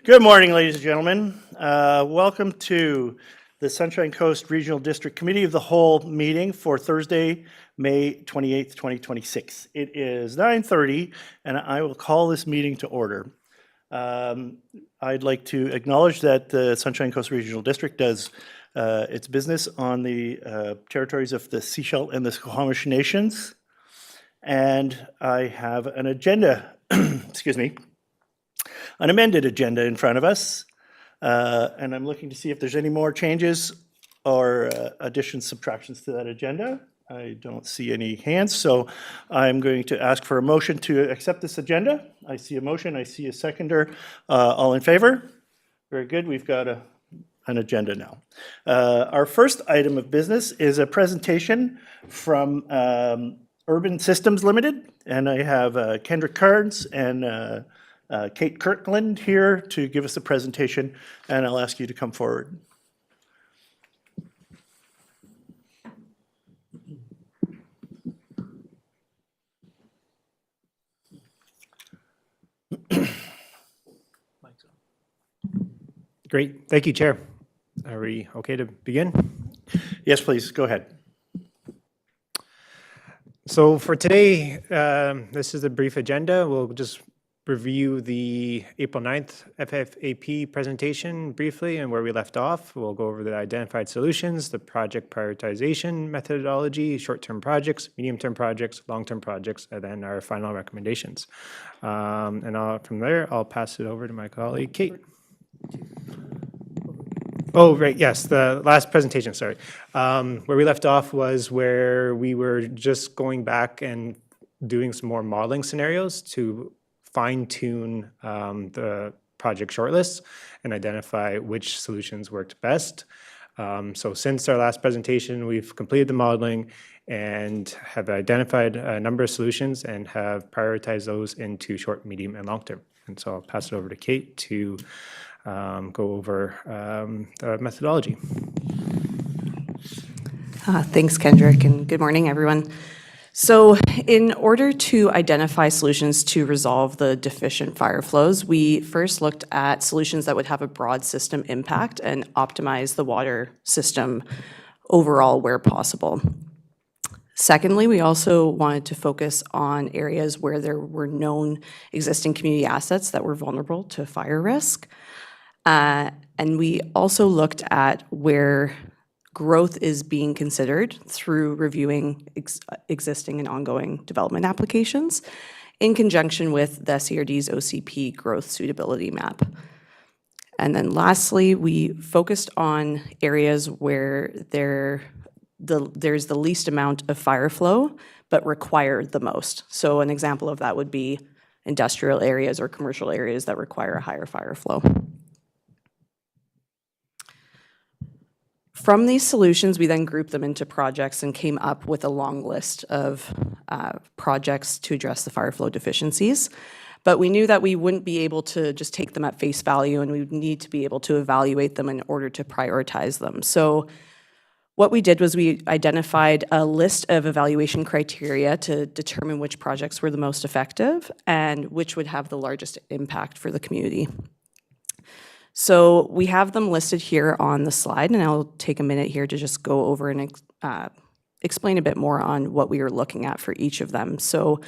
Good morning, ladies and gentlemen. Welcome to the Sunshine Coast Regional District Committee of the Whole meeting for Thursday, May 28th, 2026. It is 9:30, and I will call this meeting to order. I'd like to acknowledge that the Sunshine Coast Regional District does its business on the territories of the Sechelt and the Squamish Nations. And I have an agenda, excuse me, an amended agenda in front of us. And I'm looking to see if there's any more changes or additions, subtractions to that agenda. I don't see any hands, so I'm going to ask for a motion to accept this agenda. I see a motion, I see a seconder. All in favor? Very good, we've got an agenda now. Our first item of business is a presentation from Urban Systems Limited, and I have Kendrick Carnes and Kate Kirkland here to give us a presentation, and I'll ask you to come forward. Great, thank you, Chair. Are we okay to begin? Yes, please, go ahead. So for today, this is a brief agenda. We'll just review the April 9th FFAP presentation briefly and where we left off. We'll go over the identified solutions, the project prioritization methodology, short-term projects, medium-term projects, long-term projects, and then our final recommendations. From there, I'll pass it over to my colleague, Kate. Oh, right, yes, the last presentation, sorry. Where we left off was where we were just going back and doing some more modeling scenarios to fine-tune the project shortlists and identify which solutions worked best. So since our last presentation, we've completed the modeling and have identified a number of solutions and have prioritized those into short, medium, and long-term. And so I'll pass it over to Kate to go over the methodology. Thanks, Kendrick, and good morning, everyone. So in order to identify solutions to resolve the deficient fire flows, we first looked at solutions that would have a broad system impact and optimize the water system overall where possible. Secondly, we also wanted to focus on areas where there were known existing community assets that were vulnerable to fire risk. And we also looked at where growth is being considered through reviewing existing and ongoing development applications in conjunction with the CRD's OCP growth suitability map. And then lastly, we focused on areas where there's the least amount of fire flow, but required the most. So an example of that would be industrial areas or commercial areas that require a higher fire flow. From these solutions, we then grouped them into projects and came up with a long list of projects to address the fire flow deficiencies. But we knew that we wouldn't be able to just take them at face value, and we would need to be able to evaluate them in order to prioritize them. So what we did was we identified a list of evaluation criteria to determine which projects were the most effective and which would have the largest impact for the community. So we have them listed here on the slide, and I'll take a minute here to just go over and explain a bit more on what we are looking at for each of them. So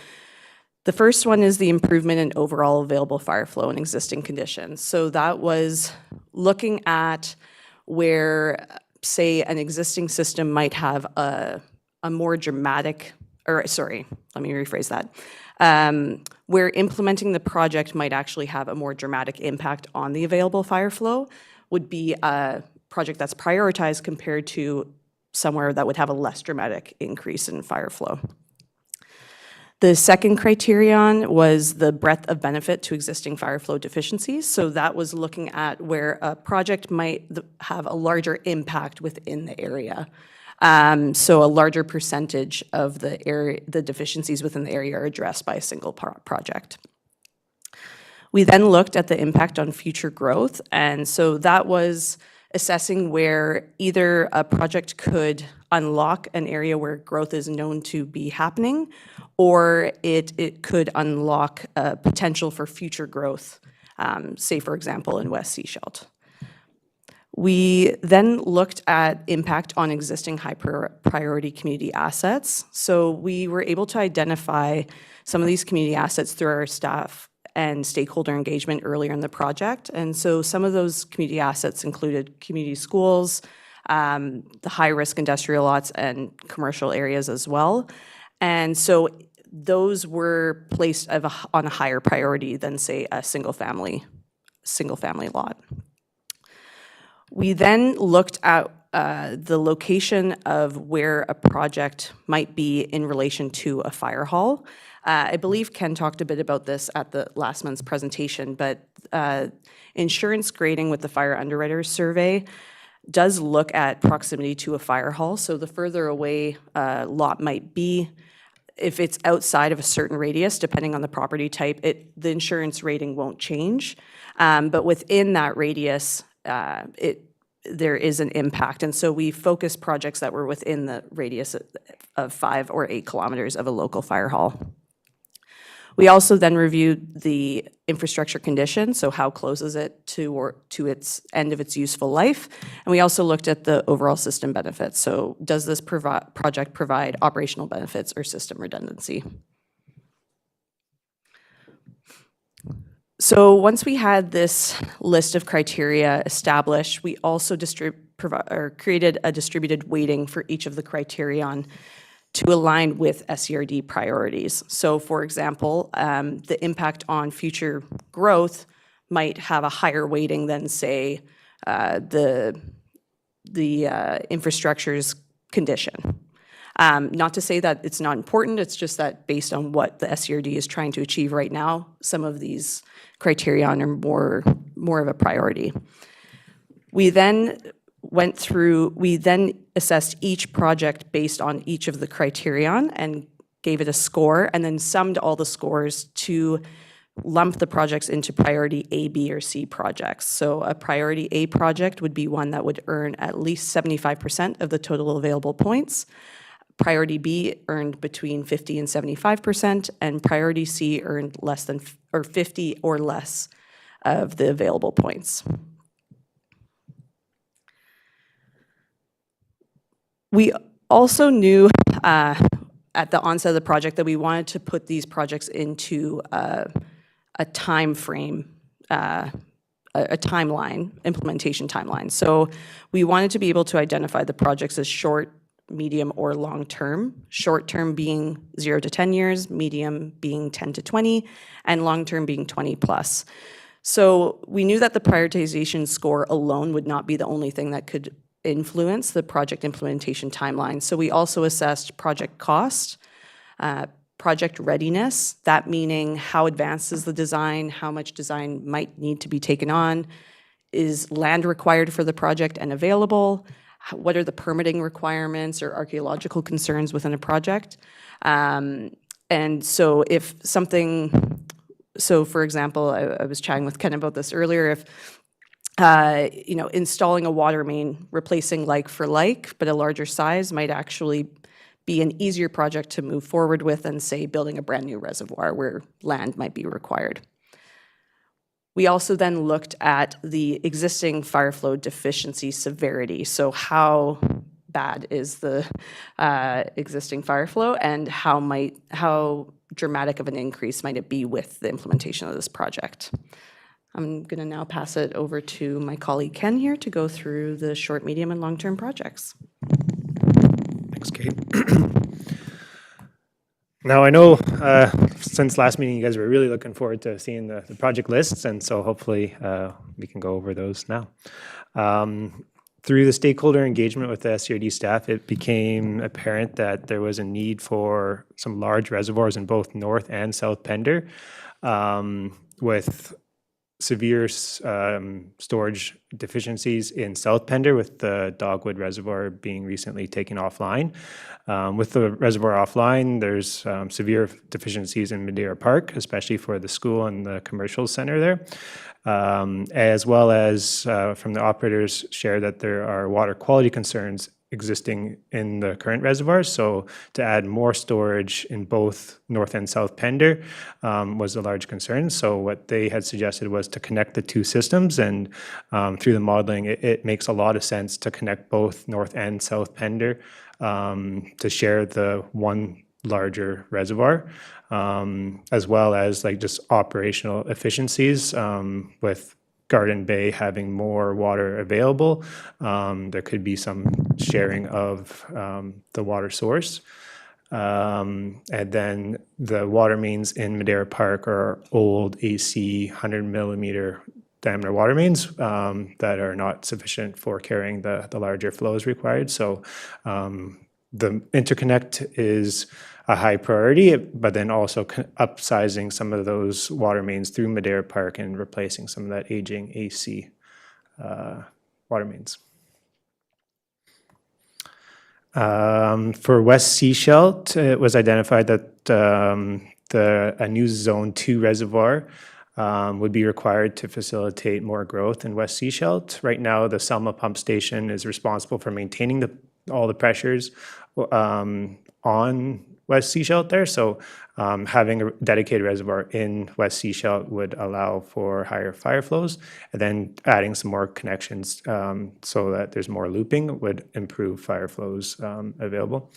the first one is the improvement in overall available fire flow in existing conditions. So that was looking at where, say, an existing system might have a more dramatic, or sorry, let me rephrase that. Where implementing the project might actually have a more dramatic impact on the available fire flow would be a project that's prioritized compared to somewhere that would have a less dramatic increase in fire flow. The second criterion was the breadth of benefit to existing fire flow deficiencies. So that was looking at where a project might have a larger impact within the area. So a larger percentage of the deficiencies within the area are addressed by a single project. We then looked at the impact on future growth, and so that was assessing where either a project could unlock an area where growth is known to be happening, or it could unlock a potential for future growth, say, for example, in West Sechelt. We then looked at impact on existing high priority community assets. So we were able to identify some of these community assets through our staff and stakeholder engagement earlier in the project. And so some of those community assets included community schools, the high-risk industrial lots, and commercial areas as well. And so those were placed on a higher priority than, say, a single-family lot. We then looked at the location of where a project might be in relation to a fire hall. I believe Ken talked a bit about this at the last month's presentation, but insurance grading with the Fire Underwriters Survey does look at proximity to a fire hall. So the further away a lot might be, if it's outside of a certain radius, depending on the property type, the insurance rating won't change. But within that radius, there is an impact. And so we focused projects that were within the radius of 5 or 8 kilometers of a local fire hall. We also then reviewed the infrastructure condition, so how close is it to its end of its useful life? And we also looked at the overall system benefits. So does this project provide operational benefits or system redundancy? So once we had this list of criteria established, we also created a distributed weighting for each of the criterion to align with SERD priorities. So for example, the impact on future growth might have a higher weighting than, say, the infrastructure's condition. Not to say that it's not important, it's just that based on what the SERD is trying to achieve right now, some of these criterion are more of a priority. We then assessed each project based on each of the criterion and gave it a score, and then summed all the scores to lump the projects into priority A, B, or C projects. So a priority A project would be one that would earn at least 75% of the total available points. Priority B earned between 50 and 75%, and priority C earned less than 50 or less of the available points. We also knew at the onset of the project that we wanted to put these projects into a time frame, a timeline, implementation timeline. So we wanted to be able to identify the projects as short, medium, or long-term. Short-term being 0 to 10 years, medium being 10 to 20, and long-term being 20 plus. So we knew that the prioritization score alone would not be the only thing that could influence the project implementation timeline. So we also assessed project cost, project readiness, that meaning how advanced is the design, how much design might need to be taken on, is land required for the project and available, what are the permitting requirements or archaeological concerns within a project. And so if something, so for example, I was chatting with Ken about this earlier, if installing a water main, replacing like for like, but a larger size might actually be an easier project to move forward with than, say, building a brand new reservoir where land might be required. We also then looked at the existing fire flow deficiency severity. So how bad is the existing fire flow, and how dramatic of an increase might it be with the implementation of this project? I'm going to now pass it over to my colleague Ken here to go through the short, medium, and long-term projects. Thanks, Kate. Now, I know since last meeting, you guys were really looking forward to seeing the project lists, and so hopefully we can go over those now. Through the stakeholder engagement with the SCRD staff, it became apparent that there was a need for some large reservoirs in both North and South Pender, with severe storage deficiencies in South Pender, with the Dogwood Reservoir being recently taken offline. With the reservoir offline, there's severe deficiencies in Madeira Park, especially for the school and the commercial center there, as well as from the operators share that there are water quality concerns existing in the current reservoirs. So to add more storage in both North and South Pender was a large concern. So what they had suggested was to connect the two systems, and through the modeling, it makes a lot of sense to connect both North and South Pender to share the one larger reservoir, as well as like just operational efficiencies with Garden Bay having more water available. There could be some sharing of the water source. And then the water mains in Madeira Park are old AC 100 millimeter diameter water mains that are not sufficient for carrying the larger flows required. So the interconnect is a high priority, but then also upsizing some of those water mains through Madeira Park and replacing some of that aging AC water mains. For West Seashelt, it was identified that a new Zone 2 reservoir would be required to facilitate more growth in West Seashelt. Right now, the Selma pump station is responsible for maintaining all the pressures on West Seashelt there. So having a dedicated reservoir in West Seashelt would allow for higher fire flows, and then adding some more connections so that there's more looping would improve fire flows available.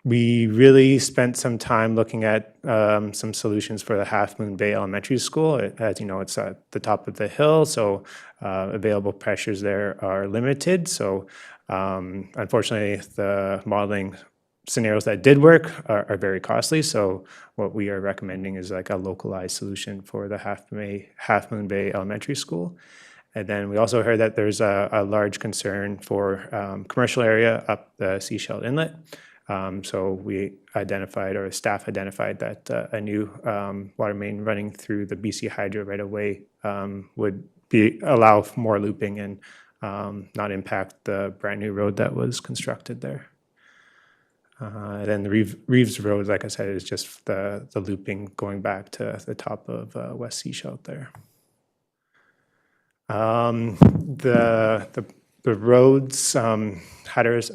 We really spent some time looking at some solutions for the Half Moon Bay Elementary School. As you know, it's at the top of the hill, so available pressures there are limited. So unfortunately, the modeling scenarios that did work are very costly. So what we are recommending is like a localized solution for the Half Moon Bay Elementary School. And then we also heard that there's a large concern for commercial area up the Seashell Inlet. So we identified, or staff identified, that a new water main running through the BC Hydro right away would allow for more looping and not impact the brand new road that was constructed there. Then the Reeves Road, like I said, is just the looping going back to the top of West Seashell there. The roads headers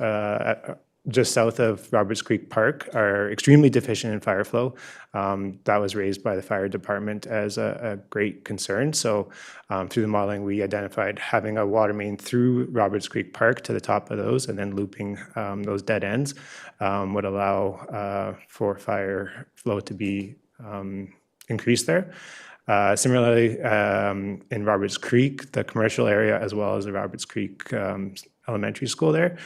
just south of Roberts Creek Park are extremely deficient in fire flow. That was raised by the fire department as a great concern. So through the modeling, we identified having a water main through Roberts Creek Park to the top of those, and then looping those dead ends would allow for fire flow to be increased there. Similarly, in Roberts Creek, the commercial area, as well as the Roberts Creek Elementary School there,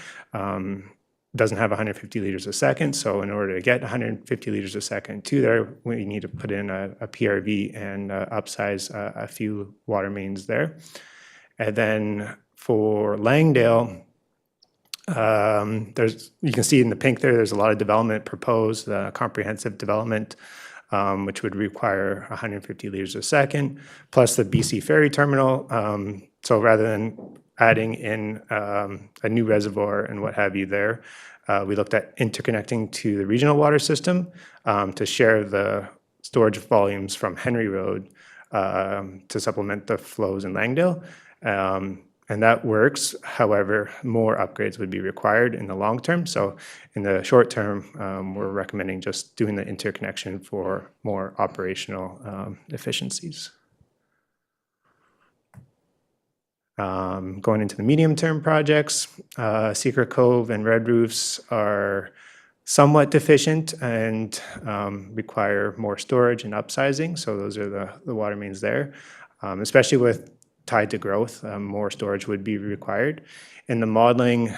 doesn't have 150 liters a second. So in order to get 150 liters a second to there, we need to put in a PRV and upsize a few water mains there. And then for Langdale, you can see in the pink there, there's a lot of development proposed, comprehensive development, which would require 150 liters a second, plus the BC Ferry Terminal. So rather than adding in a new reservoir and what have you there, we looked at interconnecting to the regional water system to share the storage volumes from Henry Road to supplement the flows in Langdale. And that works. However, more upgrades would be required in the long term. So in the short term, we're recommending just doing the interconnection for more operational efficiencies. Going into the medium-term projects, Secret Cove and Red Roofs are somewhat deficient and require more storage and upsizing. So those are the water mains there, especially with tied to growth, more storage would be required. In the modeling,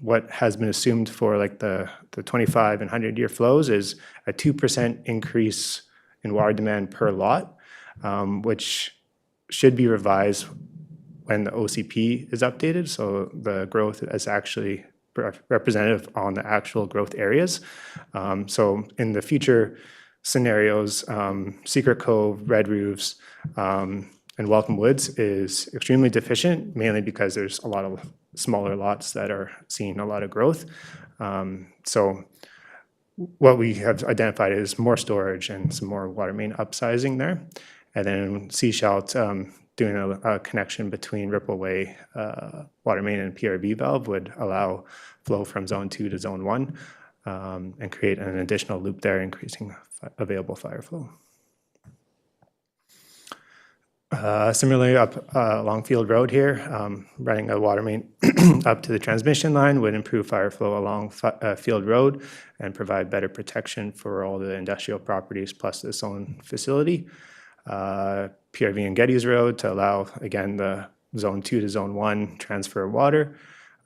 what has been assumed for like the 25 and 100-year flows is a 2% increase in water demand per lot, which should be revised when the OCP is updated. So the growth is actually representative on the actual growth areas. So in the future scenarios, Secret Cove, Red Roofs, and Welcome Woods is extremely deficient, mainly because there's a lot of smaller lots that are seeing a lot of growth. So what we have identified is more storage and some more water main upsizing there. And then Seashelt, doing a connection between Rippleway water main and PRV valve would allow flow from zone 2 to zone 1 and create an additional loop there, increasing available fire flow. Similarly, up along Field Road here, running a water main up to the transmission line would improve fire flow along Field Road and provide better protection for all the industrial properties plus this own facility. PRV and Geddes Road to allow, again, the zone 2 to zone 1 transfer of water,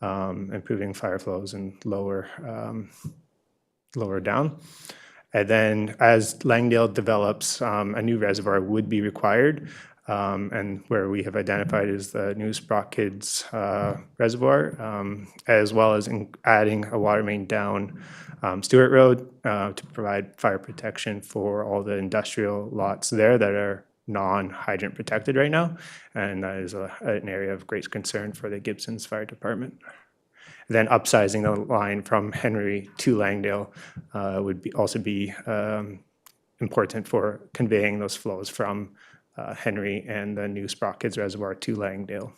improving fire flows and lower down. And then as Langdale develops, a new reservoir would be required. And where we have identified is the new Sprockkids Reservoir, as well as adding a water main down Stewart Road to provide fire protection for all the industrial lots there that are non-hydrant protected right now. And that is an area of great concern for the Gibsons Fire Department. Then upsizing the line from Henry to Langdale would also be important for conveying those flows from Henry and the new Sprockkids Reservoir to Langdale.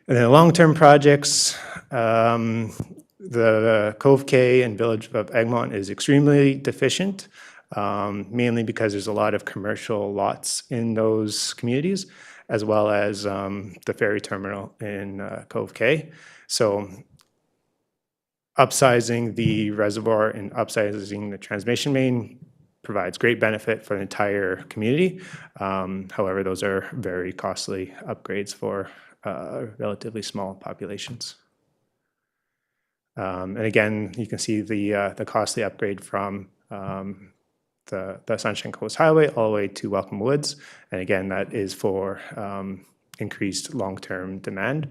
And then long-term projects, the Cove K and Village of Egmont is extremely deficient, mainly because there's a lot of commercial lots in those communities, as well as the ferry terminal in Cove K. So upsizing the reservoir and upsizing the transmission main provides great benefit for the entire community. However, those are very costly upgrades for relatively small populations. And again, you can see the costly upgrade from the Sunshine Coast Highway all the way to Welcome Woods. And again, that is for increased long-term demand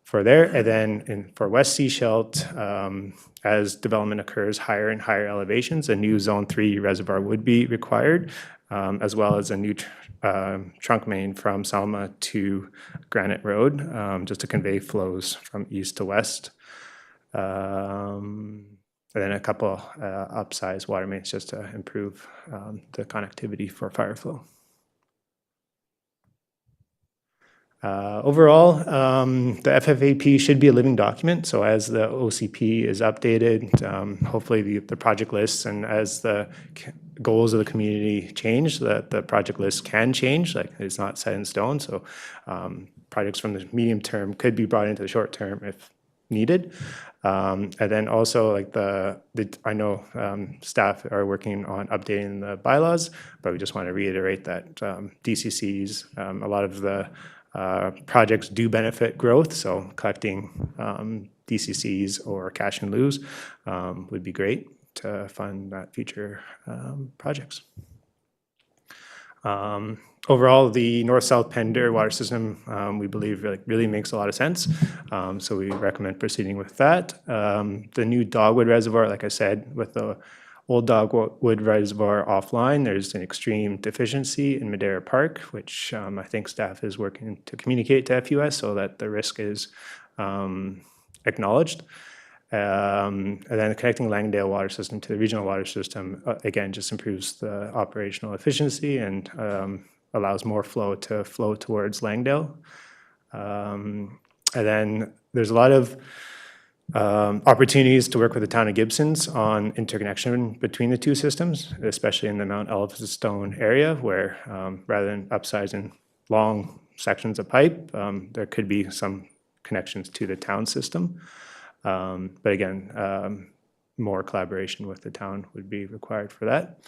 for there. And then for West Seashelt, as development occurs higher and higher elevations, a new Zone 3 reservoir would be required, as well as a new trunk main from Selma to Granite Road, just to convey flows from east to west. And then a couple upsized water mains just to improve the connectivity for fire flow. Overall, the FFAP should be a living document. So as the OCP is updated, hopefully the project lists and as the goals of the community change, that the project list can change. Like it's not set in stone. So projects from the medium term could be brought into the short term if needed. And then also like I know staff are working on updating the bylaws, but we just want to reiterate that DCCs, a lot of the projects do benefit growth, so collecting DCCs or cash in lieu would be great to fund that future projects. Overall, the north-south Pender water system, we believe really makes a lot of sense, so we recommend proceeding with that. The new Dogwood Reservoir, like I said, with the old Dogwood Reservoir offline, there's an extreme deficiency in Madera Park, which I think staff is working to communicate to FUS so that the risk is acknowledged. And then connecting Langdale water system to the regional water system, again, just improves the operational efficiency and allows more flow to flow towards Langdale. And then there's a lot of opportunities to work with the town of Gibsons on interconnection between the two systems, especially in the Mount Elphinstone area where rather than upsizing long sections of pipe, there could be some connections to the town system. But again, more collaboration with the town would be required for that.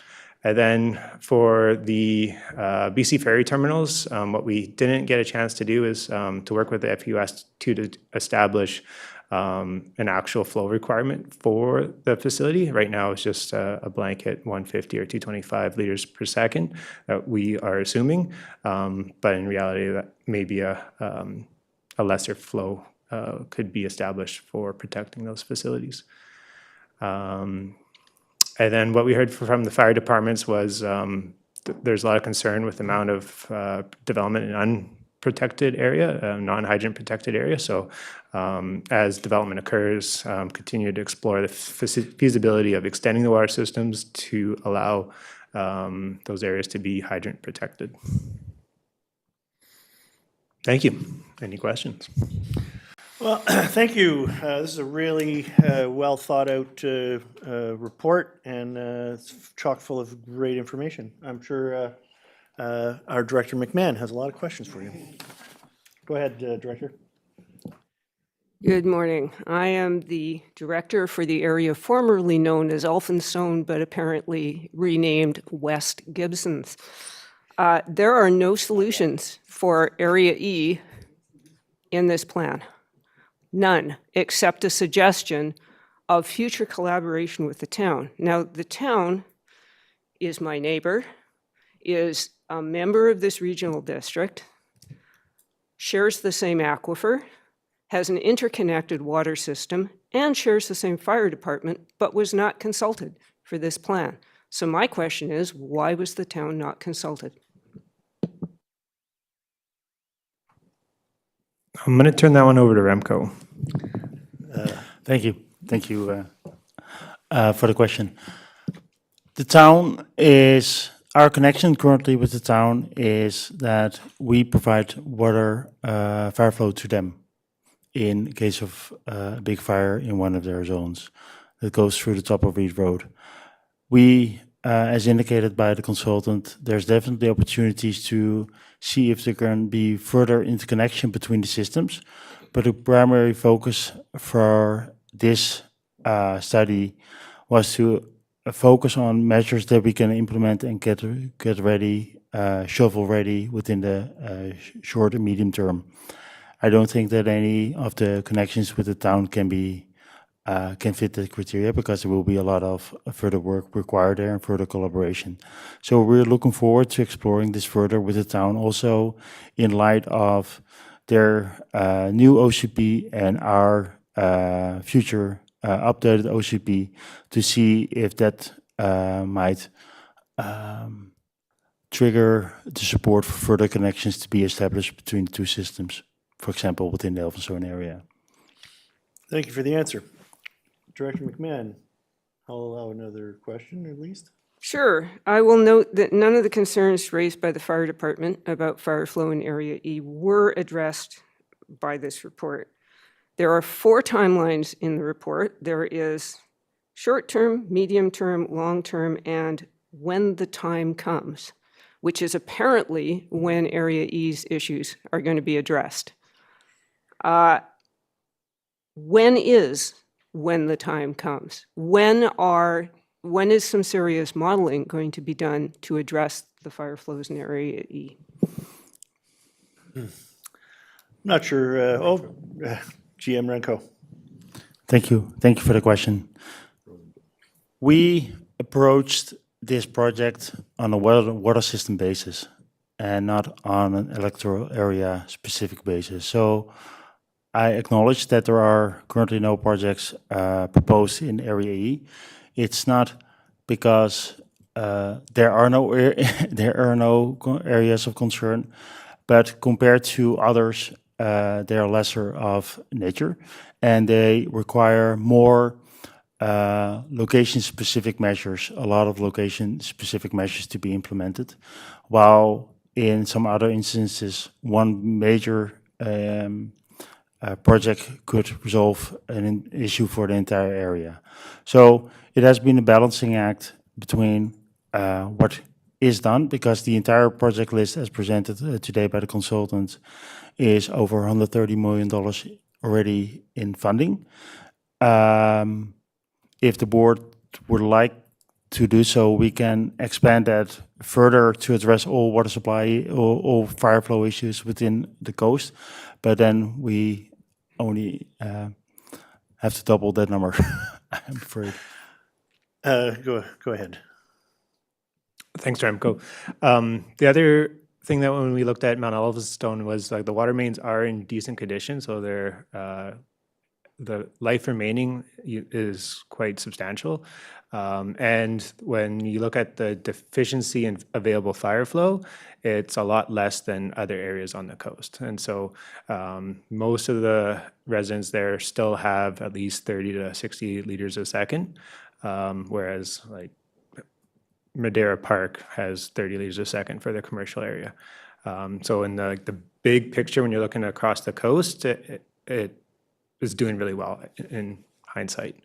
And then for the BC ferry terminals, what we didn't get a chance to do is to work with the FUS to establish an actual flow requirement for the facility. Right now, it's just a blanket 150 or 225 liters per second that we are assuming. But in reality, that maybe a lesser flow could be established for protecting those facilities. And then what we heard from the fire departments was there's a lot of concern with the amount of development in unprotected area, non-hydrant protected area. So as development occurs, continue to explore the feasibility of extending the water systems to allow those areas to be hydrant protected. Thank you. Any questions? Well, thank you. This is a really well thought out report, and it's chock full of great information. I'm sure our Director McMahon has a lot of questions for you. Go ahead, Director. Good morning. I am the director for the area formerly known as Elphinstone, but apparently renamed West Gibsons. There are no solutions for Area E in this plan. None, except a suggestion of future collaboration with the town. Now, the town is my neighbor, is a member of this regional district, shares the same aquifer, has an interconnected water system, and shares the same fire department, but was not consulted for this plan. So my question is, why was the town not consulted? I'm going to turn that one over to Remco. Thank you. Thank you for the question. The town is, our connection currently with the town is that we provide water fire flow to them in case of a big fire in one of their zones that goes through the top of Reed Road. We, as indicated by the consultant, there's definitely opportunities to see if there can be further interconnection between the systems, but the primary focus for this study was to focus on measures that we can implement and get ready, shovel ready within the short and medium term. I don't think that any of the connections with the town can fit the criteria because there will be a lot of further work required there and further collaboration. So we're looking forward to exploring this further with the town, also in light of their new OCP and our future updated OCP to see if that might trigger the support for further connections to be established between the two systems, for example, within the Elphinstone area. Thank you for the answer. Director McMahon, I'll allow another question at least. Sure. I will note that none of the concerns raised by the fire department about fire flow in Area E were addressed by this report. There are 4 timelines in the report. There is short-term, medium-term, long-term, and when the time comes, which is apparently when Area E's issues are going to be addressed. When the time comes? When is some serious modeling going to be done to address the fire flows in Area E? Not sure. GM Renko. Thank you. Thank you for the question. We approached this project on a water system basis and not on an electoral area specific basis. So I acknowledge that there are currently no projects proposed in Area E. It's not because there are no areas of concern, but compared to others, they are lesser of nature, and they require more location-specific measures, a lot of location-specific measures to be implemented, while in some other instances, one major project could resolve an issue for the entire area. So it has been a balancing act between what is done, because the entire project list as presented today by the consultant is over $130 million already in funding. If the board would like to do so, we can expand that further to address all water supply, all fire flow issues within the coast, but then we only have to double that number, I'm afraid. Go ahead. Thanks, Remco. The other thing that when we looked at Mount Elphinstone was like the water mains are in decent condition, so they're the life remaining is quite substantial. And when you look at the deficiency in available fire flow, it's a lot less than other areas on the coast. And so most of the residents there still have at least 30 to 60 liters a second, whereas like Madeira Park has 30 liters a second for the commercial area. So in the big picture, when you're looking across the coast, it is doing really well in hindsight.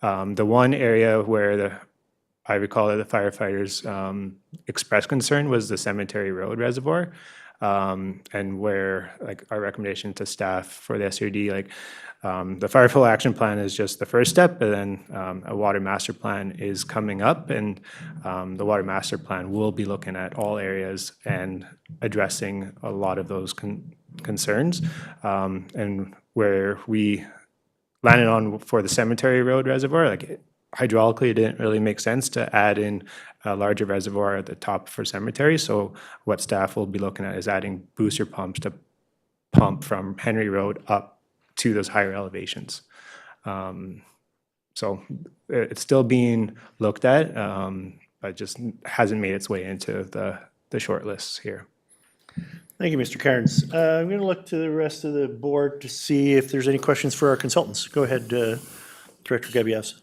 The one area where I recall that the firefighters expressed concern was the Cemetery Road Reservoir, and where like our recommendation to staff for the SRD, like the fire flow action plan is just the first step, and then a water master plan is coming up, and the water master plan will be looking at all areas and addressing a lot of those concerns, and where we landed on for the Cemetery Road Reservoir, like hydraulically, it didn't really make sense to add in a larger reservoir at the top for cemetery. So what staff will be looking at is adding booster pumps to pump from Henry Road up to those higher elevations. So it's still being looked at, but just hasn't made its way into the short lists here. Thank you, Mr. Cairns. I'm going to look to the rest of the board to see if there's any questions for our consultants. Go ahead, Director Gabias.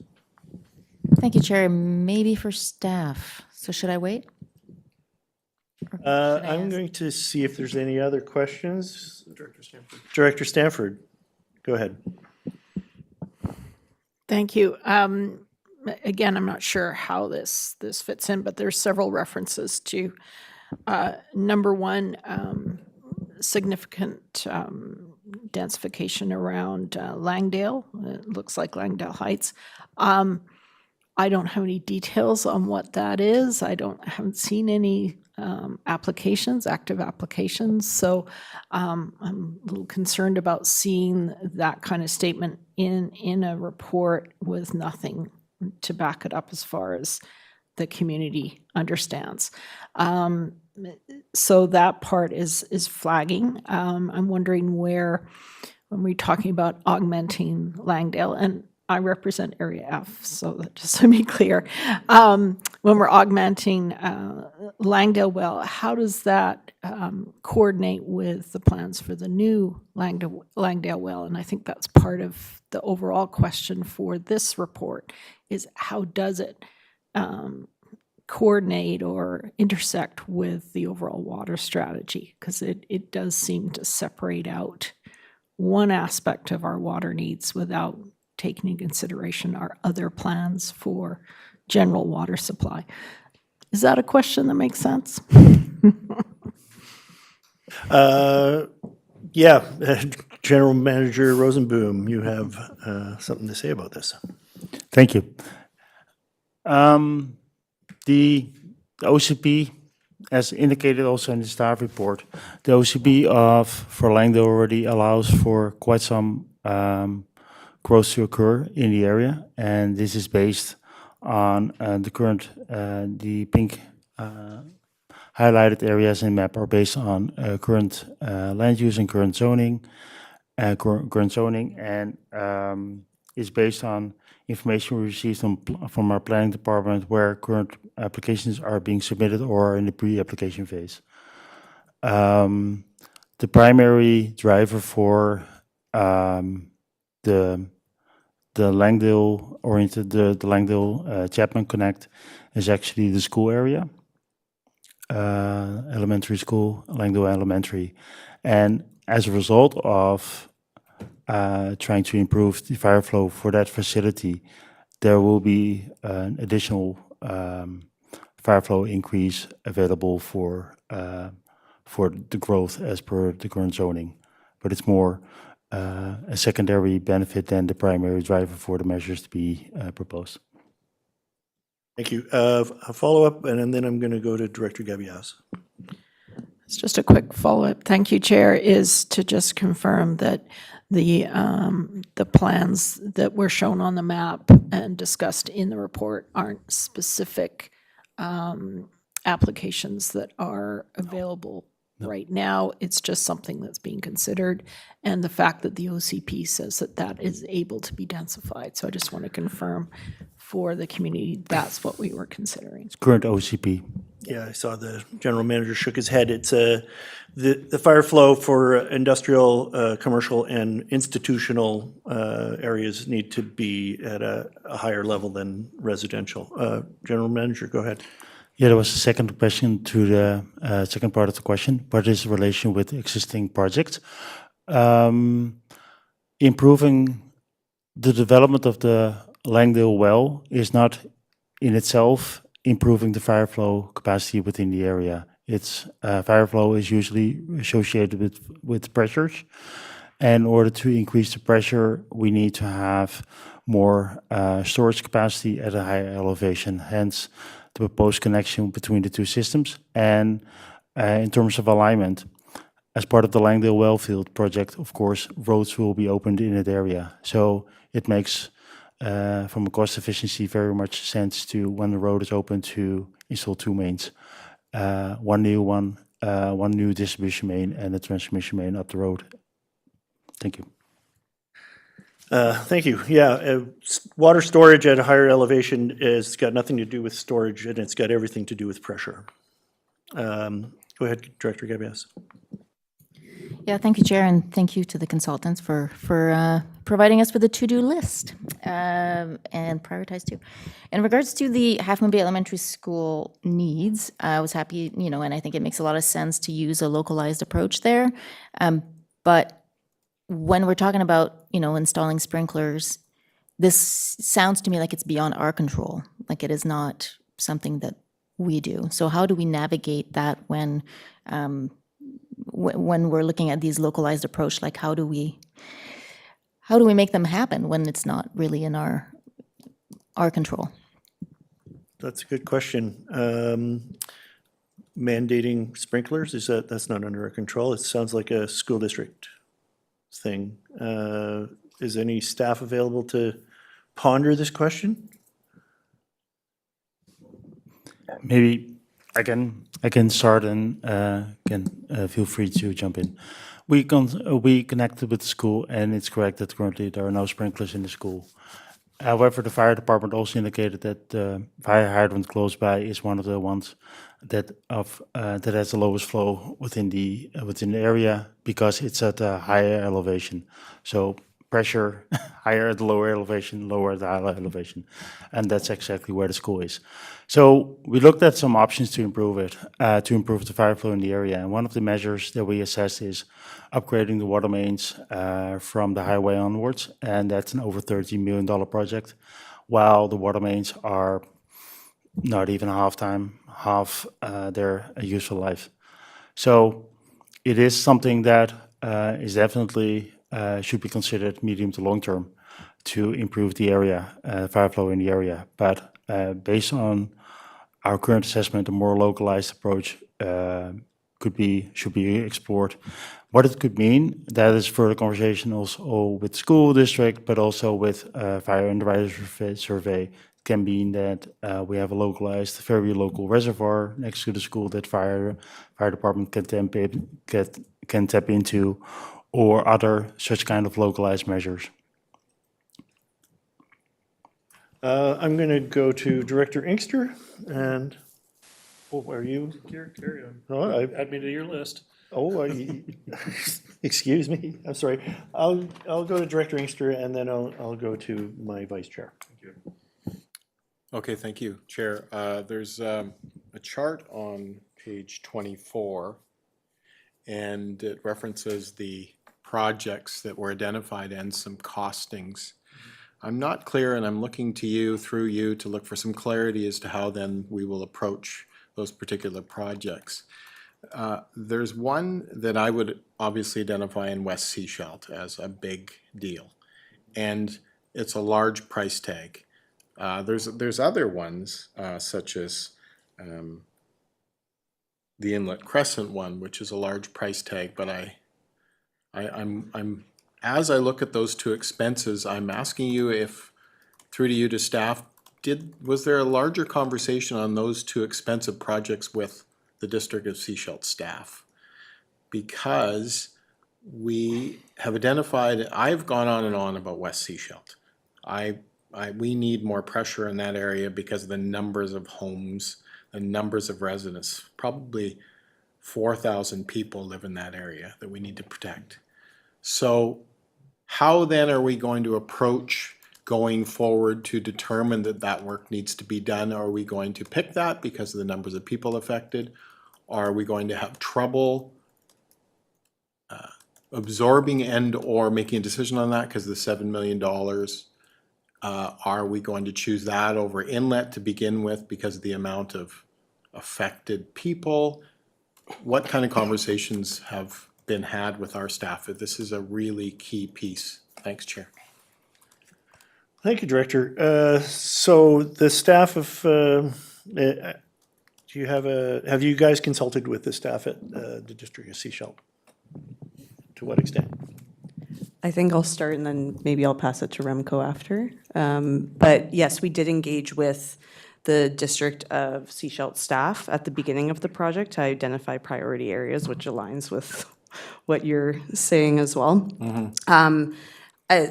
Thank you, Chair. Maybe for staff. So should I wait? I'm going to see if there's any other questions. Director Stanford, go ahead. Thank you. Again, I'm not sure how this fits in, but there's several references to number one, significant densification around Langdale. It looks like Langdale Heights. I don't have any details on what that is. Haven't seen any active applications. So I'm a little concerned about seeing that kind of statement in a report with nothing to back it up as far as the community understands. So that part is flagging. I'm wondering where, when we're talking about augmenting Langdale, and I represent Area F, so that just to be clear, when we're augmenting Langdale Well, how does that coordinate with the plans for the new Langdale Well? And I think that's part of the overall question for this report, is how does it coordinate or intersect with the overall water strategy? Because it does seem to separate out one aspect of our water needs without taking into consideration our other plans for general water supply. Is that a question that makes sense? Yeah, General Manager Rosenboom, you have something to say about this. Thank you. The OCP, as indicated also in the staff report, the OCP for Langdale already allows for quite some growth to occur in the area, and this is based on the current, the pink highlighted areas in map are based on current land use and current zoning, and is based on information we received from our planning department where current applications are being submitted or are in the pre-application phase. The primary driver for the Langdale oriented, the Langdale Chapman Connect is actually the school area, elementary school, Langdale Elementary. And as a result of trying to improve the fire flow for that facility, there will be an additional fire flow increase available for the growth as per the current zoning. But it's more a secondary benefit than the primary driver for the measures to be proposed. Thank you. A follow-up, and then I'm going to go to Director Gabias. It's just a quick follow-up. Thank you, Chair, is to just confirm that the plans that were shown on the map and discussed in the report aren't specific applications that are available right now. It's just something that's being considered, and the fact that the OCP says that that is able to be densified. So I just want to confirm for the community, that's what we were considering. Current OCP. Yeah, I saw the general manager shook his head. It's the fire flow for industrial, commercial, and institutional areas need to be at a higher level than residential. General manager, go ahead. Yeah, there was a second question to the second part of the question. What is the relation with existing projects? Improving the development of the Langdale well is not in itself improving the fire flow capacity within the area. It's fire flow is usually associated with pressures. And in order to increase the pressure, we need to have more storage capacity at a higher elevation. Hence, the proposed connection between the two systems. And in terms of alignment, as part of the Langdale Wellfield project, of course, roads will be opened in that area. So it makes, from a cost efficiency, very much sense to, when the road is open, to install two mains. One new distribution main and a transmission main up the road. Thank you. Thank you. Yeah, water storage at a higher elevation has got nothing to do with storage, and it's got everything to do with pressure. Go ahead, Director Gabias. Yeah, thank you, Chair, and thank you to the consultants for providing us with a to-do list and prioritize too. In regards to the Half Moon Bay Elementary School needs, I was happy, and I think it makes a lot of sense to use a localized approach there. But when we're talking about, installing sprinklers, this sounds to me like it's beyond our control, like it is not something that we do. So how do we navigate that when we're looking at these localized approach? Like how do we make them happen when it's not really in our control? That's a good question. Mandating sprinklers, that's not under our control? It sounds like a school district thing. Is any staff available to ponder this question? Maybe I can start and feel free to jump in. We connected with the school, and it's correct that currently there are no sprinklers in the school. However, the fire department also indicated that the fire hydrant close by is one of the ones that has the lowest flow within the area because it's at a higher elevation. So pressure higher at the lower elevation, lower at the higher elevation, and that's exactly where the school is. So we looked at some options to improve it, to improve the fire flow in the area. And one of the measures that we assessed is upgrading the water mains from the highway onwards, and that's an over $30 million project, while the water mains are not even half their useful life. So it is something that is definitely should be considered medium to long term to improve the area, fire flow in the area. But based on our current assessment, a more localized approach should be explored. What it could mean, that is further conversation also with school district, but also with fire underwriter survey. Can mean that we have a localized, very local reservoir next to the school that fire department can tap into, or other such kind of localized measures. I'm going to go to Director Inkster, and are you? Carry on. Oh, Add me to your list. Excuse me. I'm sorry. I'll go to Director Inkster, and then I'll go to my vice chair. Thank you. Okay, thank you, Chair. There's a chart on page 24, and it references the projects that were identified and some costings. I'm not clear, and I'm looking to you, through you, to look for some clarity as to how then we will approach those particular projects. There's one that I would obviously identify in West Seashelt as a big deal, and it's a large price tag. There's other ones such as the Inlet Crescent one, which is a large price tag. But I'm as I look at those two expenses, I'm asking you if, through to you to staff, was there a larger conversation on those two expensive projects with the District of Seashelt staff? because we have identified, I've gone on and on about West Seashelt. We need more pressure in that area because of the numbers of homes, the numbers of residents. Probably 4,000 people live in that area that we need to protect. So how then are we going to approach going forward to determine that that work needs to be done? Are we going to pick that because of the numbers of people affected? Are we going to have trouble absorbing and or making a decision on that because of the $7 million? Are we going to choose that over inlet to begin with because of the amount of affected people? What kind of conversations have been had with our staff? This is a really key piece. Thanks, Chair. Thank you, Director. So the staff of, have you guys consulted with the staff at the District of Seashell? To what extent? I think I'll start and then maybe I'll pass it to Remco after. But yes, we did engage with the District of Seashell staff at the beginning of the project to identify priority areas, which aligns with what you're saying as well.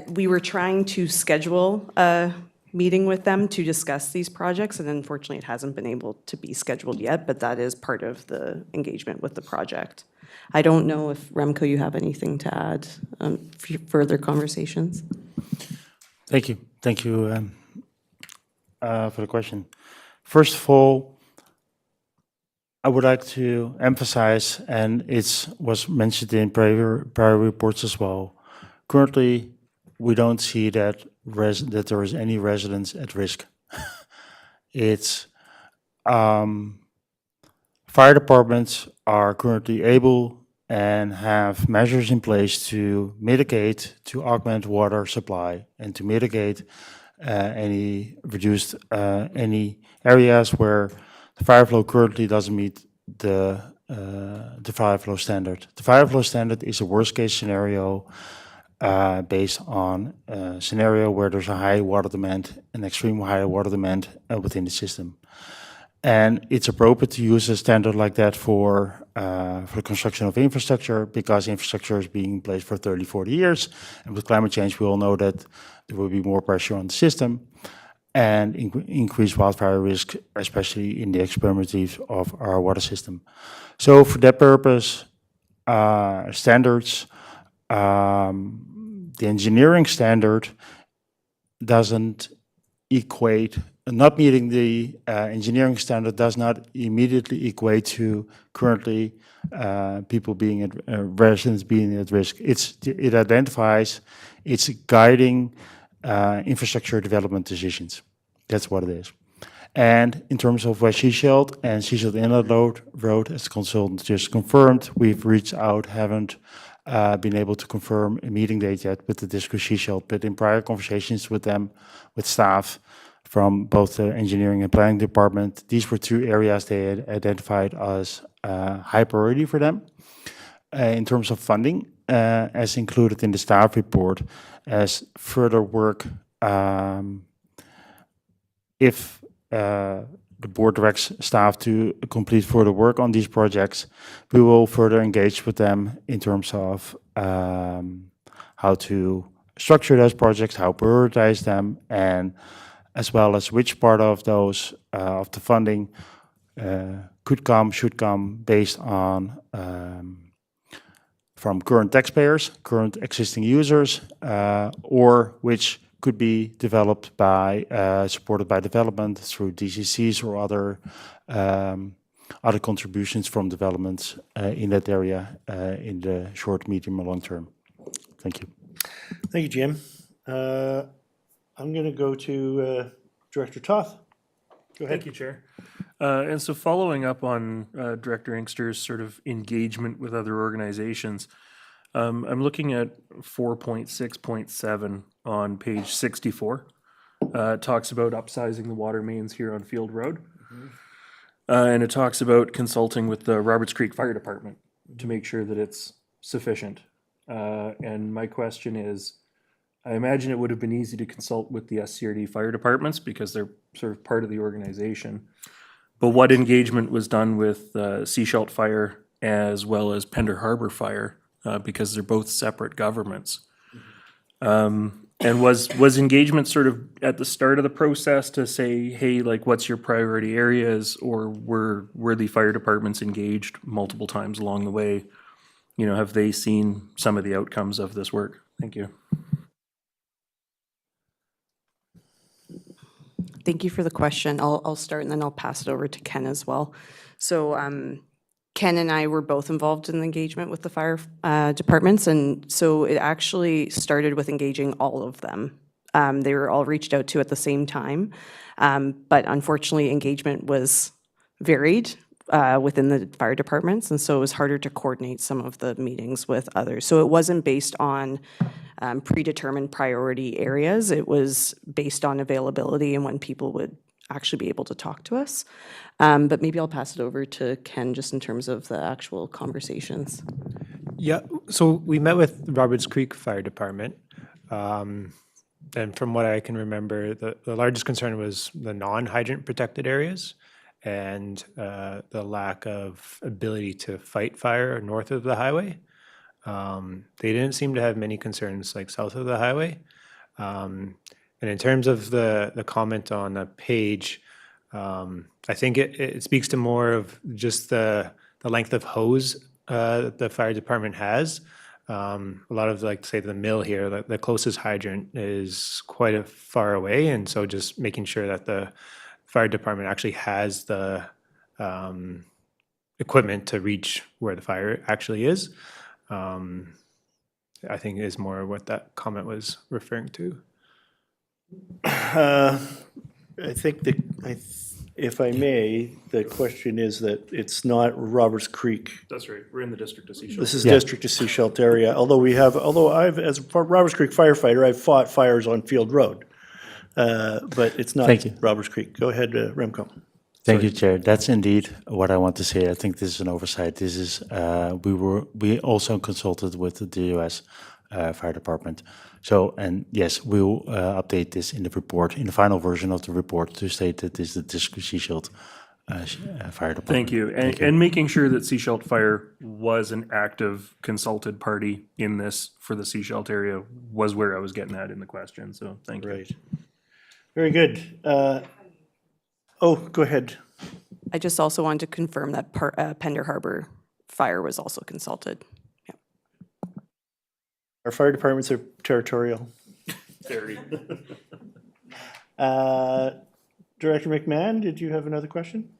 We were trying to schedule a meeting with them to discuss these projects, and unfortunately it hasn't been able to be scheduled yet, but that is part of the engagement with the project. I don't know if, Remco, you have anything to add for further conversations? Thank you. Thank you for the question. First of all, I would like to emphasize, and it was mentioned in prior reports as well, currently we don't see that there is any residents at risk. It's fire departments are currently able and have measures in place to mitigate, to augment water supply and to mitigate any areas where the fire flow currently doesn't meet the fire flow standard. The fire flow standard is a worst case scenario based on a scenario where there's a high water demand, an extreme high water demand within the system. And it's appropriate to use a standard like that for construction of infrastructure because infrastructure is being in place for 30, 40 years. And with climate change, we all know that there will be more pressure on the system and increased wildfire risk, especially in the extremities of our water system. So for that purpose, standards, the engineering standard doesn't equate. Not meeting the engineering standard does not immediately equate to currently people being residents being at risk. It identifies, it's guiding infrastructure development decisions. That's what it is. And in terms of West Seasheld and Seasheld Inlet Road, as the consultant just confirmed, we've reached out, haven't been able to confirm a meeting date yet with the District of Seasheld, but in prior conversations with them, with staff, from both the engineering and planning department, these were two areas they had identified as high priority for them. In terms of funding, as included in the staff report, as further work, if the board directs staff to complete further work on these projects, we will further engage with them in terms of how to structure those projects, how to prioritize them, and as well as which part of those of the funding should come based on from current taxpayers, current existing users, or which could be developed by supported by development through DCCs or other contributions from developments in that area in the short, medium, or long term. Thank you. Thank you, Jim. I'm going to go to Director Toth. Go ahead. Thank you, Chair. And so following up on Director Inkster's sort of engagement with other organizations, I'm looking at 4.6.7 on page 64. It talks about upsizing the water mains here on Field Road. And it talks about consulting with the Roberts Creek Fire Department to make sure that it's sufficient. And my question is, I imagine it would have been easy to consult with the SCRD fire departments because they're sort of part of the organization. But what engagement was done with Seashelt Fire as well as Pender Harbor Fire, because they're both separate governments. And was engagement sort of at the start of the process to say, hey, like, what's your priority areas, or were the fire departments engaged multiple times along the way? You know, have they seen some of the outcomes of this work? Thank you. Thank you for the question. I'll start and then I'll pass it over to Ken as well. So Ken and I were both involved in the engagement with the fire departments, and so it actually started with engaging all of them. They were all reached out to at the same time, but unfortunately engagement was varied within the fire departments, and so it was harder to coordinate some of the meetings with others. So it wasn't based on predetermined priority areas. It was based on availability and when people would actually be able to talk to us. But maybe I'll pass it over to Ken just in terms of the actual conversations. Yeah, so we met with Roberts Creek Fire Department. And from what I can remember, the largest concern was the non-hydrant protected areas and the lack of ability to fight fire north of the highway. They didn't seem to have many concerns like south of the highway. And in terms of the comment on the page, I think it speaks to more of just the length of hose the fire department has. A lot of, like, say, the mill here, the closest hydrant is quite a far away, and so just making sure that the fire department actually has the equipment to reach where the fire actually is, I think is more what that comment was referring to. I think if I may, the question is that it's not Roberts Creek. That's right. We're in the district of Seashore. This is district to Seashelt area. Although I've, as a Roberts Creek firefighter, I've fought fires on Field Road. But it's not Thank you. Roberts Creek. Go ahead, Remco. Thank you, Chair. That's indeed what I want to say. I think this is an oversight. This is, we also consulted with the US Fire Department. So, and yes, we'll update this in the report, in the final version of the report, to state that this is the District Seashelt Fire Department. Thank you. And making sure that Seashelt Fire was an active consulted party in this for the Seashelt area was where I was getting at in the question. So thank you. Right. Very good. Go ahead. I just also wanted to confirm that Pender Harbor Fire was also consulted. Our fire departments are territorial. Very. Director McMahon, did you have another question?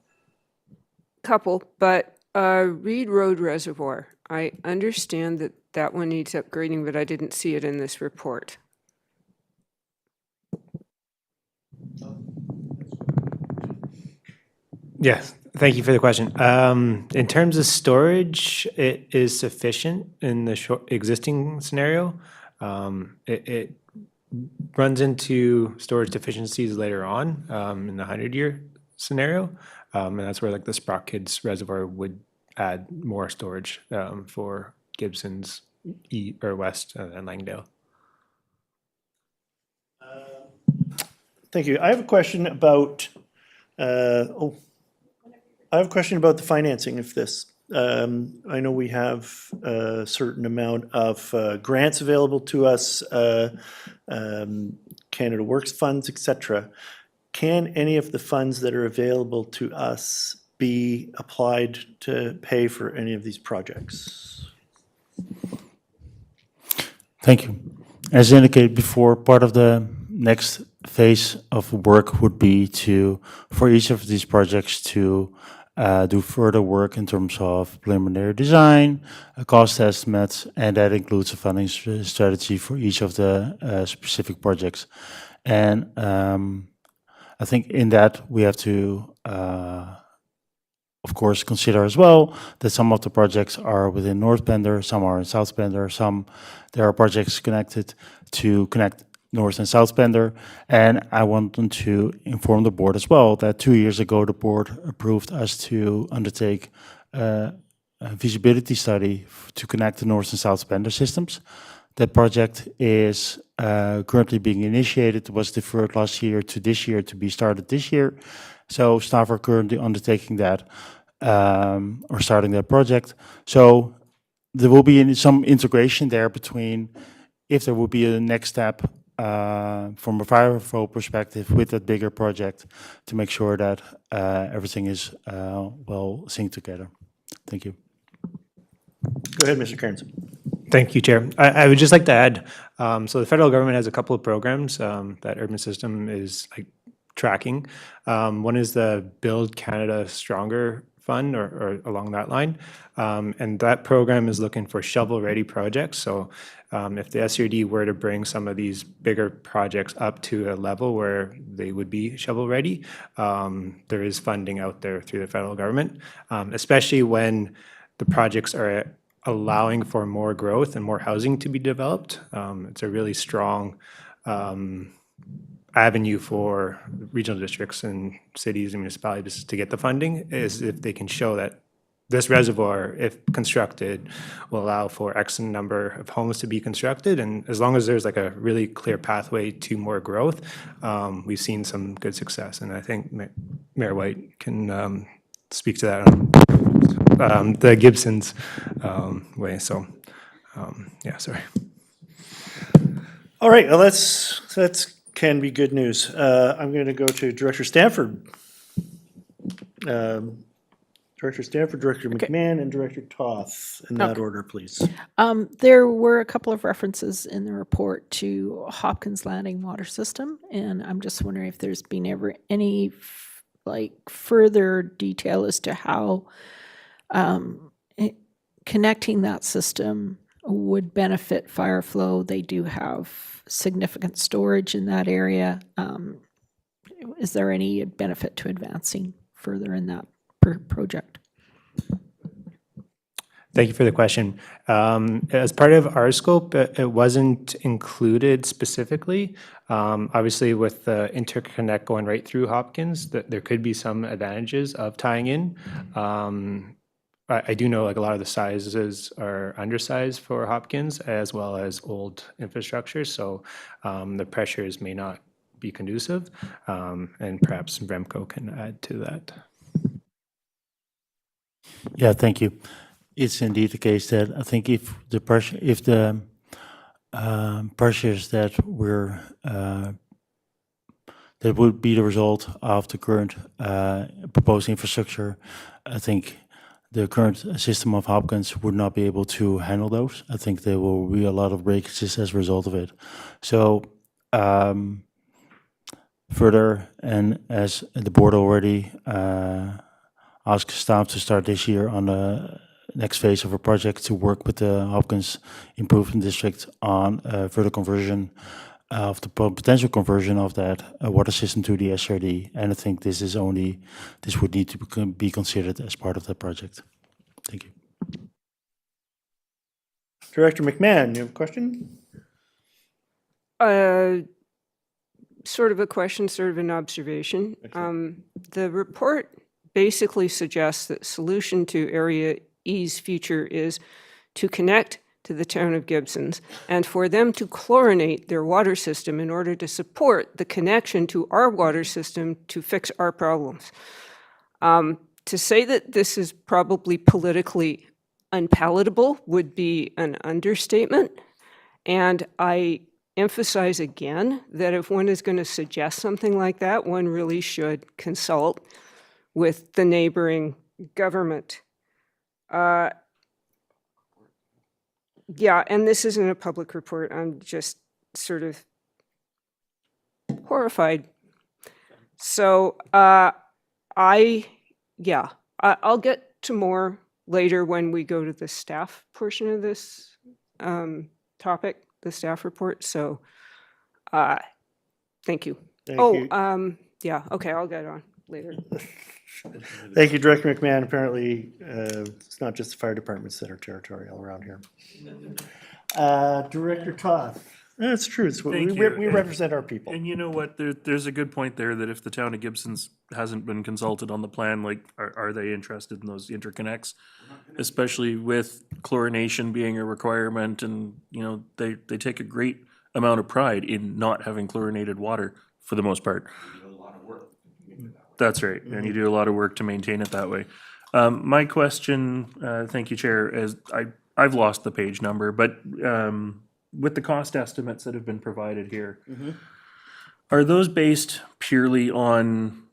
Couple, but Reed Road Reservoir, I understand that that one needs upgrading, but I didn't see it in this report. Yes, thank you for the question. In terms of storage, it is sufficient in the existing scenario. It runs into storage deficiencies later on in the 100-year scenario, and that's where, like, the Sprockkids Reservoir would add more storage for Gibson's west and Langdale. Thank you. I have a question about the financing of this. I know we have a certain amount of grants available to us, Canada Works funds, etc. Can any of the funds that are available to us be applied to pay for any of these projects? Thank you. As indicated before, part of the next phase of work would be for each of these projects to do further work in terms of preliminary design, cost estimates, and that includes a funding strategy for each of the specific projects. And I think in that we have to, of course, consider as well that some of the projects are within North Pender, some are in South Pender, there are projects connect North and South Pender, and I want them to inform the board as well that 2 years ago the board approved us to undertake a feasibility study to connect the North and South Pender systems. That project is currently being initiated. It was deferred last year to this year to be started this year. So staff are currently undertaking that. or starting that project. So there will be some integration there between if there will be a next step from a fire flow perspective with that bigger project to make sure that everything is well synced together. Thank you. Go ahead, Mr. Kearns. Thank you, Chair. I would just like to add, so the federal government has a couple of programs that Urban System is tracking. One is the Build Canada Stronger Fund, or along that line. And that program is looking for shovel-ready projects. So if the SRD were to bring some of these bigger projects up to a level where they would be shovel-ready, there is funding out there through the federal government, especially when the projects are allowing for more growth and more housing to be developed. It's a really strong avenue for regional districts and cities and municipalities to get the funding, is if they can show that this reservoir, if constructed, will allow for X number of homes to be constructed. And as long as there's like a really clear pathway to more growth, we've seen some good success. And I think Mayor White can speak to that, the Gibson's way. So, yeah, sorry. All right, well, that's can be good news. I'm going to go to Director Stanford. Director Stanford, Director McMahon, and Director Toth, in that order, please. There were a couple of references in the report to Hopkins Landing water system, and I'm just wondering if there's been ever any further detail as to how connecting that system would benefit fire flow. They do have significant storage in that area. Is there any benefit to advancing further in that project? Thank you for the question. As part of our scope, it wasn't included specifically. Obviously, with the interconnect going right through Hopkins, there could be some advantages of tying in. I do know like a lot of the sizes are undersized for Hopkins as well as old infrastructure, so the pressures may not be conducive, and perhaps Remco can add to that. Yeah, thank you. It's indeed the case that I think if the pressures that we're that would be the result of the current proposed infrastructure, I think the current system of Hopkins would not be able to handle those. I think there will be a lot of breakages as a result of it. So further, and as the board already asked staff to start this year on the next phase of a project to work with the Hopkins Improvement District on further conversion of the potential conversion of that water system to the SRD. And I think this would need to be considered as part of that project. Thank you. Director McMahon, you have a question? Sort of a question, sort of an observation. The report basically suggests that solution to Area E's future is to connect to the town of Gibsons and for them to chlorinate their water system in order to support the connection to our water system to fix our problems. To say that this is probably politically unpalatable would be an understatement. And I emphasize again that if one is going to suggest something like that, one really should consult with the neighboring government. Yeah, and this isn't a public report. I'm just sort of horrified. So I'll get to more later when we go to the staff portion of this topic, the staff report. So thank you. Thank you. Yeah, okay, I'll get on later. Thank you, Director McMahon. Apparently, it's not just the fire departments that are territorial around here. Director Toth. That's true. It's what Thank we you. represent our people. And you know what? There's a good point there that if the town of Gibsons hasn't been consulted on the plan, like, are they interested in those interconnects? Especially with chlorination being a requirement, and, you know, they take a great amount of pride in not having chlorinated water for the most part. That's right, and you do a lot of work to maintain it that way. My question, thank you, Chair, is I've lost the page number, but with the cost estimates that have been provided here, are those based purely on,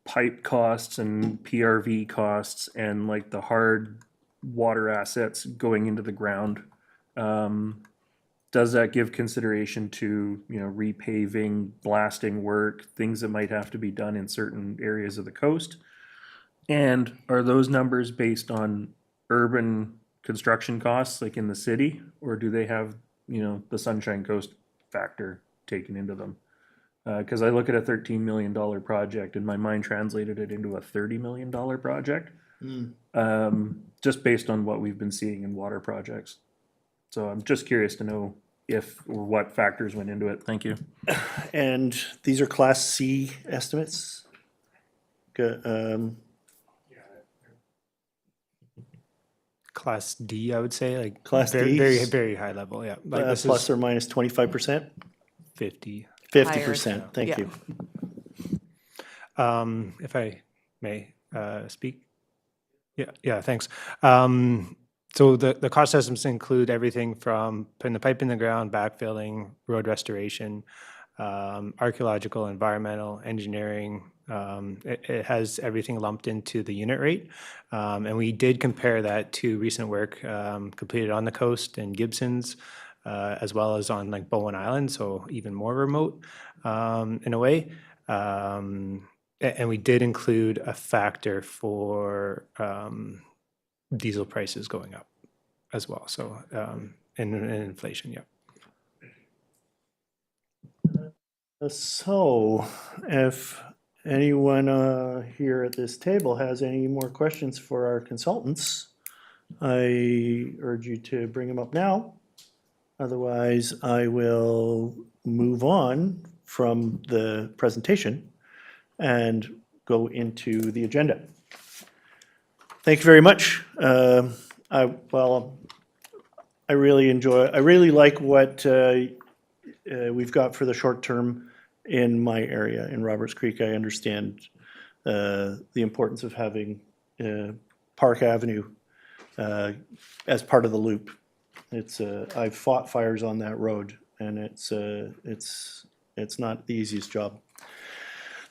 pipe costs and PRV costs and like the hard water assets going into the ground? Does that give consideration to, repaving, blasting work, things that might have to be done in certain areas of the coast? And are those numbers based on urban construction costs, like in the city, or do they have, the Sunshine Coast factor taken into them? Because I look at a $13 million project and my mind translated it into a $30 million project, just based on what we've been seeing in water projects. So I'm just curious to know if or what factors went into it. Thank you. And these are Class C estimates? Class D, I would say, like. Class very, Very, Ds? very high level, yeah. Like this Plus is or minus 25%? 50. 50%, thank yeah. you. If I may speak? Yeah, thanks. So the cost estimates include everything from putting the pipe in the ground, backfilling, road restoration, archaeological, environmental, engineering. It has everything lumped into the unit rate. And we did compare that to recent work completed on the coast in Gibson's, as well as on like Bowen Island, so even more remote in a way. And we did include a factor for diesel prices going up as well, so and inflation, yeah. So if anyone here at this table has any more questions for our consultants, I urge you to bring them up now. Otherwise, I will move on from the presentation and go into the agenda. Thank you very much. I really like what we've got for the short term in my area, in Roberts Creek. I understand the importance of having Park Avenue as part of the loop. I've fought fires on that road, and it's not the easiest job.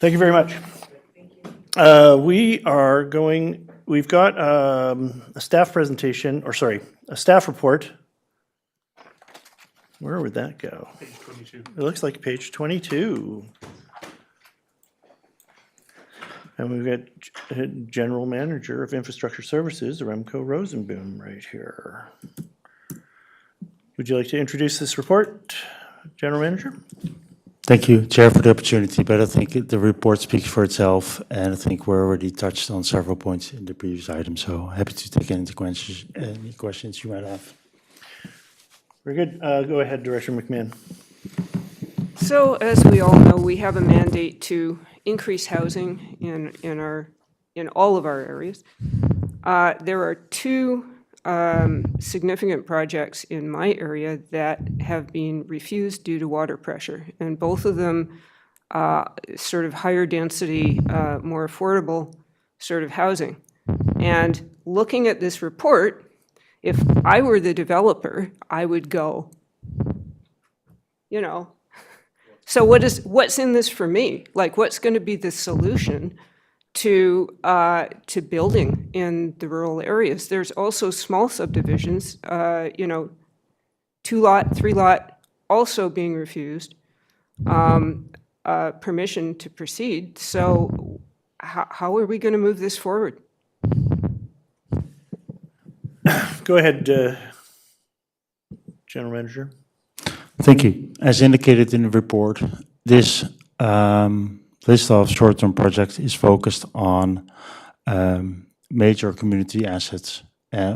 Thank you very much. We've got a staff presentation, or sorry, a staff report. Where would that go? Page 22. It looks like page 22. And we've got General Manager of Infrastructure Services, Remco Rosenboom, right here. Would you like to introduce this report, General Manager? Thank you, Chair, for the opportunity, but I think the report speaks for itself, and I think we're already touched on several points in the previous item, so happy to take any questions you might have. Very good. Go ahead, Director McMahon. So as we all know, we have a mandate to increase housing in all of our areas. There are two significant projects in my area that have been refused due to water pressure, and both of them sort of higher density, more affordable sort of housing. And looking at this report, if I were the developer, I would go, so what's in this for me? Like, what's going to be the solution to building in the rural areas? There's also small subdivisions, 2-lot, 3-lot, also being refused permission to proceed. So how are we going to move this forward? Go ahead, General Manager. Thank you. As indicated in the report, this list of short-term projects is focused on major community assets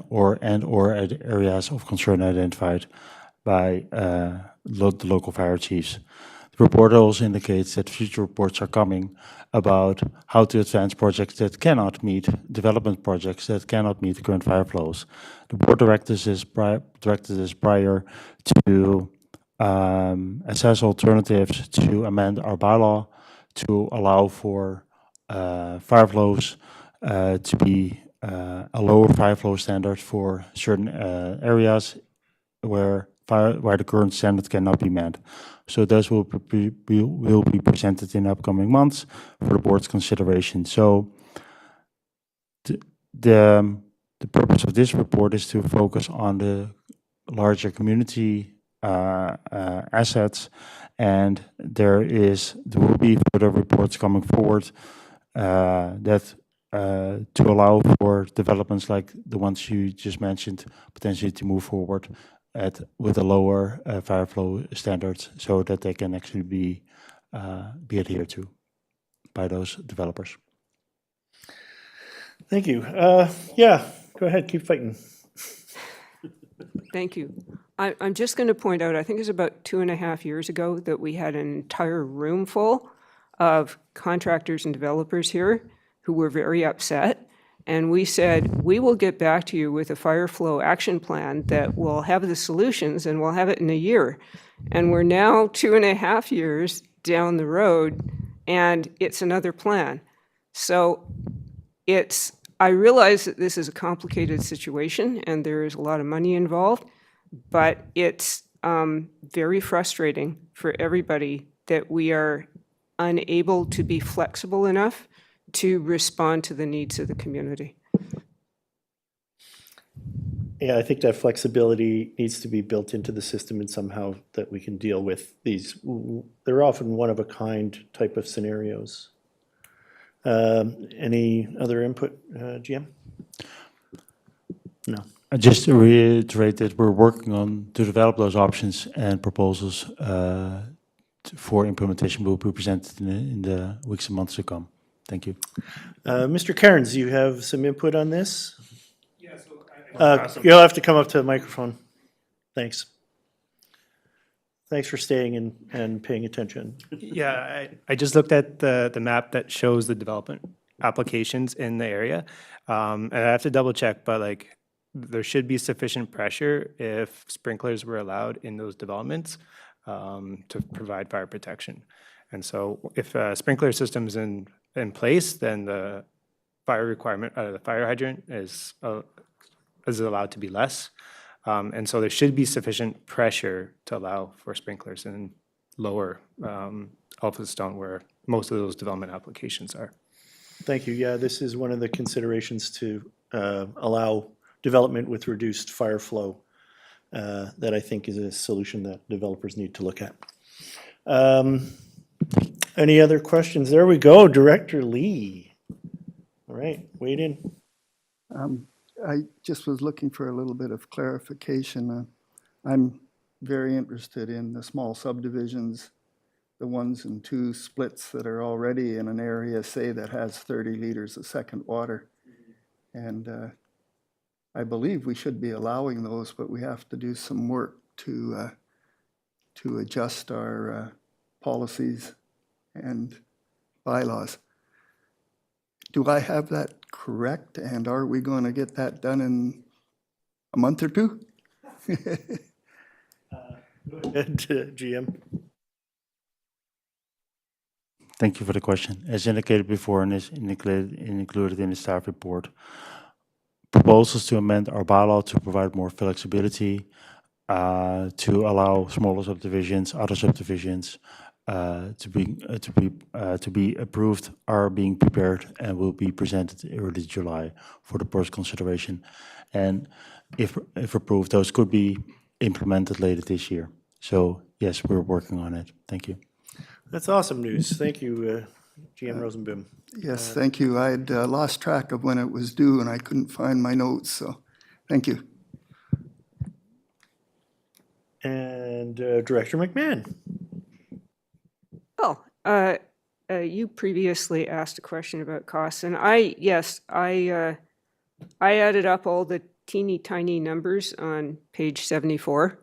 or areas of concern identified by the local fire chiefs. The report also indicates that future reports are coming about how to advance projects that cannot meet, development projects that cannot meet the current fire flows. The board directed this prior to assess alternatives to amend our bylaw to allow for fire flows to be a lower fire flow standard for certain areas where the current standard cannot be met. So those will be presented in upcoming months for the board's consideration. So the purpose of this report is to focus on the larger community assets, and there will be further reports coming forward that to allow for developments like the ones you just mentioned, potentially to move forward with a lower fire flow standards, so that they can actually be adhered to by those developers. Thank you. Yeah, go ahead, keep fighting. Thank you. I'm just going to point out, I think it's about 2.5 years ago that we had an entire room full of contractors and developers here who were very upset. And we said, we will get back to you with a fire flow action plan that will have the solutions, and we'll have it in a year. And we're now 2.5 years down the road, and it's another plan. So I realize that this is a complicated situation and there is a lot of money involved, but it's very frustrating for everybody that we are unable to be flexible enough to respond to the needs of the community. Yeah, I think that flexibility needs to be built into the system and somehow that we can deal with these. They're often one-of-a-kind type of scenarios. Any other input, GM? No. Just to reiterate that we're working on to develop those options, and proposals for implementation will be presented in the weeks and months to come. Thank you. Mr. Cairns, you have some input on this? Yeah, so you'll have to come up to the microphone. Thanks. Thanks for staying and paying attention. Yeah, I just looked at the map that shows the development applications in the area. And I have to double check, but like there should be sufficient pressure if sprinklers were allowed in those developments to provide fire protection. And so if a sprinkler system is in place, then the fire requirement, the fire hydrant is allowed to be less. And so there should be sufficient pressure to allow for sprinklers in lower Alpha Stone, where most of those development applications are. Thank you. Yeah, this is one of the considerations to allow development with reduced fire flow that I think is a solution that developers need to look at. Any other questions? There we go, Director Lee. All right, wait in. I just was looking for a little bit of clarification. I'm very interested in the small subdivisions, the 1s and 2 splits that are already in an area, say, that has 30 liters a second water. And I believe we should be allowing those, but we have to do some work to adjust our policies and bylaws. Do I have that correct? And are we going to get that done in a month or 2? Go ahead, GM. Thank you for the question. As indicated before and is included in the staff report, proposals to amend our bylaw to provide more flexibility to allow smaller subdivisions, other subdivisions to be approved are being prepared and will be presented early July for the board's consideration. And if approved, those could be implemented later this year. So yes, we're working on it. Thank you. That's awesome news. Thank you, GM Rosenboom. Yes, thank you. I had lost track of when it was due and I couldn't find my notes, so thank you. And Director McMahon. Well, you previously asked a question about costs, and I added up all the teeny tiny numbers on page 74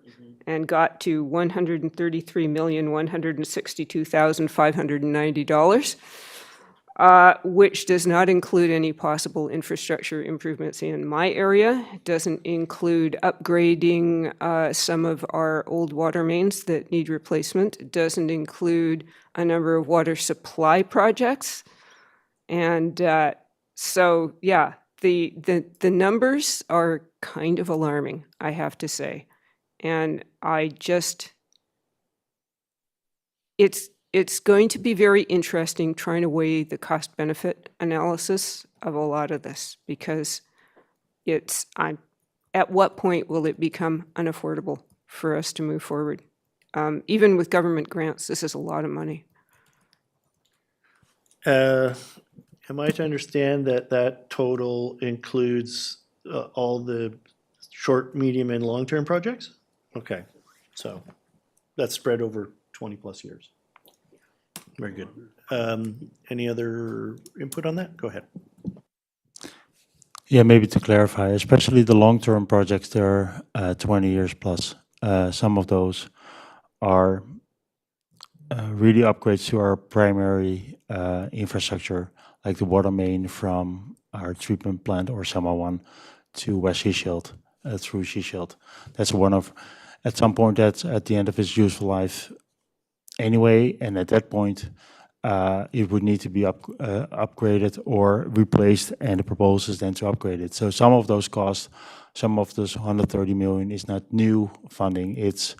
and got to $133,162,590, which does not include any possible infrastructure improvements in my area. It doesn't include upgrading some of our old water mains that need replacement. It doesn't include a number of water supply projects. And So yeah, the numbers are kind of alarming, I have to say. And it's going to be very interesting trying to weigh the cost benefit analysis of a lot of this, because at what point will it become unaffordable for us to move forward? Even with government grants, this is a lot of money. Am I to understand that that total includes all the short, medium, and long-term projects? Okay, so that's spread over 20-plus years. Very good. Any other input on that? Go ahead. Yeah, maybe to clarify, especially the long-term projects, they're 20 years plus. Some of those are really upgrades to our primary infrastructure, like the water main from our treatment plant or Summer One to West Seashield, through Seashield. That's at some point, that's at the end of its useful life anyway, and at that point, it would need to be upgraded or replaced, and the proposal is then to upgrade it. So some of those costs, some of those 130 million is not new funding, it's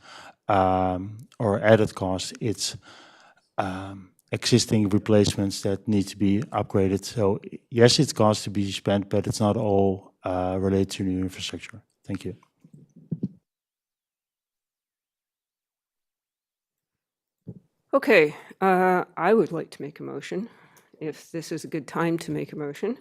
or added cost, it's existing replacements that need to be upgraded. So yes, it's cost to be spent, but it's not all related to new infrastructure. Thank you. Okay, I would like to make a motion, if this is a good time to make a motion.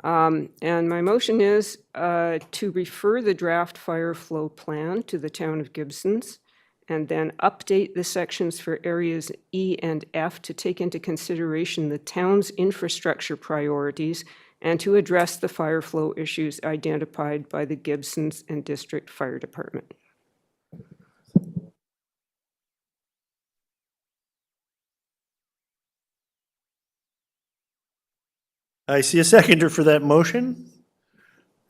And my motion is to refer the draft fire flow plan to the town of Gibsons, and then update the sections for areas E and F to take into consideration the town's infrastructure priorities and to address the fire flow issues identified by the Gibsons and District Fire Department. I see a seconder for that motion.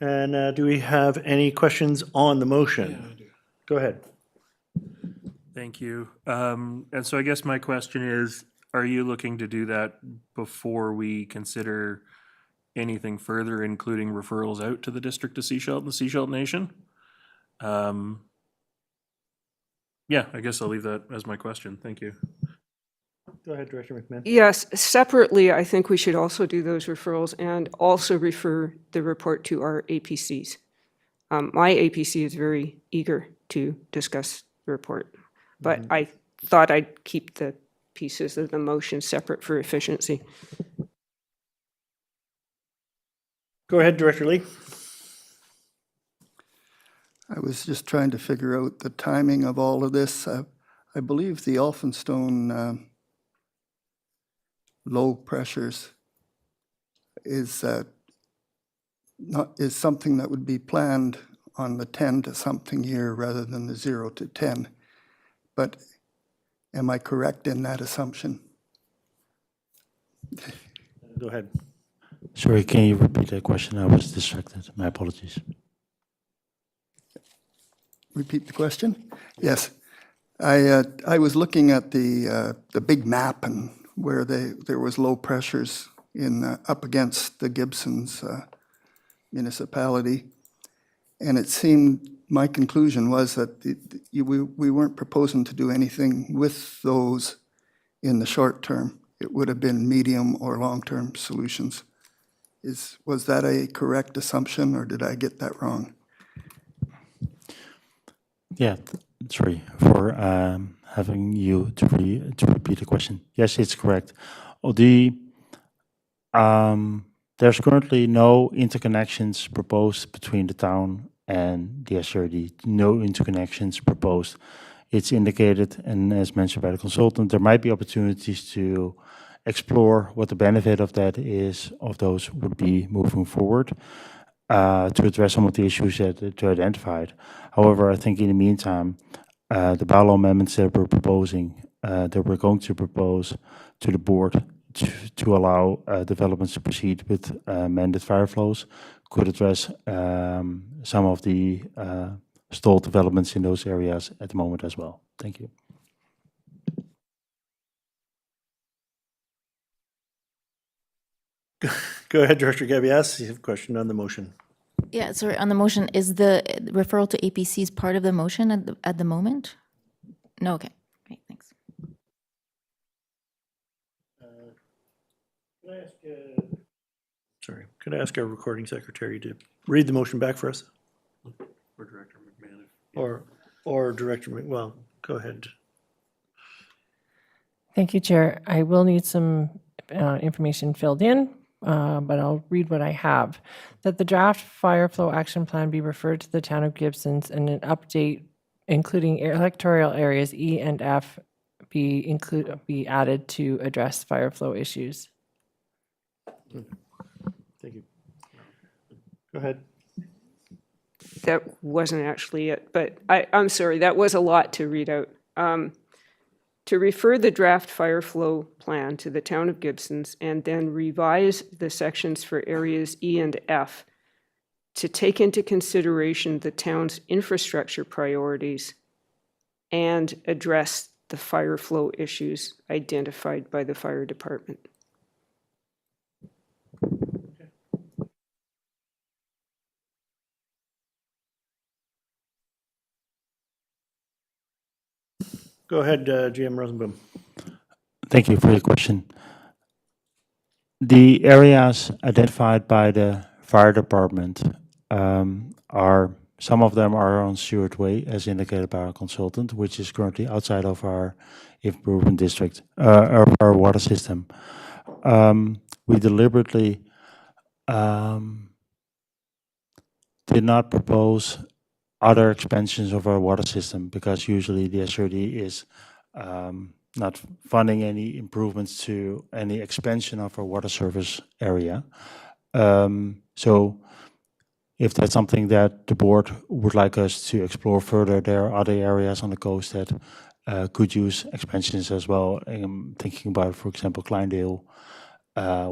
And do we have any questions on the motion? Yeah, I do. Go ahead. Thank you. And so I guess my question is, are you looking to do that before we consider anything further, including referrals out to the District of Seashield and the Seashield Nation? Yeah, I guess I'll leave that as my question. Thank you. Go ahead, Director McMahon. Yes, separately, I think we should also do those referrals and also refer the report to our APCs. My APC is very eager to discuss the report, but I thought I'd keep the pieces of the motion separate for efficiency. Go ahead, Director Lee. I was just trying to figure out the timing of all of this. I believe the Elphinstone low pressures is something that would be planned on the 10 to something year rather than the 0 to 10. But am I correct in that assumption? Go ahead. Sorry, can you repeat that question? I was distracted. My apologies. Repeat the question? Yes. I was looking at the big map and where there was low pressures up against the Gibsons municipality, and it seemed, my conclusion was that we weren't proposing to do anything with those in the short term. It would have been medium or long-term solutions. Was that a correct assumption, or did I get that wrong? Yeah, sorry for having you to repeat the question. Yes, it's correct. There's currently no interconnections proposed between the town and the SRD. No interconnections proposed. It's indicated, and as mentioned by the consultant, there might be opportunities to explore what the benefit of that is, of those would be moving forward, to address some of the issues that are identified. However, I think in the meantime, the bylaw amendments that we're proposing, that we're going to propose to the board to allow developments to proceed with mandated fire flows could address some of the stalled developments in those areas at the moment as well. Thank you. Go ahead, Director Gebias, you have a question on the motion. Yeah, sorry, on the motion, is the referral to APCs part of the motion at the moment? No, okay, great, thanks. Sorry, could I ask our recording secretary to read the motion back for us? Or Director McMahon. Or Director, well, go ahead. Thank you, Chair. I will need some information filled in, but I'll read what I have. That the draft fire flow action plan be referred to the town of Gibson's and an update, including electoral areas E and F, be added to address fire flow issues. Thank you. Go ahead. That wasn't actually it, but I'm sorry, that was a lot to read out. To refer the draft fire flow plan to the town of Gibson's and then revise the sections for areas E and F to take into consideration the town's infrastructure priorities and address the fire flow issues identified by the fire department. Go ahead, GM Rosenboom. Thank you for your question. The areas identified by the fire department some of them are on Stewart Way, as indicated by our consultant, which is currently outside of our improvement district, of our water system. We deliberately did not propose other expansions of our water system because usually the SRD is not funding any improvements to any expansion of our water service area. So if that's something that the board would like us to explore further, there are other areas on the coast that could use expansions as well. I'm thinking about, for example, Kleindale,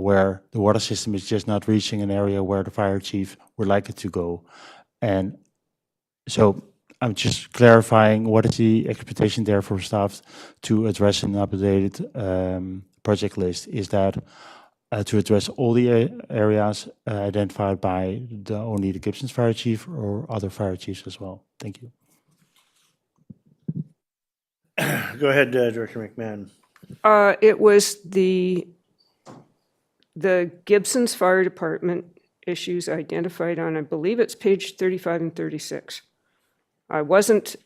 where the water system is just not reaching an area where the fire chief would like it to go. And so I'm just clarifying what is the expectation there for staff to address an updated project list. Is that to address all the areas identified by only the Gibson's fire chief or other fire chiefs as well? Thank you. Go ahead, Director McMahon. It was the Gibson's Fire Department issues identified on, I believe it's page 35 and 36. I wasn't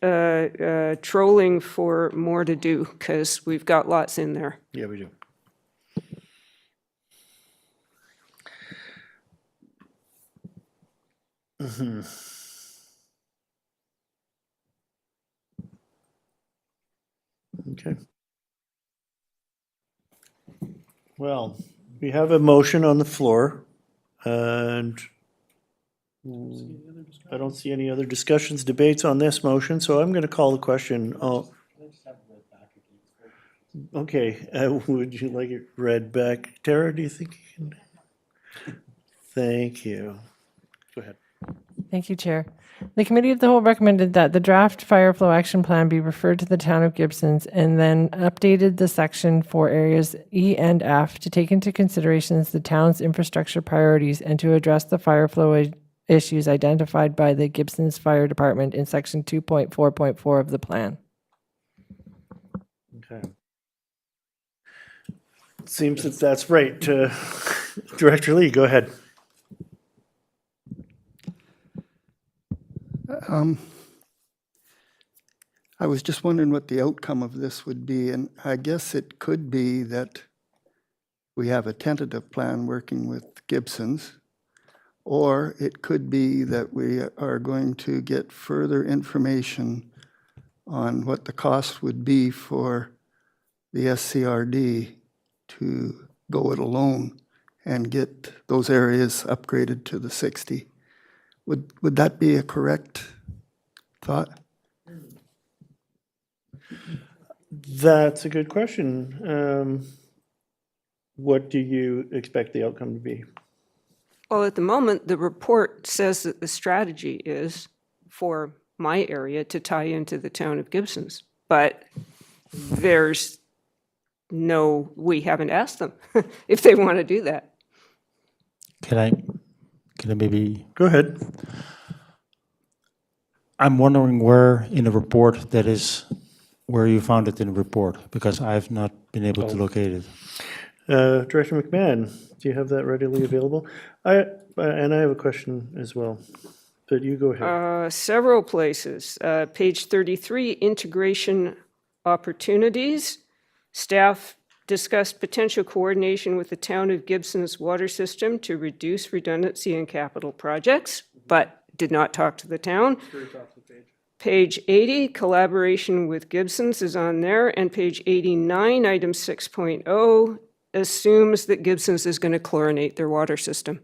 trolling for more to do because we've got lots in there. Yeah, we do. Mm-hmm. Okay. Well, we have a motion on the floor, and I don't see any other discussions, debates on this motion, so I'm going to call the question. Oh, okay. Would you like it read back? Tara, do you think you can? Thank you. Go ahead. Thank you, Chair. The Committee of the Whole recommended that the draft fire flow action plan be referred to the town of Gibson's and then updated the section for areas E and F to take into consideration the town's infrastructure priorities and to address the fire flow issues identified by the Gibson's Fire Department in section 2.4.4 of the plan. Okay. Seems that that's right. Director Lee, go ahead. I was just wondering what the outcome of this would be, and I guess it could be that we have a tentative plan working with Gibson's, or it could be that we are going to get further information on what the cost would be for the SCRD to go it alone and get those areas upgraded to the 60. Would that be a correct thought? That's a good question. What do you expect the outcome to be? Well, at the moment, the report says that the strategy is for my area to tie into the town of Gibson's, but we haven't asked them if they want to do that. Can I maybe, Go ahead. I'm wondering where in the report that is, where you found it in the report, because I've not been able to locate it. Director McMahon, do you have that readily available? And I have a question as well, but you go ahead. Several places. Page 33, integration opportunities. Staff discussed potential coordination with the town of Gibson's water system to reduce redundancy in capital projects, but did not talk to the town. Page 80, collaboration with Gibson's is on there, and page 89, item 6.0, assumes that Gibson's is going to chlorinate their water system.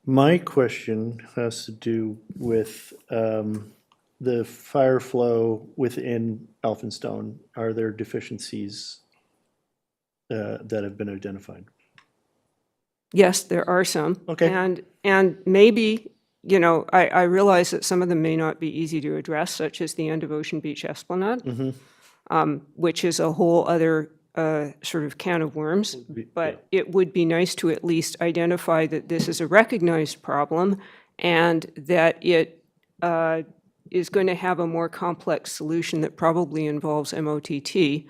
My question has to do with the fire flow within Elphinstone. Are there deficiencies that have been identified? Yes, there are some. Okay. And maybe, you know, I realize that some of them may not be easy to address, such as the end of Ocean Beach Esplanade, which is a whole other sort of can of worms. But it would be nice to at least identify that this is a recognized problem and that it is going to have a more complex solution that probably involves MOTT.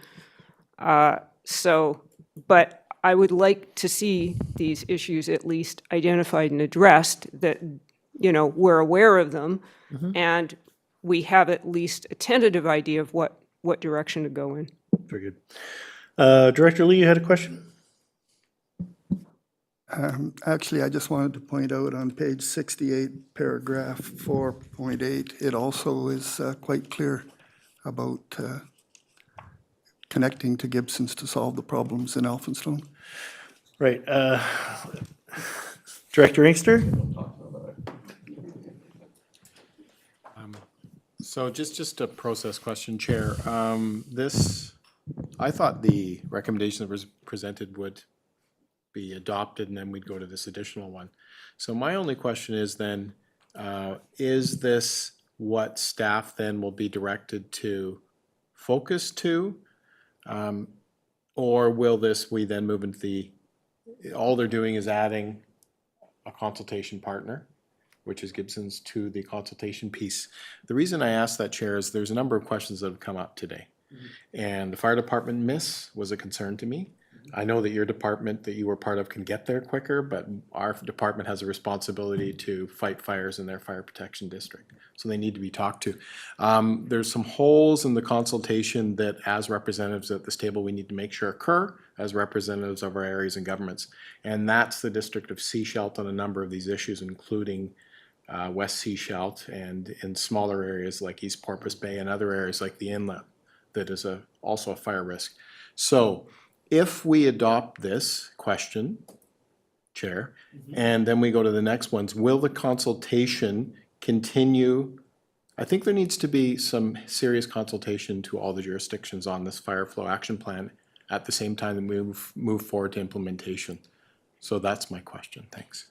But I would like to see these issues at least identified and addressed, that, you know, we're aware of them, and we have at least a tentative idea of what direction to go in. Very good. Director Lee, you had a question? Actually, I just wanted to point out on page 68, paragraph 4.8, it also is quite clear about connecting to Gibson's to solve the problems in Elphinstone. Right. Director Inkster? So just a process question, Chair. I thought the recommendation that was presented would be adopted and then we'd go to this additional one. So my only question is then, is this what staff then will be directed to focus to? Or will we then move into all they're doing is adding a consultation partner, which is Gibson's, to the consultation piece. The reason I asked that, Chair, is there's a number of questions that have come up today. And the fire department miss was a concern to me. I know that your department that you were part of can get there quicker, but our department has a responsibility to fight fires in their fire protection district. So they need to be talked to. There's some holes in the consultation that as representatives at this table, we need to make sure occur as representatives of our areas and governments. And that's the district of Sechelt on a number of these issues, including West Sechelt and in smaller areas like East Porpoise Bay and other areas like the inlet that is also a fire risk. So if we adopt this question, Chair, and then we go to the next ones, will the consultation continue? I think there needs to be some serious consultation to all the jurisdictions on this fire flow action plan at the same time that we move forward to implementation. So that's my question. Thanks.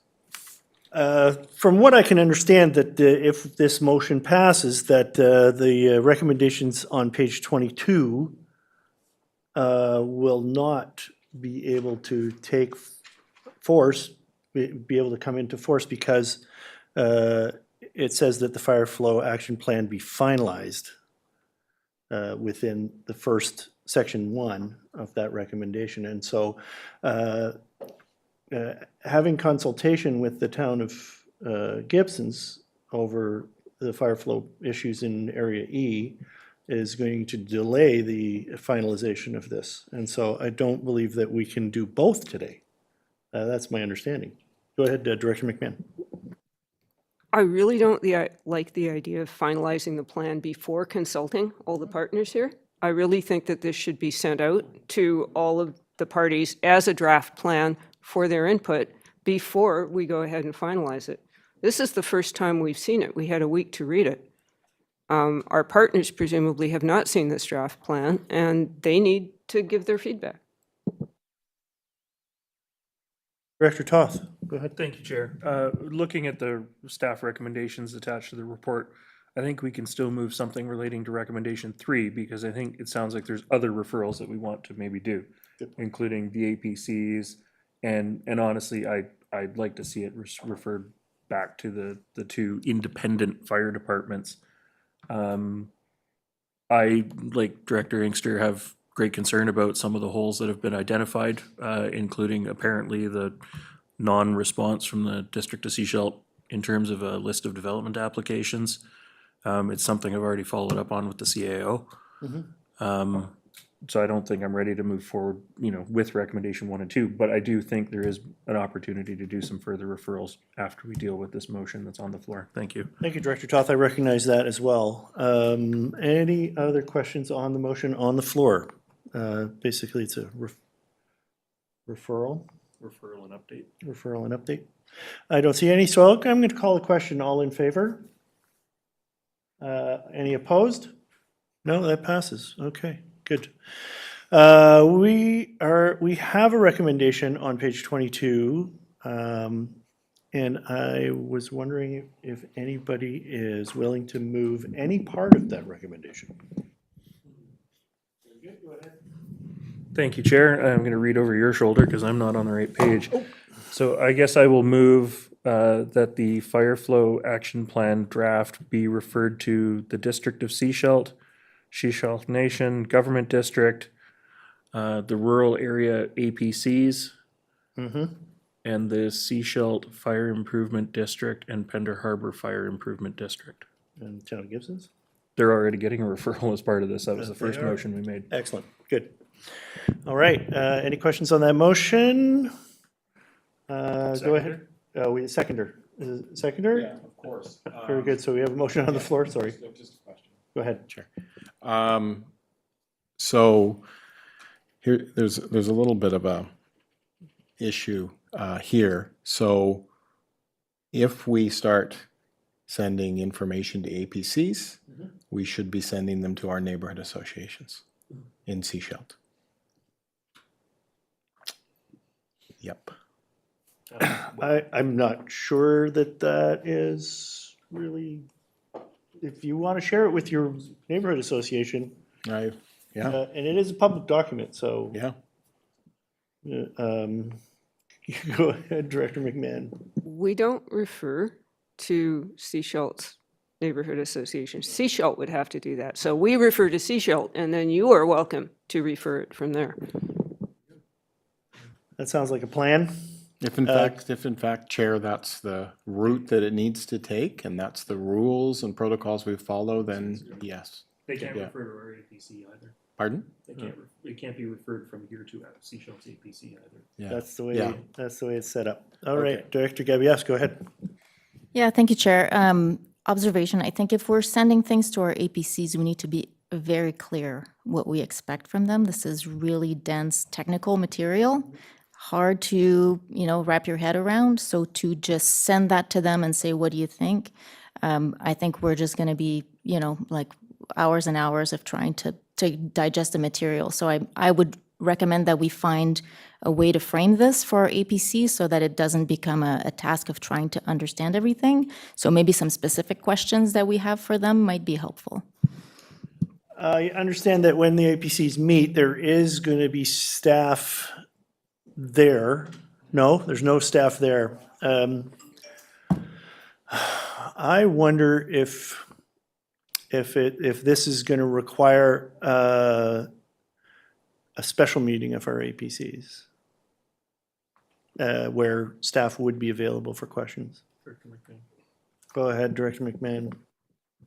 From what I can understand, that if this motion passes, that the recommendations on page 22 will not be able to take force, be able to come into force, because it says that the fire flow action plan be finalized within the first section 1 of that recommendation. And so having consultation with the town of Gibson's over the fire flow issues in Area E is going to delay the finalization of this. And so I don't believe that we can do both today. That's my understanding. Go ahead, Director McMahon. I really don't like the idea of finalizing the plan before consulting all the partners here. I really think that this should be sent out to all of the parties as a draft plan for their input before we go ahead and finalize it. This is the first time we've seen it. We had a week to read it. Our partners presumably have not seen this draft plan, and they need to give their feedback. Director Toth, go ahead. Thank you, Chair. Looking at the staff recommendations attached to the report, I think we can still move something relating to recommendation 3, because I think it sounds like there's other referrals that we want to maybe do, including the APCs, and honestly, I'd like to see it referred back to the two independent fire departments. I, like Director Inkster, have great concern about some of the holes that have been identified, including apparently the non-response from the District of Sechelt in terms of a list of development applications. It's something I've already followed up on with the CAO. So I don't think I'm ready to move forward, with recommendation 1 and 2, but I do think there is an opportunity to do some further referrals after we deal with this motion that's on the floor. Thank you. Thank you, Director Toth. I recognize that as well. Any other questions on the motion on the floor? Basically, it's a referral. Referral and update. Referral and update. I don't see any, so I'm going to call a question. All in favor? Any opposed? No, that passes. Okay, good. We have a recommendation on page 22, and I was wondering if anybody is willing to move any part of that recommendation. Thank you, Chair. I'm going to read over your shoulder because I'm not on the right page. So I guess I will move that the fire flow action plan draft be referred to the District of Sechelt, Sechelt Nation Government District, the rural area APCs, and the Sechelt Fire Improvement District and Pender Harbor Fire Improvement District. And Town of Gibson's? They're already getting a referral as part of this. That was the first They are. motion we made. Excellent, good. All right, any questions on that motion? Go ahead. Seconder. Is it seconder? Yeah, of course. Very good, so we have a motion on the floor, sorry. Just a question. Go ahead. Chair. So here, there's a little bit of a issue here. So if we start sending information to APCs, we should be sending them to our neighborhood associations in Sechelt. Yep. I'm not sure that is really, if you want to share it with your neighborhood association, Yeah. and it is a public document, so. Yeah. Go ahead, Director McMahon. We don't refer to Sechelt's neighborhood association. Sechelt would have to do that. So we refer to Sechelt, and then you are welcome to refer it from there. That sounds like a plan. If in fact, Chair, that's the route that it needs to take, and that's the rules and protocols we follow, then yes. They can't Yeah. refer to our APC either. Pardon? They can't be referred from here to Sechelt's APC either. Yeah. That's the way, Yeah. that's the way it's set up. All right, Director Gabias, go ahead. Yeah, thank you, Chair. Observation, I think if we're sending things to our APCs, we need to be very clear what we expect from them. This is really dense technical material, hard to, wrap your head around. So to just send that to them and say, what do you think? I think we're just going to be, like hours and hours of trying to digest the material. So I would recommend that we find a way to frame this for our APC so that it doesn't become a task of trying to understand everything. So maybe some specific questions that we have for them might be helpful. I understand that when the APCs meet, there is going to be staff there. No, there's no staff there. I wonder if this is going to require a special meeting of our APCs where staff would be available for questions. Go ahead, Director McMahon.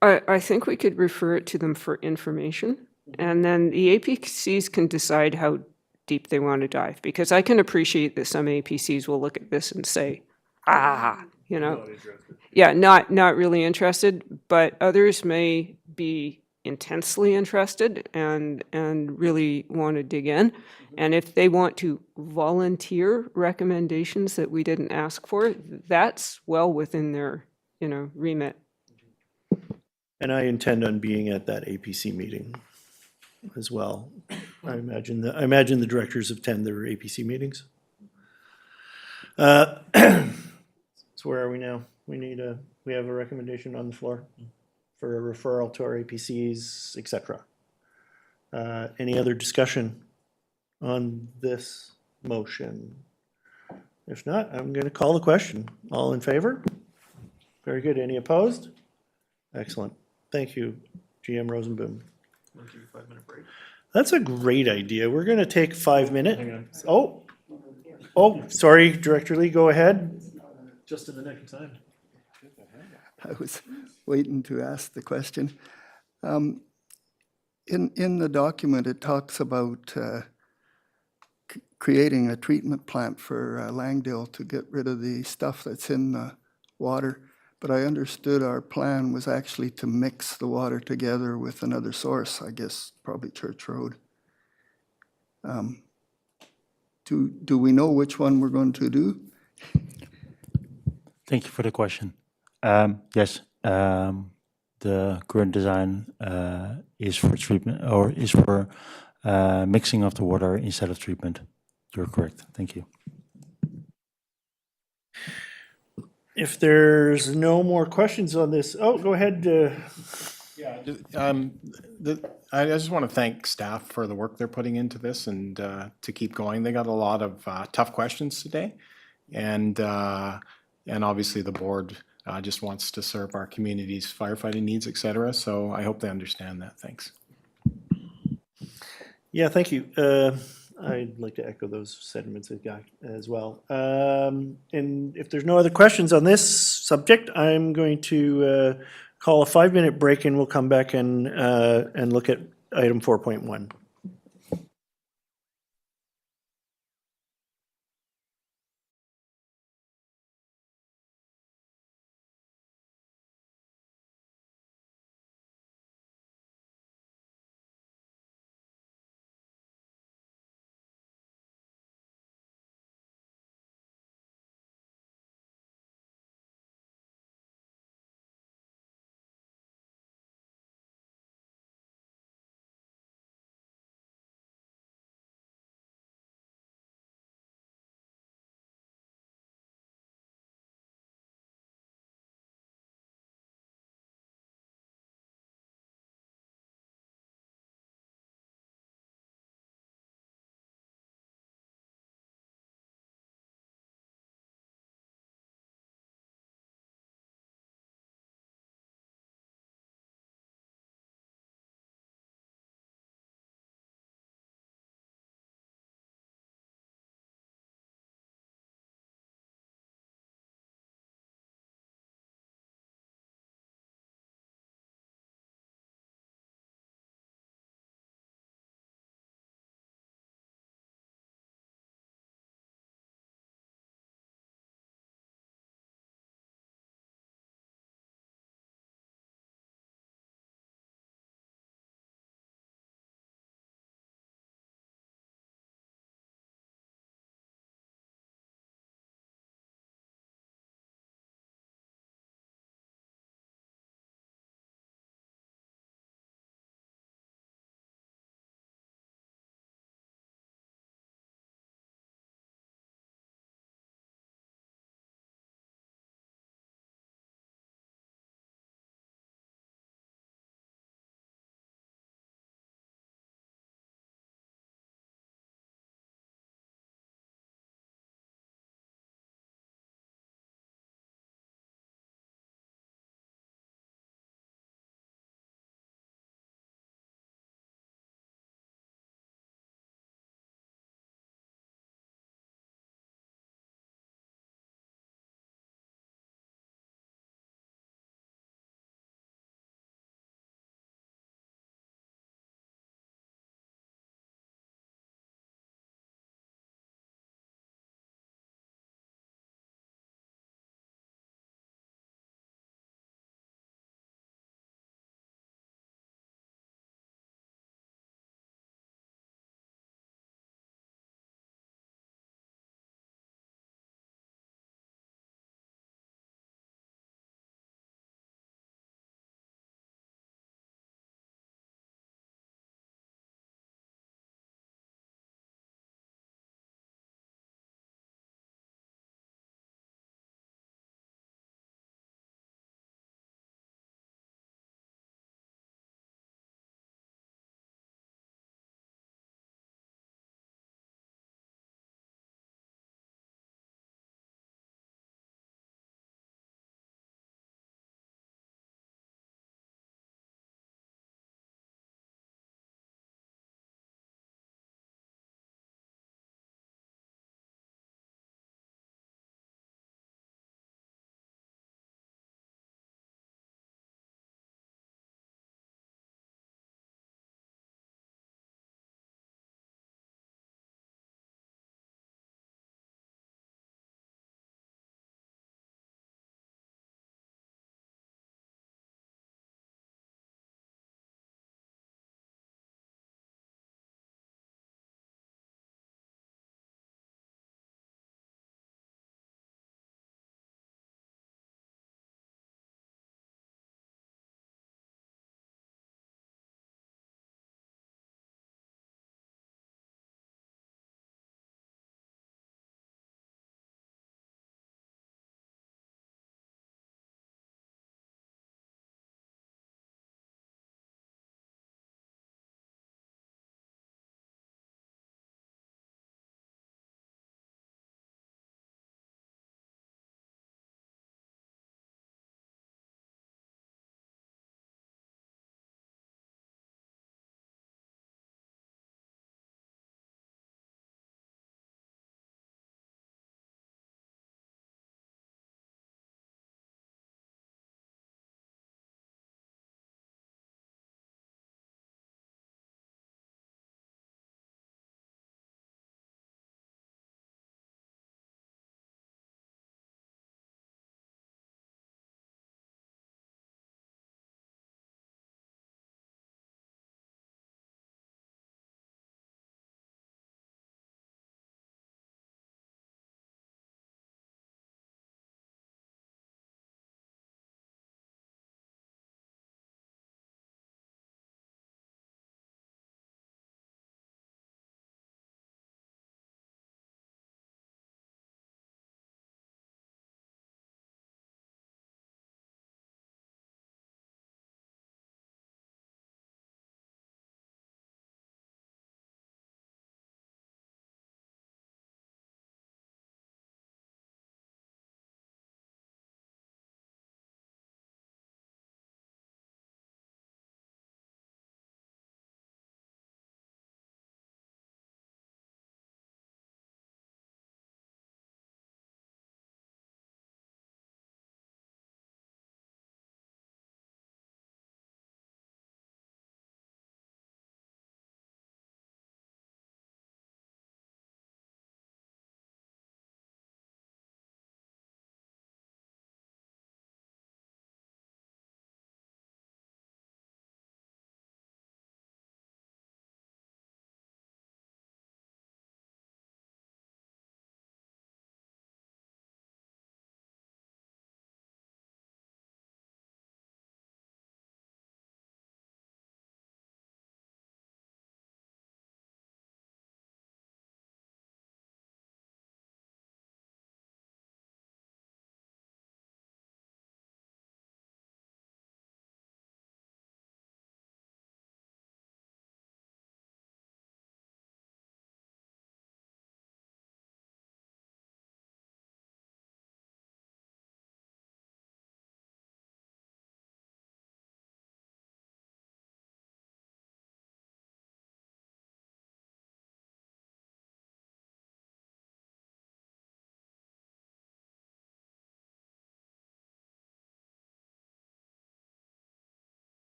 I think we could refer it to them for information, and then the APCs can decide how deep they want to dive, because I can appreciate that some APCs will look at this and say, yeah, not really interested, but others may be intensely interested and really want to dig in. And if they want to volunteer recommendations that we didn't ask for, that's well within their, remit. And I intend on being at that APC meeting as well. I imagine the directors attend their APC meetings. So where are we now? We have a recommendation on the floor for a referral to our APCs, et cetera. Any other discussion on this motion? If not, I'm going to call the question. All in favor? Very good. Any opposed? Excellent. Thank you, GM Rosenboom. Want to do a 5-minute break? That's a great idea. We're going to take 5 minutes. Hang on. Oh, sorry, Director Lee, go ahead. Just in the nick of time. I was waiting to ask the question. In the document, it talks about creating a treatment plant for Langdale to get rid of the stuff that's in the water. But I understood our plan was actually to mix the water together with another source, I guess, probably Church Road. Do we know which one we're going to do? Thank you for the question. Yes, the current design is for treatment or is for mixing of the water instead of treatment. You're correct. Thank you. If there's no more questions on this, go ahead. I just want to thank staff for the work they're putting into this and to keep going. They got a lot of tough questions today, and obviously the board just wants to serve our community's firefighting needs, et cetera. So I hope they understand that. Thanks. Yeah, thank you. I'd like to echo those sentiments as well. And if there's no other questions on this subject, I'm going to call a 5-minute break, and we'll come back and look at item 4.1.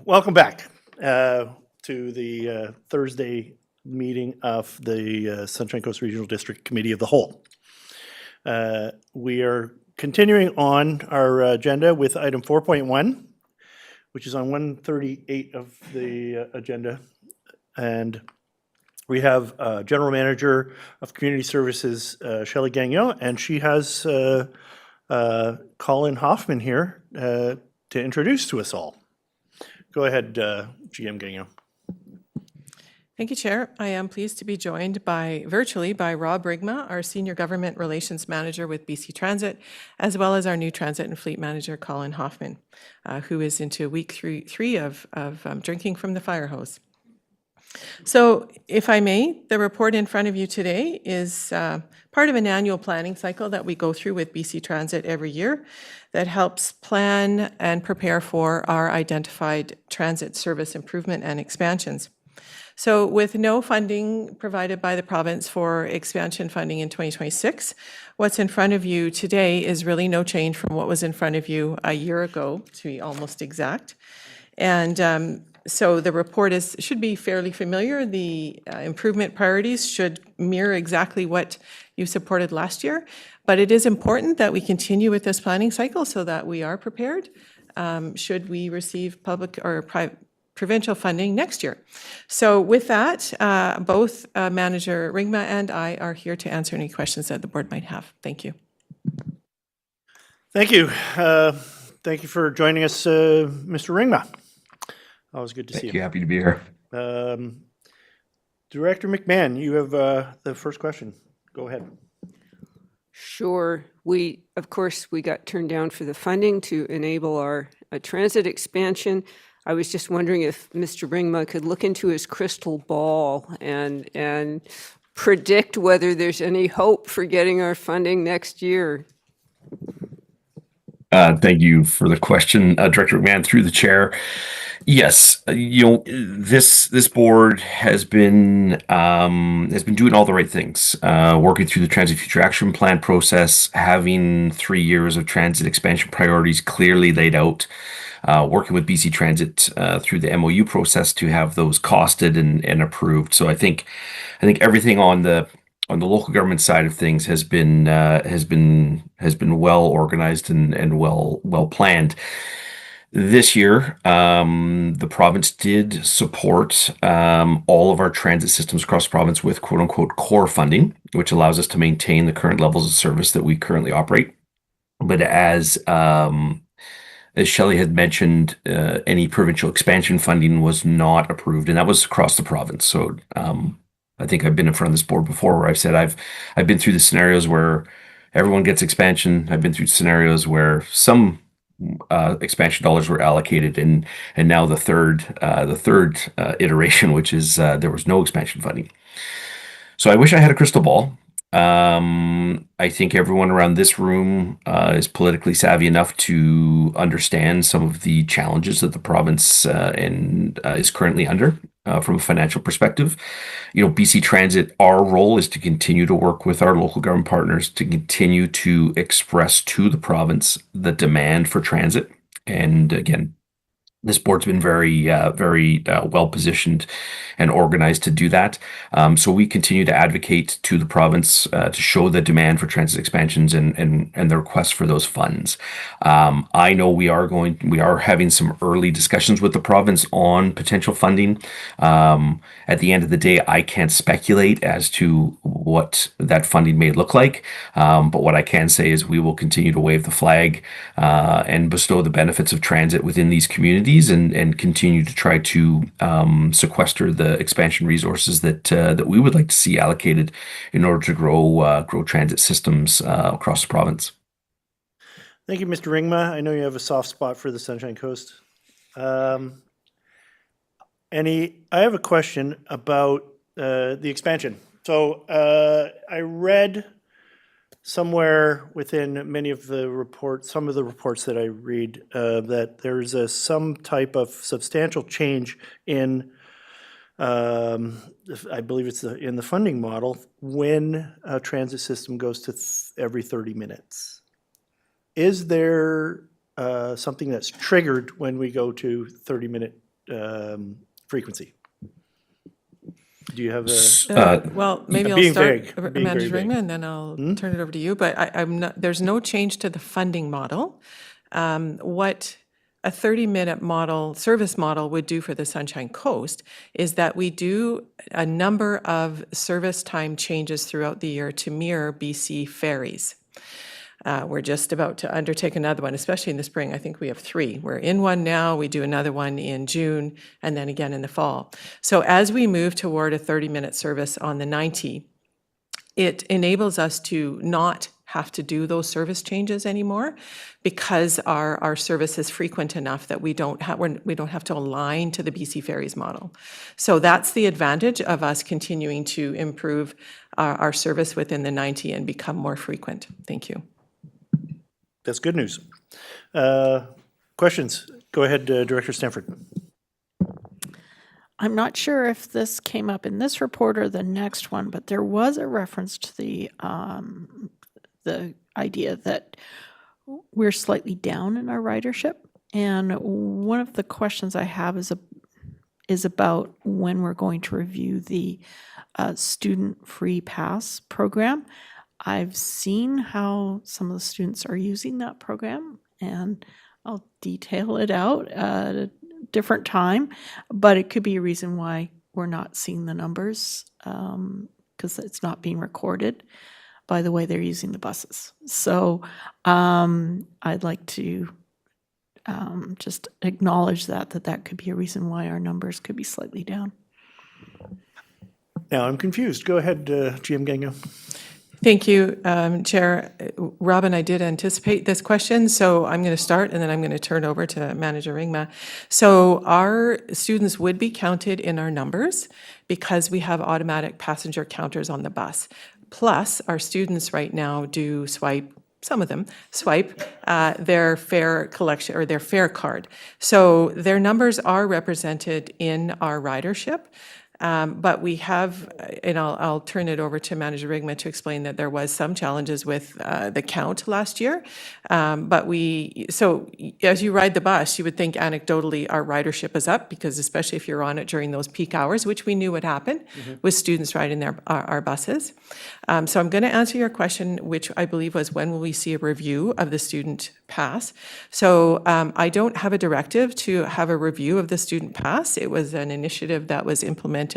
Welcome back to the Thursday meeting of the Sunshine Coast Regional District Committee of the Whole. We are continuing on our agenda with item 4.1, which is on 138 of the agenda. And we have General Manager of Community Services, Shelley Gagnon, and she has Colin Hoffman here to introduce to us all. Go ahead, GM Gagnon. Thank you, Chair. I am pleased to be joined virtually by Rob Rigma, our Senior Government Relations Manager with BC Transit, as well as our new Transit and Fleet Manager, Colin Hoffman, who is into week three of drinking from the fire hose. So if I may, the report in front of you today is part of an annual planning cycle that we go through with BC Transit every year that helps plan and prepare for our identified transit service improvement and expansions. So with no funding provided by the province for expansion funding in 2026, what's in front of you today is really no change from what was in front of you a year ago, to be almost exact. And so the report should be fairly familiar. The improvement priorities should mirror exactly what you supported last year. But it is important that we continue with this planning cycle so that we are prepared should we receive public or provincial funding next year. So with that, both Manager Rigma and I are here to answer any questions that the board might have. Thank you. Thank you. Thank you for joining us, Mr. Rigma. Always good to see you. Happy to be here. Director McMahon, you have the first question. Go ahead. Sure. Of course, we got turned down for the funding to enable our transit expansion. I was just wondering if Mr. Rigma could look into his crystal ball and predict whether there's any hope for getting our funding next year. Thank you for the question, Director McMahon, through the chair. Yes, this board has been doing all the right things, working through the Transit Future Action Plan process, having 3 years of transit expansion priorities clearly laid out, working with BC Transit through the MOU process to have those costed and approved. So I think everything on the local government side of things has been well organized and well planned. This year, the province did support all of our transit systems across the province with quote unquote core funding, which allows us to maintain the current levels of service that we currently operate. But as Shelley had mentioned, any provincial expansion funding was not approved, and that was across the province. So I think I've been in front of this board before where I've said I've been through the scenarios where everyone gets expansion. I've been through scenarios where some expansion dollars were allocated, and now the third iteration, which is there was no expansion funding. So I wish I had a crystal ball. I think everyone around this room is politically savvy enough to understand some of the challenges that the province is currently under from a financial perspective. BC Transit, our role is to continue to work with our local government partners to continue to express to the province the demand for transit. And again, this board's been very well positioned and organized to do that. So we continue to advocate to the province to show the demand for transit expansions and the request for those funds. I know we are having some early discussions with the province on potential funding. At the end of the day, I can't speculate as to what that funding may look like. But what I can say is we will continue to wave the flag and bestow the benefits of transit within these communities. And continue to try to sequester the expansion resources that we would like to see allocated in order to grow transit systems across the province. Thank you, Mr. Rigma. I know you have a soft spot for the Sunshine Coast. I have a question about the expansion. So I read somewhere within many of the reports, some of the reports that I read, that there's some type of substantial change in, I believe it's in the funding model, when a transit system goes to every 30 minutes. Is there something that's triggered when we go to 30-minute frequency? Do you have a? Well, maybe I'll Being start, vague, being Manager very vague. Ringman, and then I'll turn it over to you. But I'm not, there's no change to the funding model. What a 30-minute model, service model would do for the Sunshine Coast is that we do a number of service time changes throughout the year to mirror BC ferries. We're just about to undertake another one, especially in the spring. I think we have 3. We're in one now, we do another one in June, and then again in the fall. So as we move toward a 30-minute service on the 90, it enables us to not have to do those service changes anymore because our service is frequent enough that we don't have to align to the BC Ferries model. So that's the advantage of us continuing to improve our service within the 90 and become more frequent. Thank you. That's good news. Questions? Go ahead, Director Stanford. I'm not sure if this came up in this report or the next one, but there was a reference to the idea that we're slightly down in our ridership. And one of the questions I have is about when we're going to review the student free pass program. I've seen how some of the students are using that program, and I'll detail it out at a different time, but it could be a reason why we're not seeing the numbers because it's not being recorded by the way they're using the buses. So I'd like to just acknowledge that could be a reason why our numbers could be slightly down. Now I'm confused. Go ahead, GM Gagnon. Thank you, Chair. Robin, I did anticipate this question, so I'm going to start and then I'm going to turn over to Manager Ringma. So our students would be counted in our numbers because we have automatic passenger counters on the bus. Plus, our students right now do swipe, some of them swipe their fare collection or their fare card. So their numbers are represented in our ridership. But we have, and I'll turn it over to Manager Rigma to explain that there was some challenges with the count last year. So as you ride the bus, you would think anecdotally our ridership is up because especially if you're on it during those peak hours, which we knew would happen with students riding our buses. So I'm going to answer your question, which I believe was when will we see a review of the student pass? So I don't have a directive to have a review of the student pass. It was an initiative that was implemented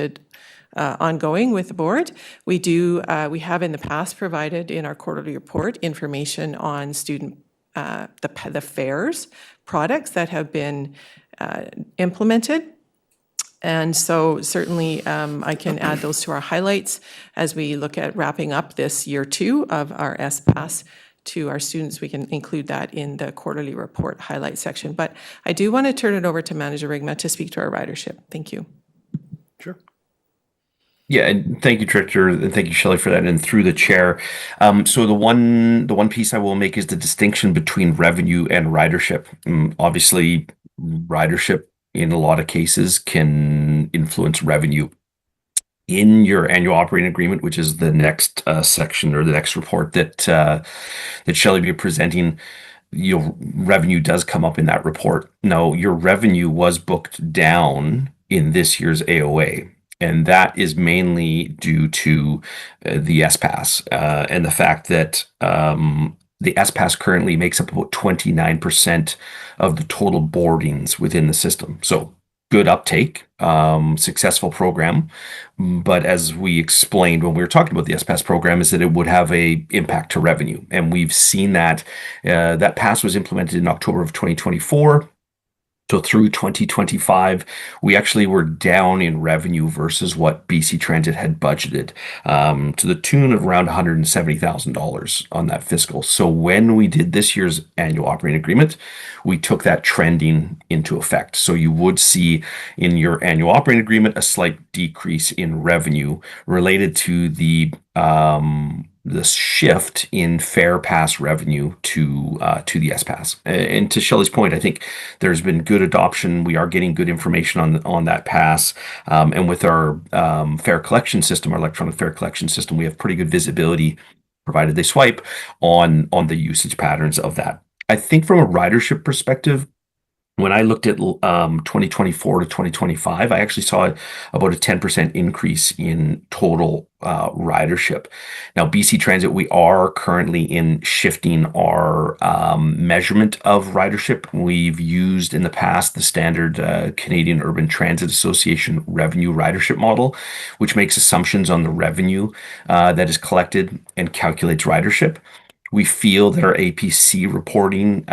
ongoing with the board. We have in the past provided in our quarterly report information on student the fares products that have been implemented. And so certainly I can add those to our highlights as we look at wrapping up this year 2 of our S-Pass to our students. We can include that in the quarterly report highlight section. But I do want to turn it over to Manager Rigma to speak to our ridership. Thank you. Sure. Yeah, and thank you, Director, and thank you, Shelley, for that, and through the chair. So the one piece I will make is the distinction between revenue and ridership. Obviously, ridership in a lot of cases can influence revenue. In your annual operating agreement, which is the next section or the next report that Shelley will be presenting, your revenue does come up in that report. Now, your revenue was booked down in this year's AOA. And that is mainly due to the S-Pass and the fact that the S-Pass currently makes up about 29% of the total boardings within the system. So good uptake, successful program. But as we explained when we were talking about the S-Pass program is that it would have a impact to revenue. And we've seen that that pass was implemented in October of 2024. So through 2025, we actually were down in revenue versus what BC Transit had budgeted to the tune of around $170,000 on that fiscal. So when we did this year's annual operating agreement, we took that trending into effect. So you would see in your annual operating agreement a slight decrease in revenue related to the shift in fare pass revenue to the S-Pass. And to Shelley's point, I think there's been good adoption. We are getting good information on that pass. And with our fare collection system, our electronic fare collection system, we have pretty good visibility, provided they swipe, on the usage patterns of that. I think from a ridership perspective, when I looked at 2024 to 2025, I actually saw about a 10% increase in total ridership. Now, BC Transit, we are currently in shifting our measurement of ridership. We've used in the past the standard Canadian Urban Transit Association revenue ridership model, which makes assumptions on the revenue that is collected and calculates ridership. We feel that our APC reporting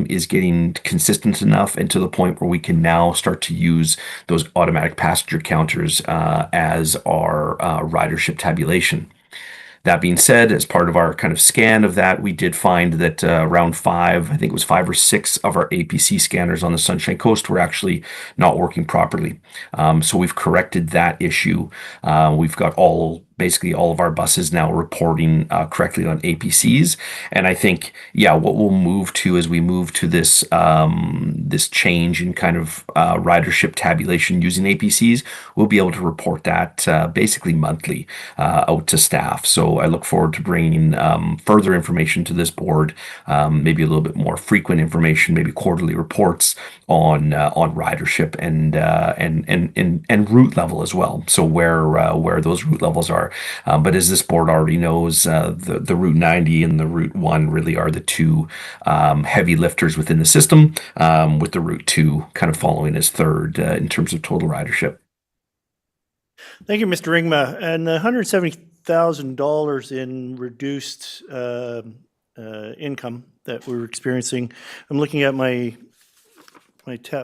is getting consistent enough and to the point where we can now start to use those automatic passenger counters as our ridership tabulation. That being said, as part of our kind of scan of that, we did find that around I think it was 5 or 6 of our APC scanners on the Sunshine Coast were actually not working properly. So we've corrected that issue. We've got basically all of our buses now reporting correctly on APCs. And I think, yeah, what we'll move to as we move to this this change in kind of ridership tabulation using APCs, we'll be able to report that basically monthly out to staff. So I look forward to bringing further information to this board, maybe a little bit more frequent information, maybe quarterly reports on ridership and route level as well. So where those route levels are. But as this board already knows, the Route 90 and the Route 1 really are the two heavy lifters within the system, with the Route 2 kind of following as third in terms of total ridership. Thank you, Mr. Ringma. And the $170,000 in reduced income that we're experiencing, I'm looking at my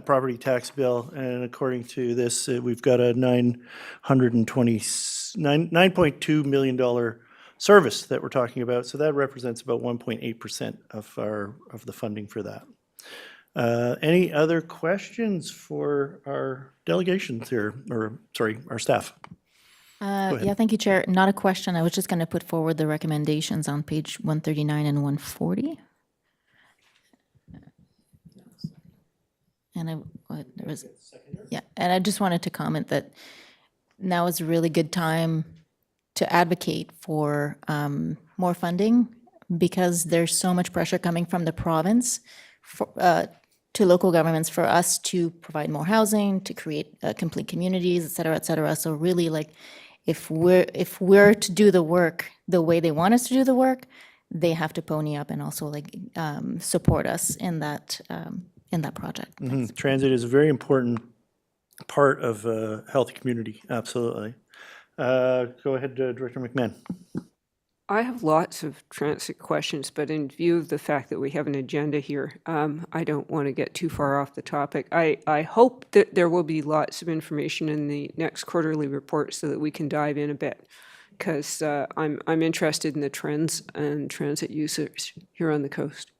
property tax bill, and according to this, we've got a $9.2 million service that we're talking about. So that represents about 1.8% of the funding for that. Any other questions for our delegations here, or sorry, our staff? Yeah, thank you, Chair. Not a question. I was just going to put forward the recommendations on page 139 and 140. And and I just wanted to comment that now is a really good time to advocate for more funding, because there's so much pressure coming from the province to local governments for us to provide more housing, to create complete communities, et cetera, et cetera. So really, like, if we're to do the work the way they want us to do the work, they have to pony up and also support us in that project. Mm-hmm. Transit is a very important part of a healthy community, absolutely. Go ahead, Director McMahon. I have lots of transit questions, but in view of the fact that we have an agenda here, I don't want to get too far off the topic. I hope that there will be lots of information in the next quarterly report so that we can dive in a bit, because I'm interested in the trends and transit users here on the coast.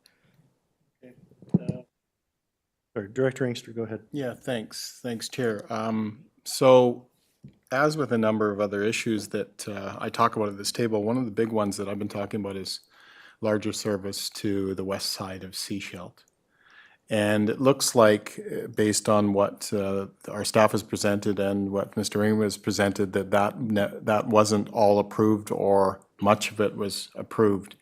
Sorry, Director Inkster, go ahead. Yeah, thanks, Chair. So, as with a number of other issues that I talk about at this table, one of the big ones that I've been talking about is larger service to the west side of Seashelt. And it looks like, based on what our staff has presented and what Mr. Ring has presented, that wasn't all approved, or much of it was approved.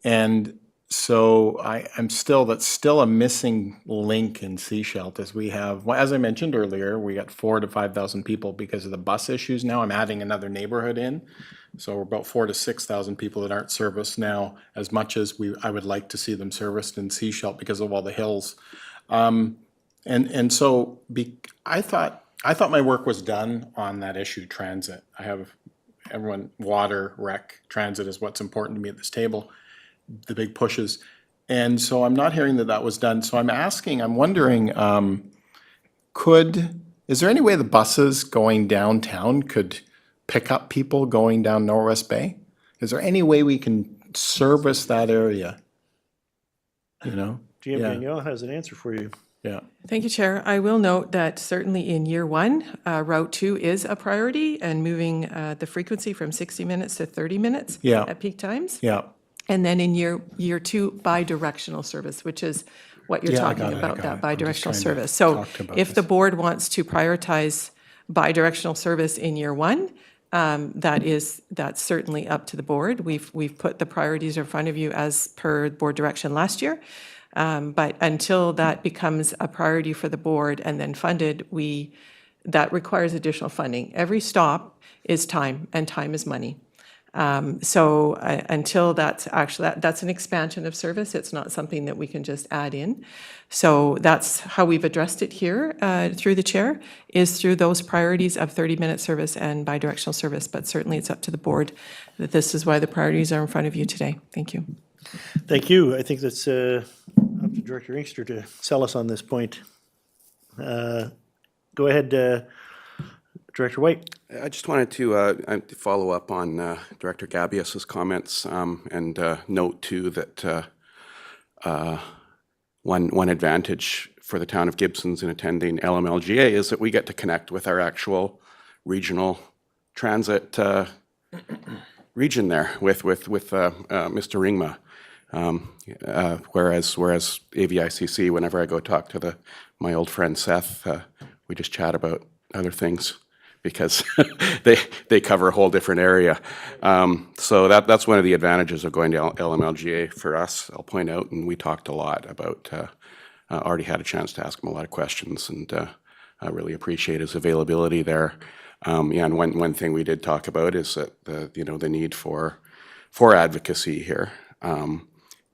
And so that's still a missing link in Seashelt, as we have, as I mentioned earlier, we got 4,000 to 5,000 people because of the bus issues now. I'm adding another neighborhood in. So we're about 4,000 to 6,000 people that aren't serviced now, as much as I would like to see them serviced in Seashelt because of all the hills. So I thought my work was done on that issue, transit. I have water, rec, transit is what's important to me at this table, the big pushes. And so I'm not hearing that was done. So I'm wondering, is there any way the buses going downtown could pick up people going down Norwest Bay? Is there any way we can service that area? GM Danielle has an answer for you. Yeah. Thank you, Chair. I will note that certainly in year one, Route 2 is a priority, and moving the frequency from 60 minutes to 30 minutes at peak times. Yeah. And then in year 2, bi-directional service, which is what you're talking about, that bi-directional service. So if the board wants to prioritize bi-directional service in year 1, that's certainly up to the board. We've put the priorities in front of you as per board direction last year. But until that becomes a priority for the board and then funded, that requires additional funding. Every stop is time, and time is money. So until that's actually, that's an expansion of service. It's not something that we can just add in. So that's how we've addressed it here through the chair, is through those priorities of 30-minute service and bidirectional service. But certainly it's up to the board that this is why the priorities are in front of you today. Thank you. Thank you. I think that's up to Director Inkster to sell us on this point. Go ahead, Director White. I just wanted to follow up on Director Gabius's comments and note too that one advantage for the town of Gibson's in attending LMLGA is that we get to connect with our actual regional transit region there with Mr. Ringma. Whereas AVICC, whenever I go talk to my old friend Seth, we just chat about other things because they cover a whole different area. So that's one of the advantages of going to LMLGA for us, I'll point out, and we talked a lot about, already had a chance to ask him a lot of questions, and I really appreciate his availability there. Yeah, and one thing we did talk about is that the need for advocacy here.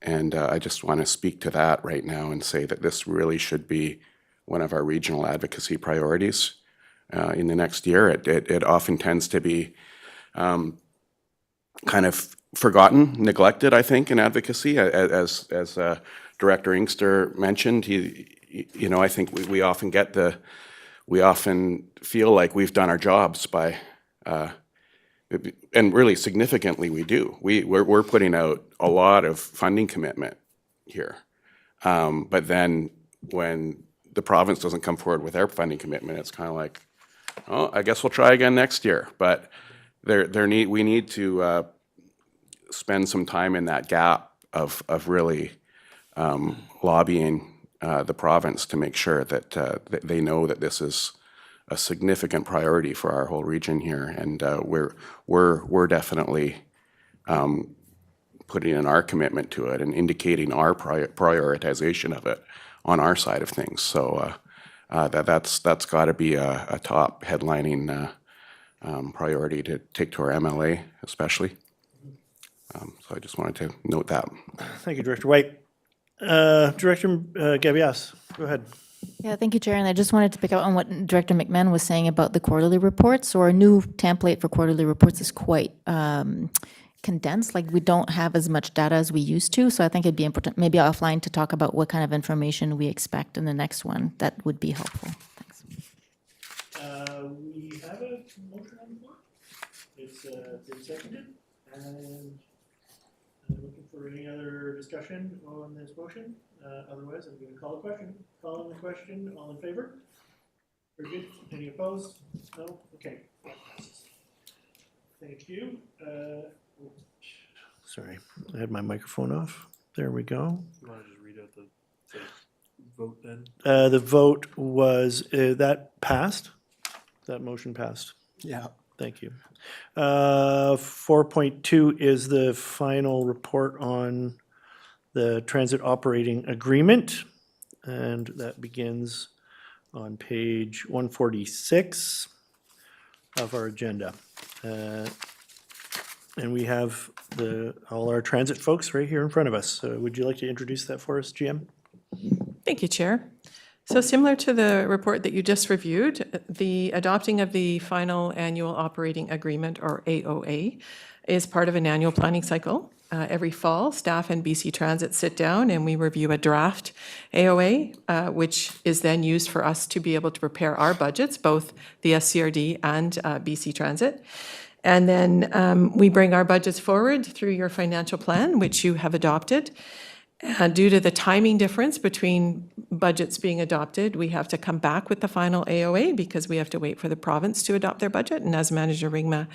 And I just want to speak to that right now and say that this really should be one of our regional advocacy priorities in the next year. It often tends to be kind of forgotten, neglected, I think, in advocacy. As Director Inkster mentioned, I think we often we often feel like we've done our jobs by, and really significantly we do. We're putting out a lot of funding commitment here. But then when the province doesn't come forward with their funding commitment, it's kind of like, oh, I guess we'll try again next year. But we need to spend some time in that gap of really lobbying the province to make sure that they know that this is a significant priority for our whole region here, and we're definitely putting in our commitment to it and indicating our prioritization of it on our side of things. So that's got to be a top headlining priority to take to our MLA, especially. So I just wanted to note that. Thank you, Director White. Director Gabias, go ahead. Yeah, thank you, Chair. And I just wanted to pick up on what Director McMahon was saying about the quarterly reports. So our new template for quarterly reports is quite condensed. Like, we don't have as much data as we used to. So I think it'd be important, maybe offline, to talk about what kind of information we expect in the next one. That would be helpful. Thanks. We have a motion on the floor. It's been seconded. And I'm looking for any other discussion on this motion. Otherwise, I'm going to call a question. Calling the question, all in favor? Very good. Any opposed? No? Okay. Thank you. Sorry, I had my microphone off. There we go. You want to just read out the vote then? The vote was, that passed? That motion passed? Yeah. Thank you. 4.2 is the final report on the transit operating agreement, and that begins on page 146 of our agenda. And we have all our transit folks right here in front of us. Would you like to introduce that for us, GM? Thank you, Chair. So similar to the report that you just reviewed, the adopting of the final annual operating agreement, or AOA, is part of an annual planning cycle. Every fall, staff and BC Transit sit down and we review a draft AOA, which is then used for us to be able to prepare our budgets, both the SCRD and BC Transit. And then we bring our budgets forward through your financial plan, which you have adopted. Due to the timing difference between budgets being adopted, we have to come back with the final AOA because we have to wait for the province to adopt their budget. And as Manager Ringma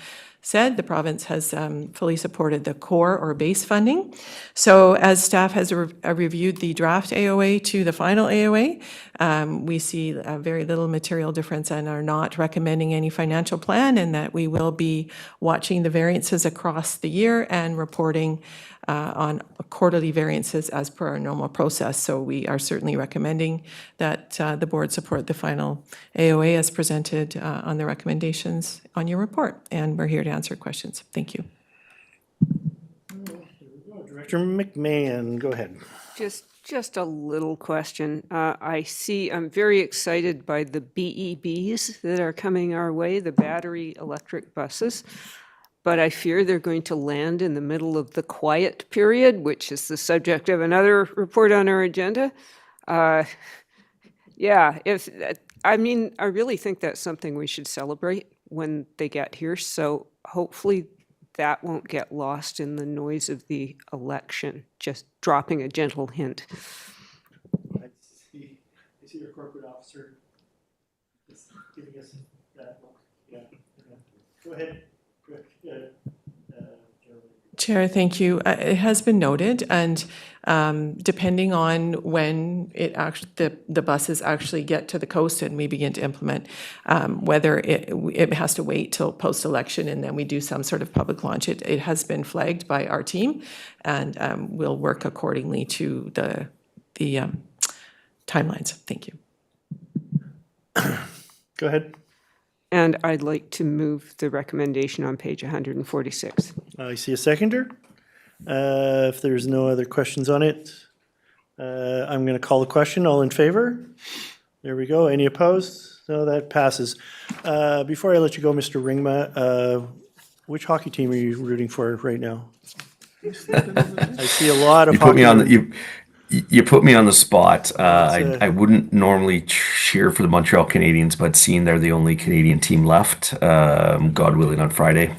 said, the province has fully supported the core or base funding. So as staff has reviewed the draft AOA to the final AOA, we see very little material difference and are not recommending any financial plan, and that we will be watching the variances across the year and reporting on quarterly variances as per our normal process. So we are certainly recommending that the board support the final AOA as presented on the recommendations on your report. And we're here to answer questions. Thank you. Director McMahon, go ahead. Just a little question. I'm very excited by the BEBs that are coming our way, the battery electric buses. But I fear they're going to land in the middle of the quiet period, which is the subject of another report on our agenda. I really think that's something we should celebrate when they get here. So hopefully that won't get lost in the noise of the election. Just dropping a gentle hint. I see your corporate officer just giving us that look. Yeah. Go ahead. Chair, thank you. It has been noted, and depending on when the buses actually get to the coast and we begin to implement, whether it has to wait till post-election and then we do some sort of public launch, it has been flagged by our team, and we'll work accordingly to the timelines. Thank you. Go ahead. And I'd like to move the recommendation on page 146. I see a seconder. If there's no other questions on it, I'm going to call the question. All in favor? There we go. Any opposed? No, that passes. Before I let you go, Mr. Ringma, which hockey team are you rooting for right now? I see a lot of hockey. You put me on the spot. I wouldn't normally cheer for the Montreal Canadiens, but seeing they're the only Canadian team left, God willing, on Friday,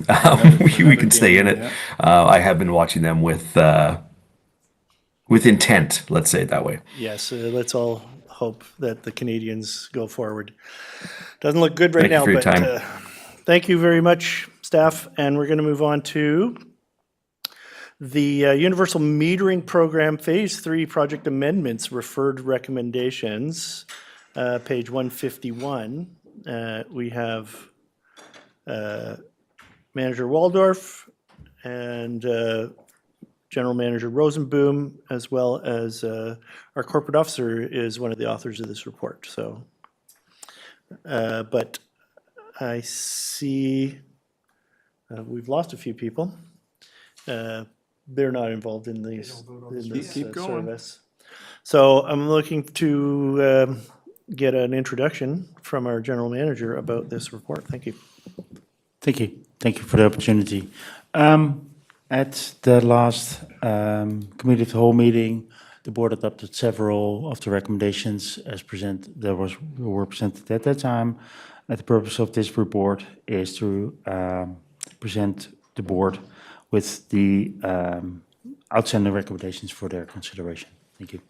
we can stay in it. I have been watching them with intent, let's say it that way. Yes, let's all hope that the Canadians go forward. Doesn't look good right now, Thank you for your but time. Thank you very much, staff. And we're going to move on to the Universal Metering Program Phase 3 Project Amendments Referred Recommendations, page 151. We have Manager Waldorf and General Manager Rosenboom, as well as our corporate officer is one of the authors of this report. So, but I see we've lost a few people. They're not involved in these service. So I'm looking to get an introduction from our general manager about this report. Thank you. Thank you. Thank you for the opportunity. At the last committee of the whole meeting, the board adopted several of the recommendations as were presented at that time. And the purpose of this report is to present the board with the outstanding recommendations for their consideration. Thank you.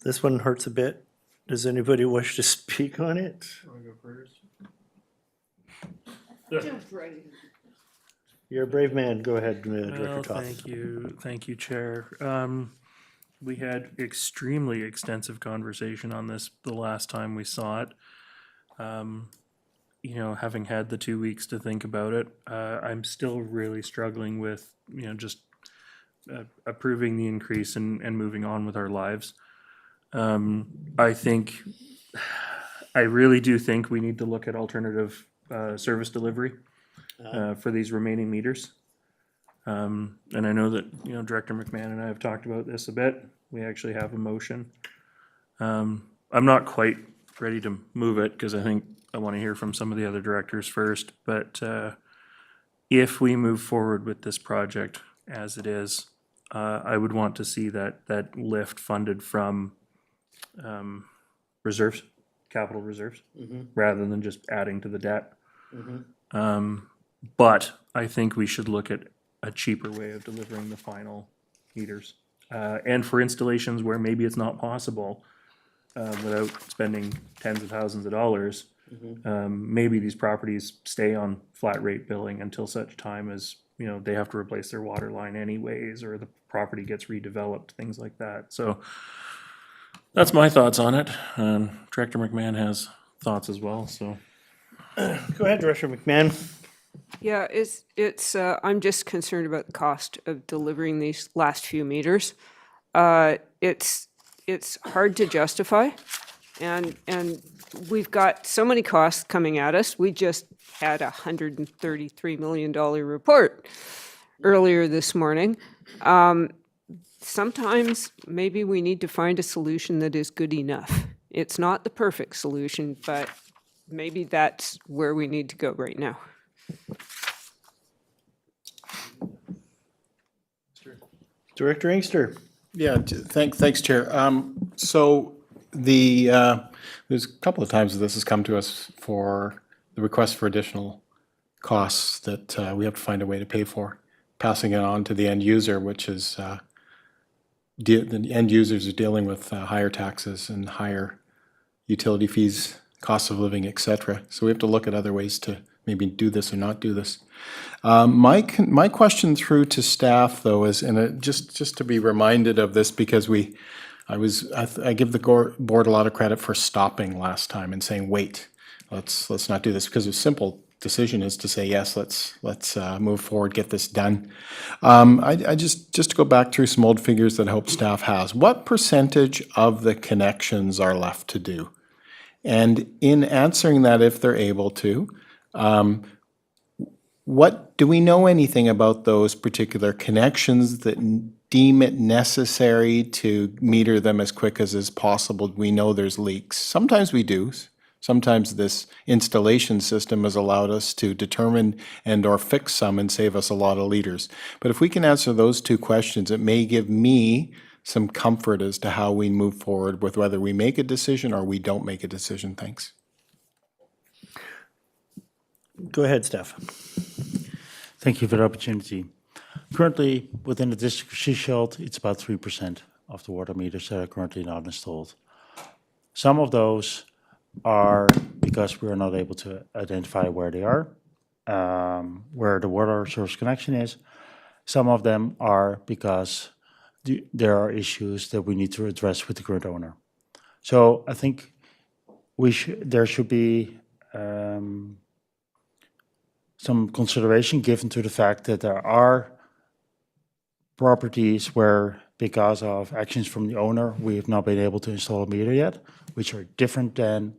This one hurts a bit. Does anybody wish to speak on it? Want to go first? You're a brave man. Go ahead, Director Well, Toth. thank you, Chair. We had extremely extensive conversation on this the last time we saw it. Having had the 2 weeks to think about it, I'm still really struggling with, just approving the increase and moving on with our lives. I really do think we need to look at alternative service delivery for these remaining meters. And I know that, Director McMahon and I have talked about this a bit. We actually have a motion. I'm not quite ready to move it because I think I want to hear from some of the other directors first. But if we move forward with this project as it is, I would want to see that lift funded from reserves, capital reserves, rather than just adding to the debt. But I think we should look at a cheaper way of delivering the final meters. And for installations where maybe it's not possible without spending tens of thousands of dollars, maybe these properties stay on flat rate billing until such time as, they have to replace their water line anyways, or the property gets redeveloped, things like that. So that's my thoughts on it. Director McMahon has thoughts as well, so. Go ahead, Director McMahon. Yeah, I'm just concerned about the cost of delivering these last few meters. It's hard to justify, and we've got so many costs coming at us. We just had a $133 million report earlier this morning. Sometimes maybe we need to find a solution that is good enough. It's not the perfect solution, but maybe that's where we need to go right now. Director Inkster. Yeah, thanks, Chair. So there's a couple of times that this has come to us for the request for additional costs that we have to find a way to pay for, passing it on to the end user, which is the end users are dealing with higher taxes and higher utility fees, cost of living, et cetera. So we have to look at other ways to maybe do this or not do this. My question through to staff, though, is, and just to be reminded of this, because I give the board a lot of credit for stopping last time and saying, wait, let's not do this, because a simple decision is to say, yes, let's move forward, get this done. I just to go back through some old figures that I hope staff has. What percentage of the connections are left to do? And in answering that, if they're able to, what do we know anything about those particular connections that deem it necessary to meter them as quick as is possible? We know there's leaks. Sometimes we do. Sometimes this installation system has allowed us to determine and or fix some and save us a lot of liters. But if we can answer those two questions, it may give me some comfort as to how we move forward with whether we make a decision or we don't make a decision. Thanks. Go ahead, Steph. Thank you for the opportunity. Currently, within the district of Sechelt, it's about 3% of the water meters that are currently not installed. Some of those are because we are not able to identify where they are, where the water source connection is. Some of them are because there are issues that we need to address with the current owner. So I think there should be some consideration given to the fact that there are properties where, because of actions from the owner, we have not been able to install a meter yet, which are different than,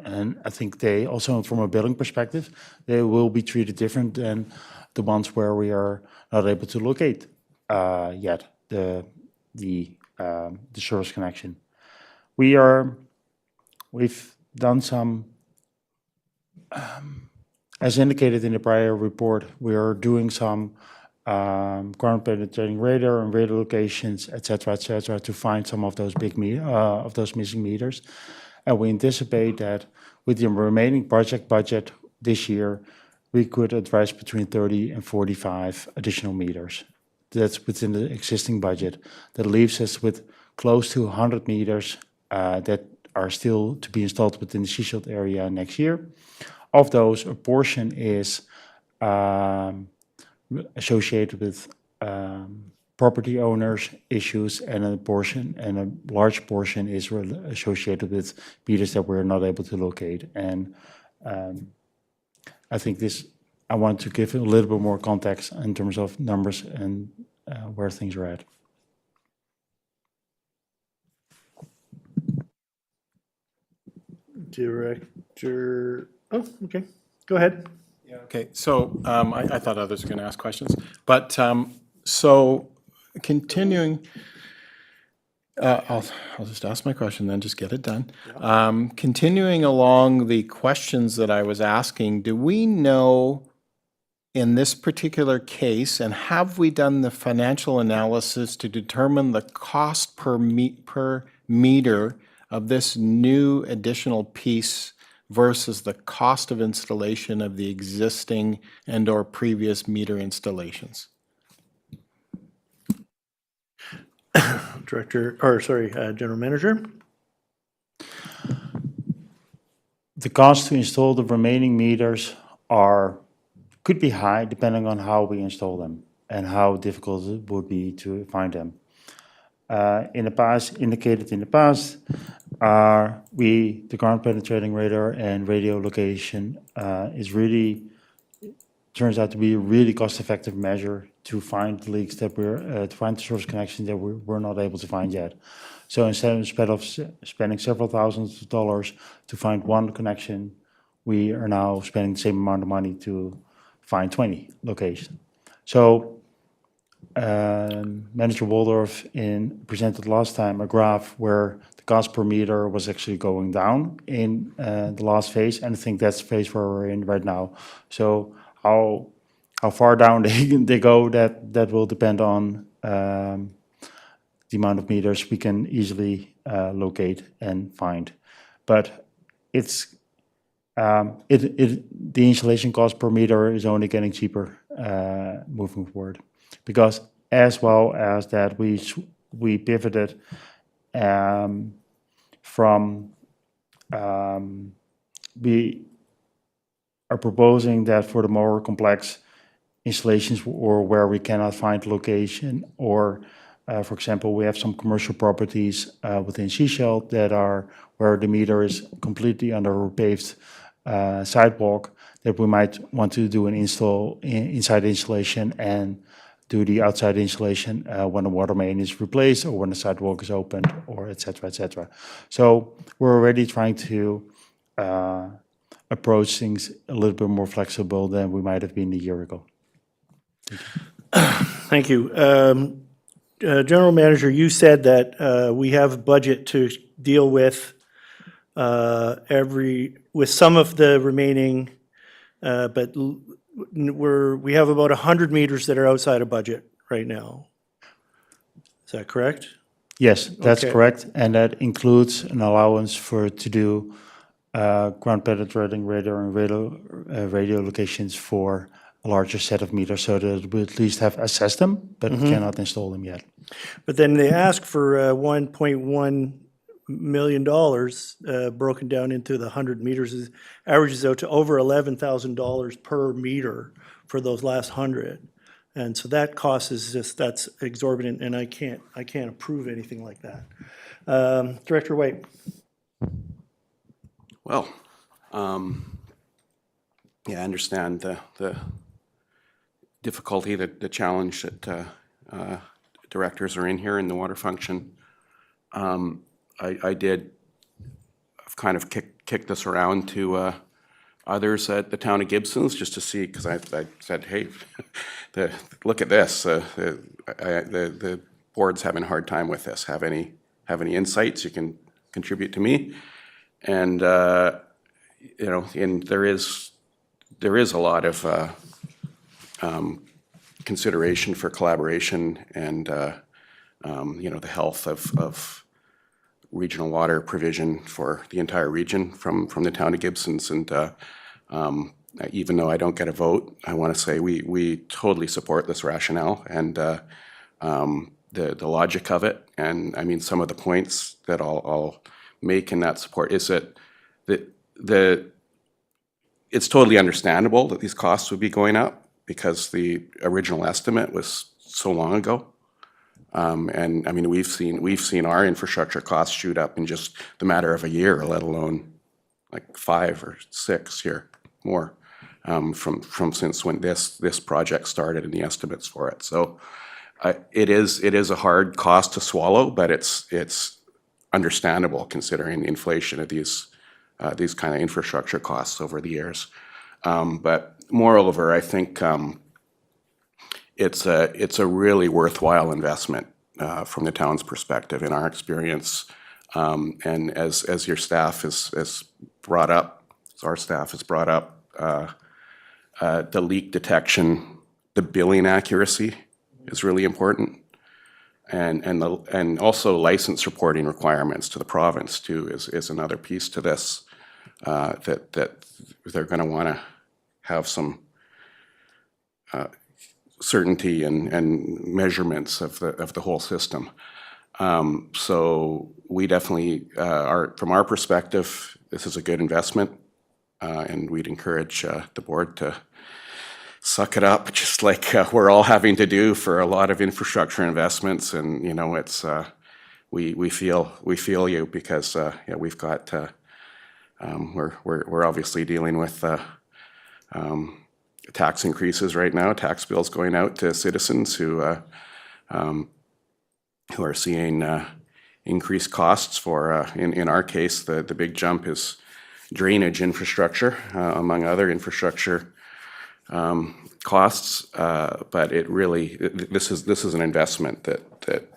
and I think they also, from a billing perspective, they will be treated different than the ones where we are not able to locate yet the source connection. We've done some, as indicated in the prior report, we are doing some ground penetrating radar and radar locations, et cetera, to find some of those those missing meters. And we anticipate that with the remaining project budget this year, we could address between 30 and 45 additional meters. That's within the existing budget. That leaves us with close to 100 meters that are still to be installed within the Sechelt area next year. Of those, a portion is associated with property owners issues, and a large portion is associated with meters that we're not able to locate. And I think I want to give a little bit more context in terms of numbers and where things are at. Director, oh, okay, go ahead. Yeah, okay, so I thought others were going to ask questions, but so continuing, I'll just ask my question, then just get it done. Yeah. Continuing along the questions that I was asking, do we know in this particular case, and have we done the financial analysis to determine the cost per meter of this new additional piece versus the cost of installation of the existing and or previous meter installations? General Manager. The cost to install the remaining meters could be high depending on how we install them and how difficult it would be to find them. Indicated in the past, the ground penetrating radar and radio location is really turns out to be a really cost-effective measure to find leaks that to find the source connections that we're not able to find yet. So instead of spending several thousands of dollars to find one connection, we are now spending the same amount of money to find 20 locations. So Manager Waldorf presented last time a graph where the cost per meter was actually going down in the last phase, and I think that's the phase where we're in right now. So how far down they go, that will depend on the amount of meters we can easily locate and find. But it's the installation cost per meter is only getting cheaper moving forward, because as well as that we pivoted from we are proposing that for the more complex installations or where we cannot find location, or for example, we have some commercial properties within Seychelles that are where the meter is completely under a paved sidewalk, that we might want to do an inside installation and do the outside installation when the water main is replaced or when the sidewalk is opened, or et cetera, et cetera. So we're already trying to approach things a little bit more flexible than we might have been a year ago. Thank you. General Manager, you said that we have a budget to deal with with some of the remaining, but we have about 100 meters that are outside of budget right now. Is that correct? Yes, that's Okay. correct, and that includes an allowance to do ground penetrating radar and radio locations for a larger set of meters, so that we at least have assessed them, but we cannot install them yet. But then they ask for $1.1 million broken down into the 100 meters, averages out to over $11,000 per meter for those last 100. And so that cost that's exorbitant, and I can't approve anything like that. Director White. Well, yeah, I understand the difficulty, the challenge that directors are in here in the water function. I've kind of kicked this around to others at the town of Gibson's just to see, because I said, hey, look at this. The board's having a hard time with this. Have any insights you can contribute to me? And and there is a lot of consideration for collaboration and the health of regional water provision for the entire region from the town of Gibson's. And even though I don't get a vote, I want to say we totally support this rationale and the logic of it. And I mean, some of the points that I'll make in that support is that it's totally understandable that these costs would be going up because the original estimate was so long ago. And I mean, we've seen our infrastructure costs shoot up in just the matter of a year, let alone like 5 or 6 year more from since when this project started and the estimates for it. So it is a hard cost to swallow, but it's understandable considering the inflation of these kind of infrastructure costs over the years. But moreover, I think it's a really worthwhile investment from the town's perspective, in our experience. And as your staff has brought up, as our staff has brought up, the leak detection, the billing accuracy is really important. And also license reporting requirements to the province too is another piece to this that they're going to want to have some certainty and measurements of the whole system. So we definitely are, from our perspective, this is a good investment, and we'd encourage the board to suck it up, just like we're all having to do for a lot of infrastructure investments. And it's we feel you, because we've got we're obviously dealing with tax increases right now, tax bills going out to citizens who are seeing increased costs for, in our case, the big jump is drainage infrastructure, among other infrastructure costs. But it really, this is an investment that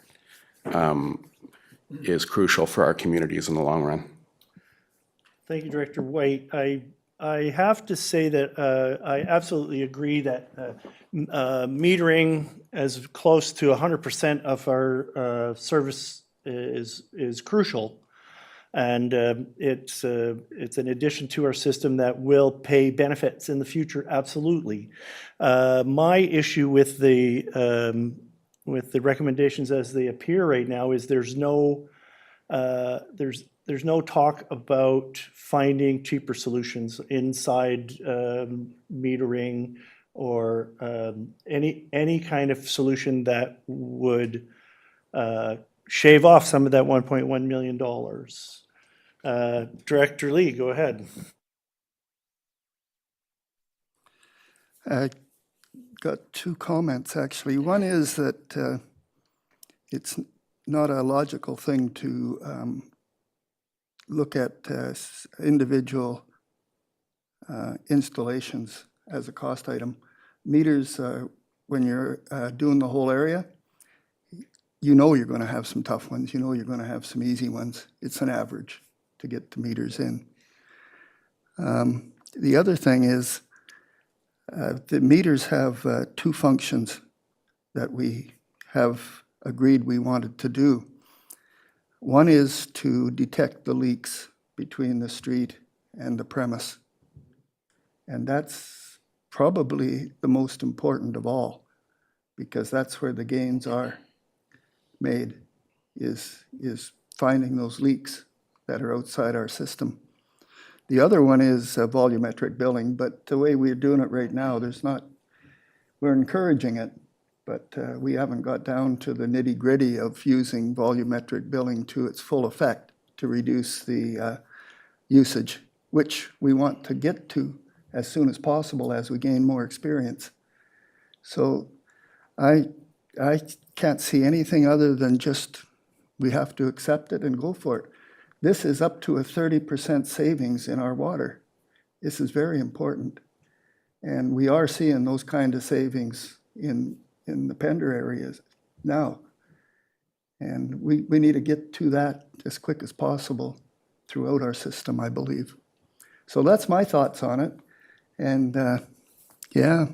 is crucial for our communities in the long run. Thank you, Director White. I have to say that I absolutely agree that metering as close to 100% of our service is crucial. And it's an addition to our system that will pay benefits in the future, absolutely. My issue with the recommendations as they appear right now is there's no talk about finding cheaper solutions inside metering or any kind of solution that would shave off some of that $1.1 million. Director Lee, go ahead. I got two comments, actually. One is that it's not a logical thing to look at individual installations as a cost item. Meters, when you're doing the whole area, you know you're going to have some tough ones. You know you're going to have some easy ones. It's an average to get the meters in. The other thing is the meters have two functions that we have agreed we wanted to do. One is to detect the leaks between the street and the premise. And that's probably the most important of all, because that's where the gains are made, is finding those leaks that are outside our system. The other one is volumetric billing, but the way we're doing it right now, we're encouraging it, but we haven't got down to the nitty-gritty of using volumetric billing to its full effect to reduce the usage, which we want to get to as soon as possible as we gain more experience. So I can't see anything other than just we have to accept it and go for it. This is up to a 30% savings in our water. This is very important. And we are seeing those kind of savings in the Pender areas now. And we need to get to that as quick as possible throughout our system, I believe. So that's my thoughts on it. And yeah,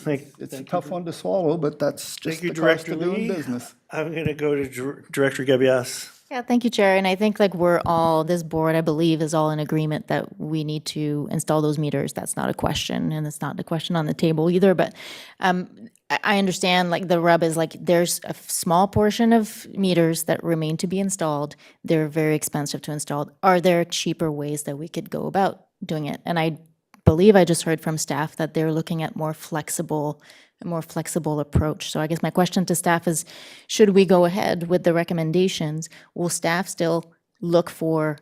it's a tough one to swallow, but that's just the cost of doing business. I'm going to go to Director Gebias. Yeah, thank you, Chair. And I think like we're all, this board, I believe, is all in agreement that we need to install those meters. That's not a question, and it's not a question on the table either. But I understand like the rub is like there's a small portion of meters that remain to be installed. They're very expensive to install. Are there cheaper ways that we could go about doing it? And I believe I just heard from staff that they're looking at a more flexible approach. So I guess my question to staff is, should we go ahead with the recommendations? Will staff still look for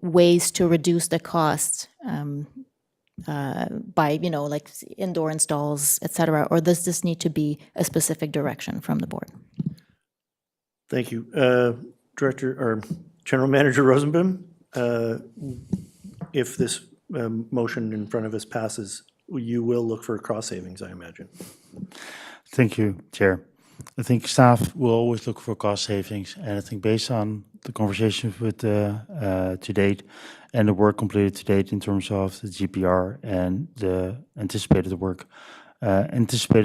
ways to reduce the costs by, like indoor installs, et cetera? Or does this need to be a specific direction from the board? Thank you. Director or General Manager Rosenbaum, if this motion in front of us passes, you will look for cost savings, I imagine. Thank you, Chair. I think staff will always look for cost savings, and I think based on the conversations with to date and the work completed to date in terms of the GPR and the anticipated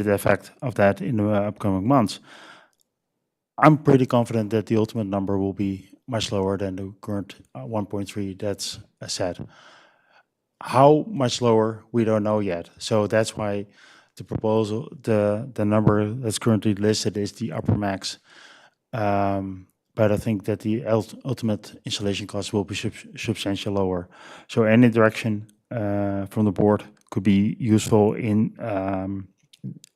effect of that in the upcoming months, I'm pretty confident that the ultimate number will be much lower than the current 1.3 that's set. How much lower, we don't know yet. So that's why the proposal, the number that's currently listed is the upper max. But I think that the ultimate installation cost will be substantially lower. So any direction from the board could be useful in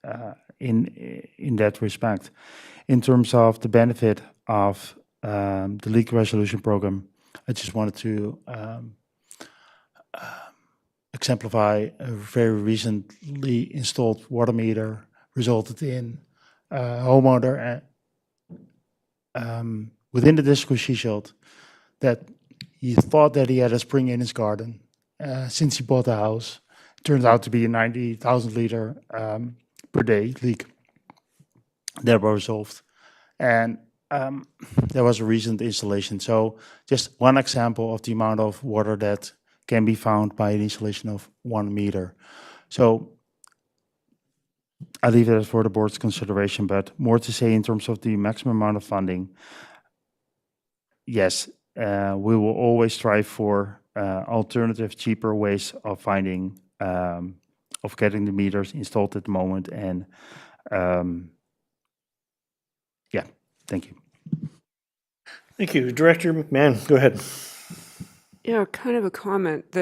that respect. In terms of the benefit of the leak resolution program, I just wanted to exemplify a very recently installed water meter resulted in a homeowner within the district of Sechelt that he thought that he had a spring in his garden since he bought the house. It turns out to be a 90,000 liter per day leak that was resolved. And there was a recent installation. So just one example of the amount of water that can be found by an installation of 1 meter. So I leave that for the board's consideration, but more to say in terms of the maximum amount of funding. Yes, we will always strive for alternative, cheaper ways of finding, of getting the meters installed at the moment. And yeah, thank you. Thank you. Director McMahon, go ahead. Yeah, kind of a comment.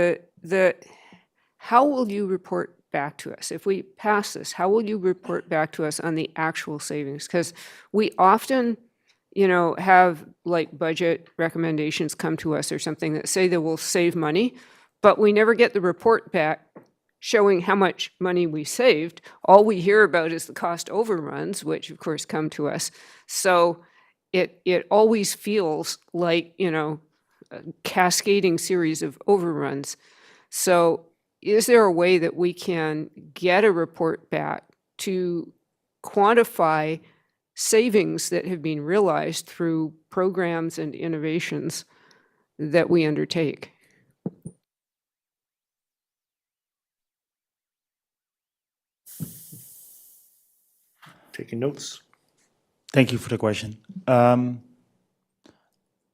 How will you report back to us? If we pass this, how will you report back to us on the actual savings? Because we often, have like budget recommendations come to us or something that say that we'll save money, but we never get the report back showing how much money we saved. All we hear about is the cost overruns, which of course come to us. So it always feels like, a cascading series of overruns. So is there a way that we can get a report back to quantify savings that have been realized through programs and innovations that we undertake? Taking notes. Thank you for the question.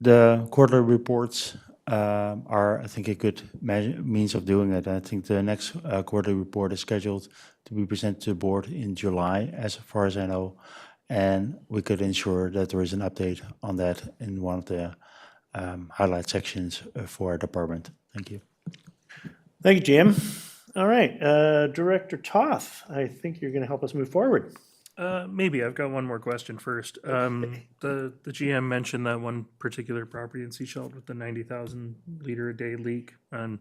The quarterly reports are, I think, a good means of doing it. I think the next quarterly report is scheduled to be presented to the board in July, as far as I know, and we could ensure that there is an update on that in one of the highlight sections for our department. Thank you. Thank you, Jim. All right, Director Toth, I think you're going to help us move forward. Maybe I've got one more question first. The GM mentioned that one particular property in Sechelt with the 90,000 liter a day leak, and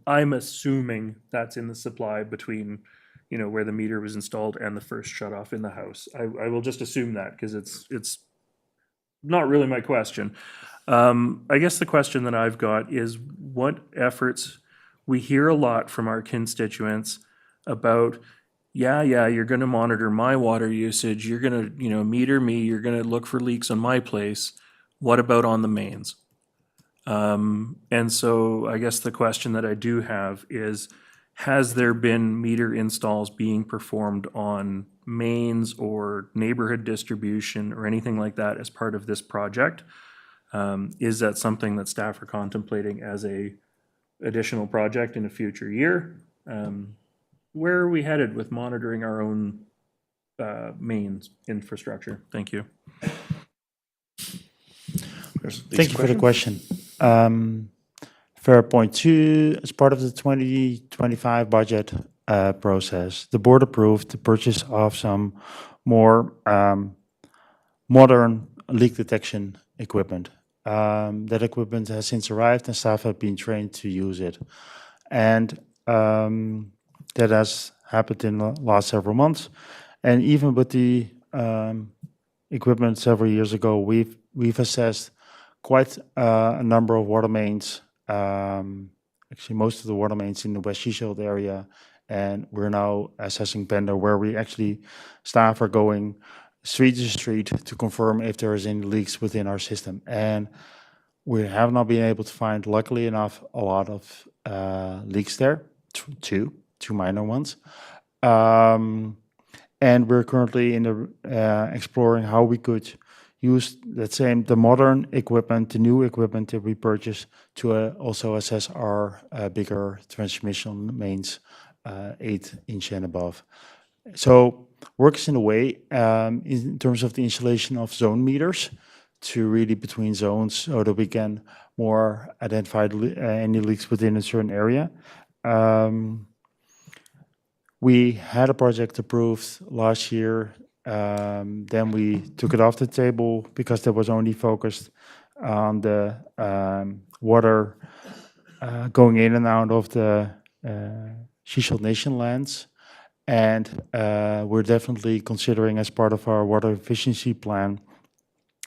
I'm assuming that's in the supply between, where the meter was installed and the first shutoff in the house. I will just assume that because it's not really my question. I guess the question that I've got is what efforts we hear a lot from our constituents about. Yeah, you're going to monitor my water usage. You're going to, meter me. You're going to look for leaks on my place. What about on the mains? And so I guess the question that I do have is, has there been meter installs being performed on mains or neighborhood distribution or anything like that as part of this project? Is that something that staff are contemplating as a additional project in a future year? Where are we headed with monitoring our own mains infrastructure? Thank you. Thank you for the question. Fair point. 2, as part of the 2025 budget process, the board approved the purchase of some more modern leak detection equipment. That equipment has since arrived and staff have been trained to use it. And that has happened in the last several months. And even with the equipment several years ago, we've assessed quite a number of water mains, actually most of the water mains in the West Sechelt area. And we're now assessing Pender, where we actually, staff are going street to street to confirm if there is any leaks within our system. And we have not been able to find, luckily enough, a lot of leaks there, two minor ones. And we're currently in the exploring how we could use the modern equipment, the new equipment that we purchased to also assess our bigger transmission mains, 8-inch and above. So works in a way in terms of the installation of zone meters to really between zones so that we can more identify any leaks within a certain area. We had a project approved last year. Then we took it off the table because that was only focused on the water going in and out of the Sechelt Nation lands. And we're definitely considering, as part of our water efficiency plan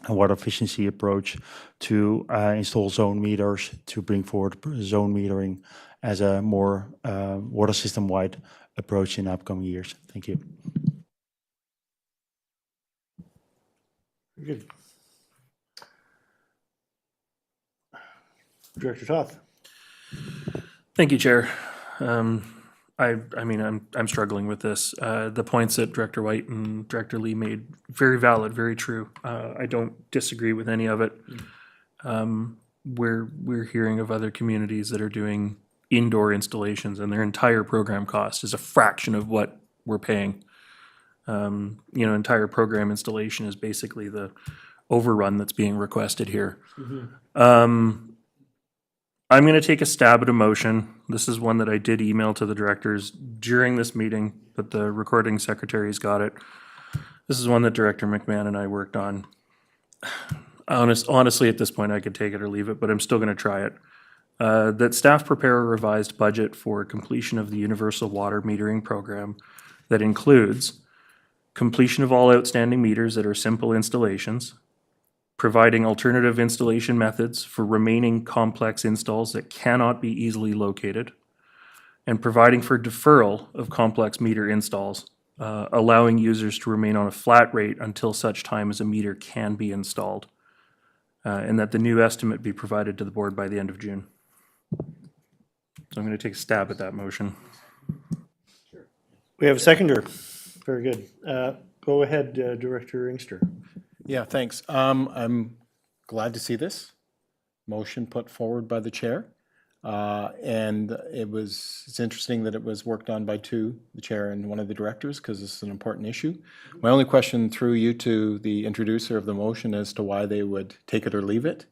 and water efficiency approach, to install zone meters to bring forward zone metering as a more water system-wide approach in upcoming years. Thank you. Good. Director Toth. Thank you, Chair. I mean, I'm struggling with this. The points that Director White and Director Lee made, very valid, very true. I don't disagree with any of it. We're hearing of other communities that are doing indoor installations, and their entire program cost is a fraction of what we're paying. Entire program installation is basically the overrun that's being requested here. I'm going to take a stab at a motion. This is one that I did email to the directors during this meeting, but the recording secretary's got it. This is one that Director McMahon and I worked on. Honestly, at this point, I could take it or leave it, but I'm still going to try it. That staff prepare a revised budget for completion of the universal water metering program that includes completion of all outstanding meters that are simple installations, providing alternative installation methods for remaining complex installs that cannot be easily located, and providing for deferral of complex meter installs, allowing users to remain on a flat rate until such time as a meter can be installed, and that the new estimate be provided to the board by the end of June. So I'm going to take a stab at that motion. We have a seconder. Very good. Go ahead, Director Inkster. Yeah, thanks. I'm glad to see this motion put forward by the chair. And it's interesting that it was worked on by two, the chair and one of the directors, because this is an important issue. My only question through you to the introducer of the motion as to why they would take it or leave it,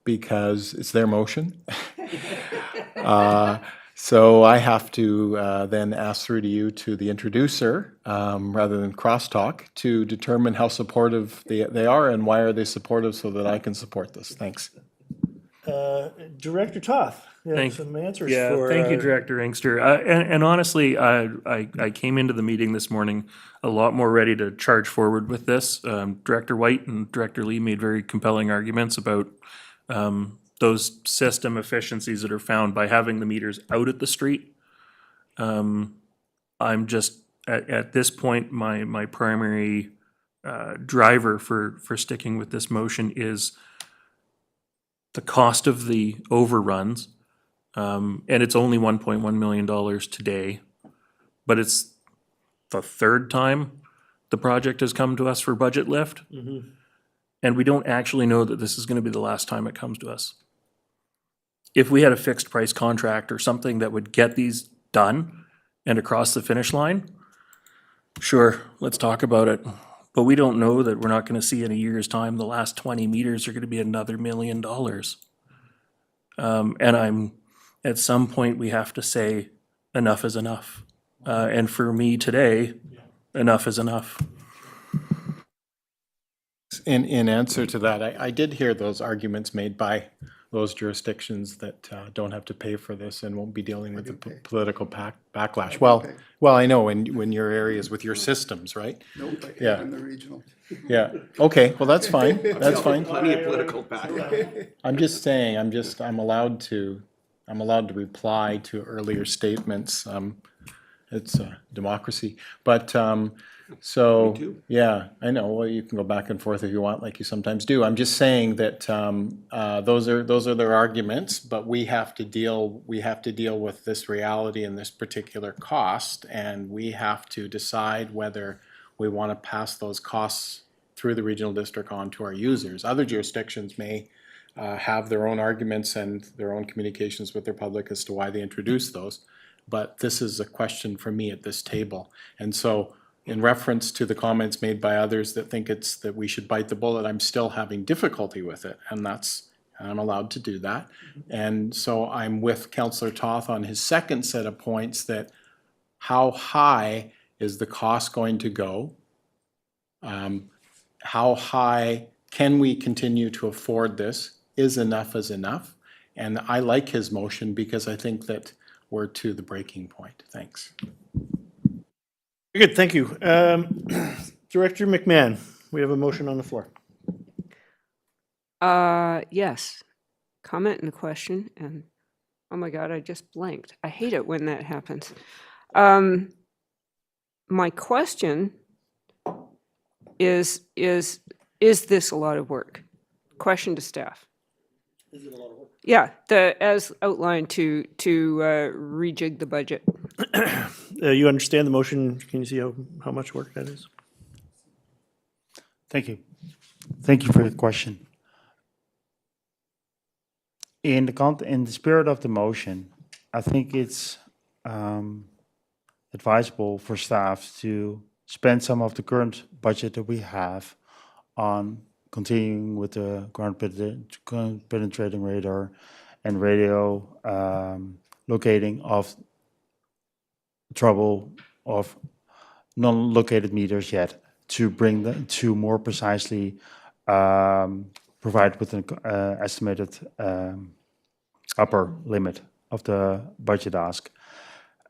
because it's their motion. So I have to then ask through to you to the introducer, rather than crosstalk, to determine how supportive they are and why are they supportive so that I can support this. Thanks. Director Toth, you have some answers for... Thank you, Director Inkster. And honestly, I came into the meeting this morning a lot more ready to charge forward with this. Director White and Director Lee made very compelling arguments about those system efficiencies that are found by having the meters out at the street. I'm just, at this point, my primary driver for sticking with this motion is the cost of the overruns. And it's only $1.1 million today, but it's the third time the project has come to us for budget lift. And we don't actually know that this is going to be the last time it comes to us. If we had a fixed price contract or something that would get these done and across the finish line, sure, let's talk about it. But we don't know that we're not going to see in a year's time the last 20 meters are going to be another $1 million. And at some point we have to say enough is enough. And for me today, enough is enough. In answer to that, I did hear those arguments made by those jurisdictions that don't have to pay for this and won't be dealing with the political backlash. Well, I know when your areas with your systems, right? Nope, Yeah. in the regional. Yeah, okay, well, that's fine, that's fine. Plenty of political backlash. I'm just saying, I'm allowed to reply to earlier statements. It's a democracy, but, so, yeah, I know, well, you can go back and forth if you want, like you sometimes do. I'm just saying that, those are their arguments, but we have to deal with this reality and this particular cost, and we have to decide whether we want to pass those costs through the regional district on to our users. Other jurisdictions may have their own arguments and their own communications with their public as to why they introduced those, but this is a question for me at this table. And so, in reference to the comments made by others that think that we should bite the bullet, I'm still having difficulty with it, and I'm allowed to do that. And so I'm with Councillor Toth on his second set of points, that how high is the cost going to go? How high can we continue to afford this? Is enough? And I like his motion because I think that we're to the breaking point. Thanks. Good, thank you. Director McMahon, we have a motion on the floor. Yes. Comment and a question, and oh my God, I just blanked. I hate it when that happens. My question is this a lot of work? Question to staff. Is it a lot of work? Yeah, as outlined to rejig the budget. You understand the motion? Can you see how much work that is? Thank you. Thank you for your question. In the spirit of the motion, I think it's advisable for staff to spend some of the current budget that we have on continuing with the ground penetrating radar and radio locating of trouble of non-located meters yet, to bring them to more precisely provide with an estimated upper limit of the budget ask.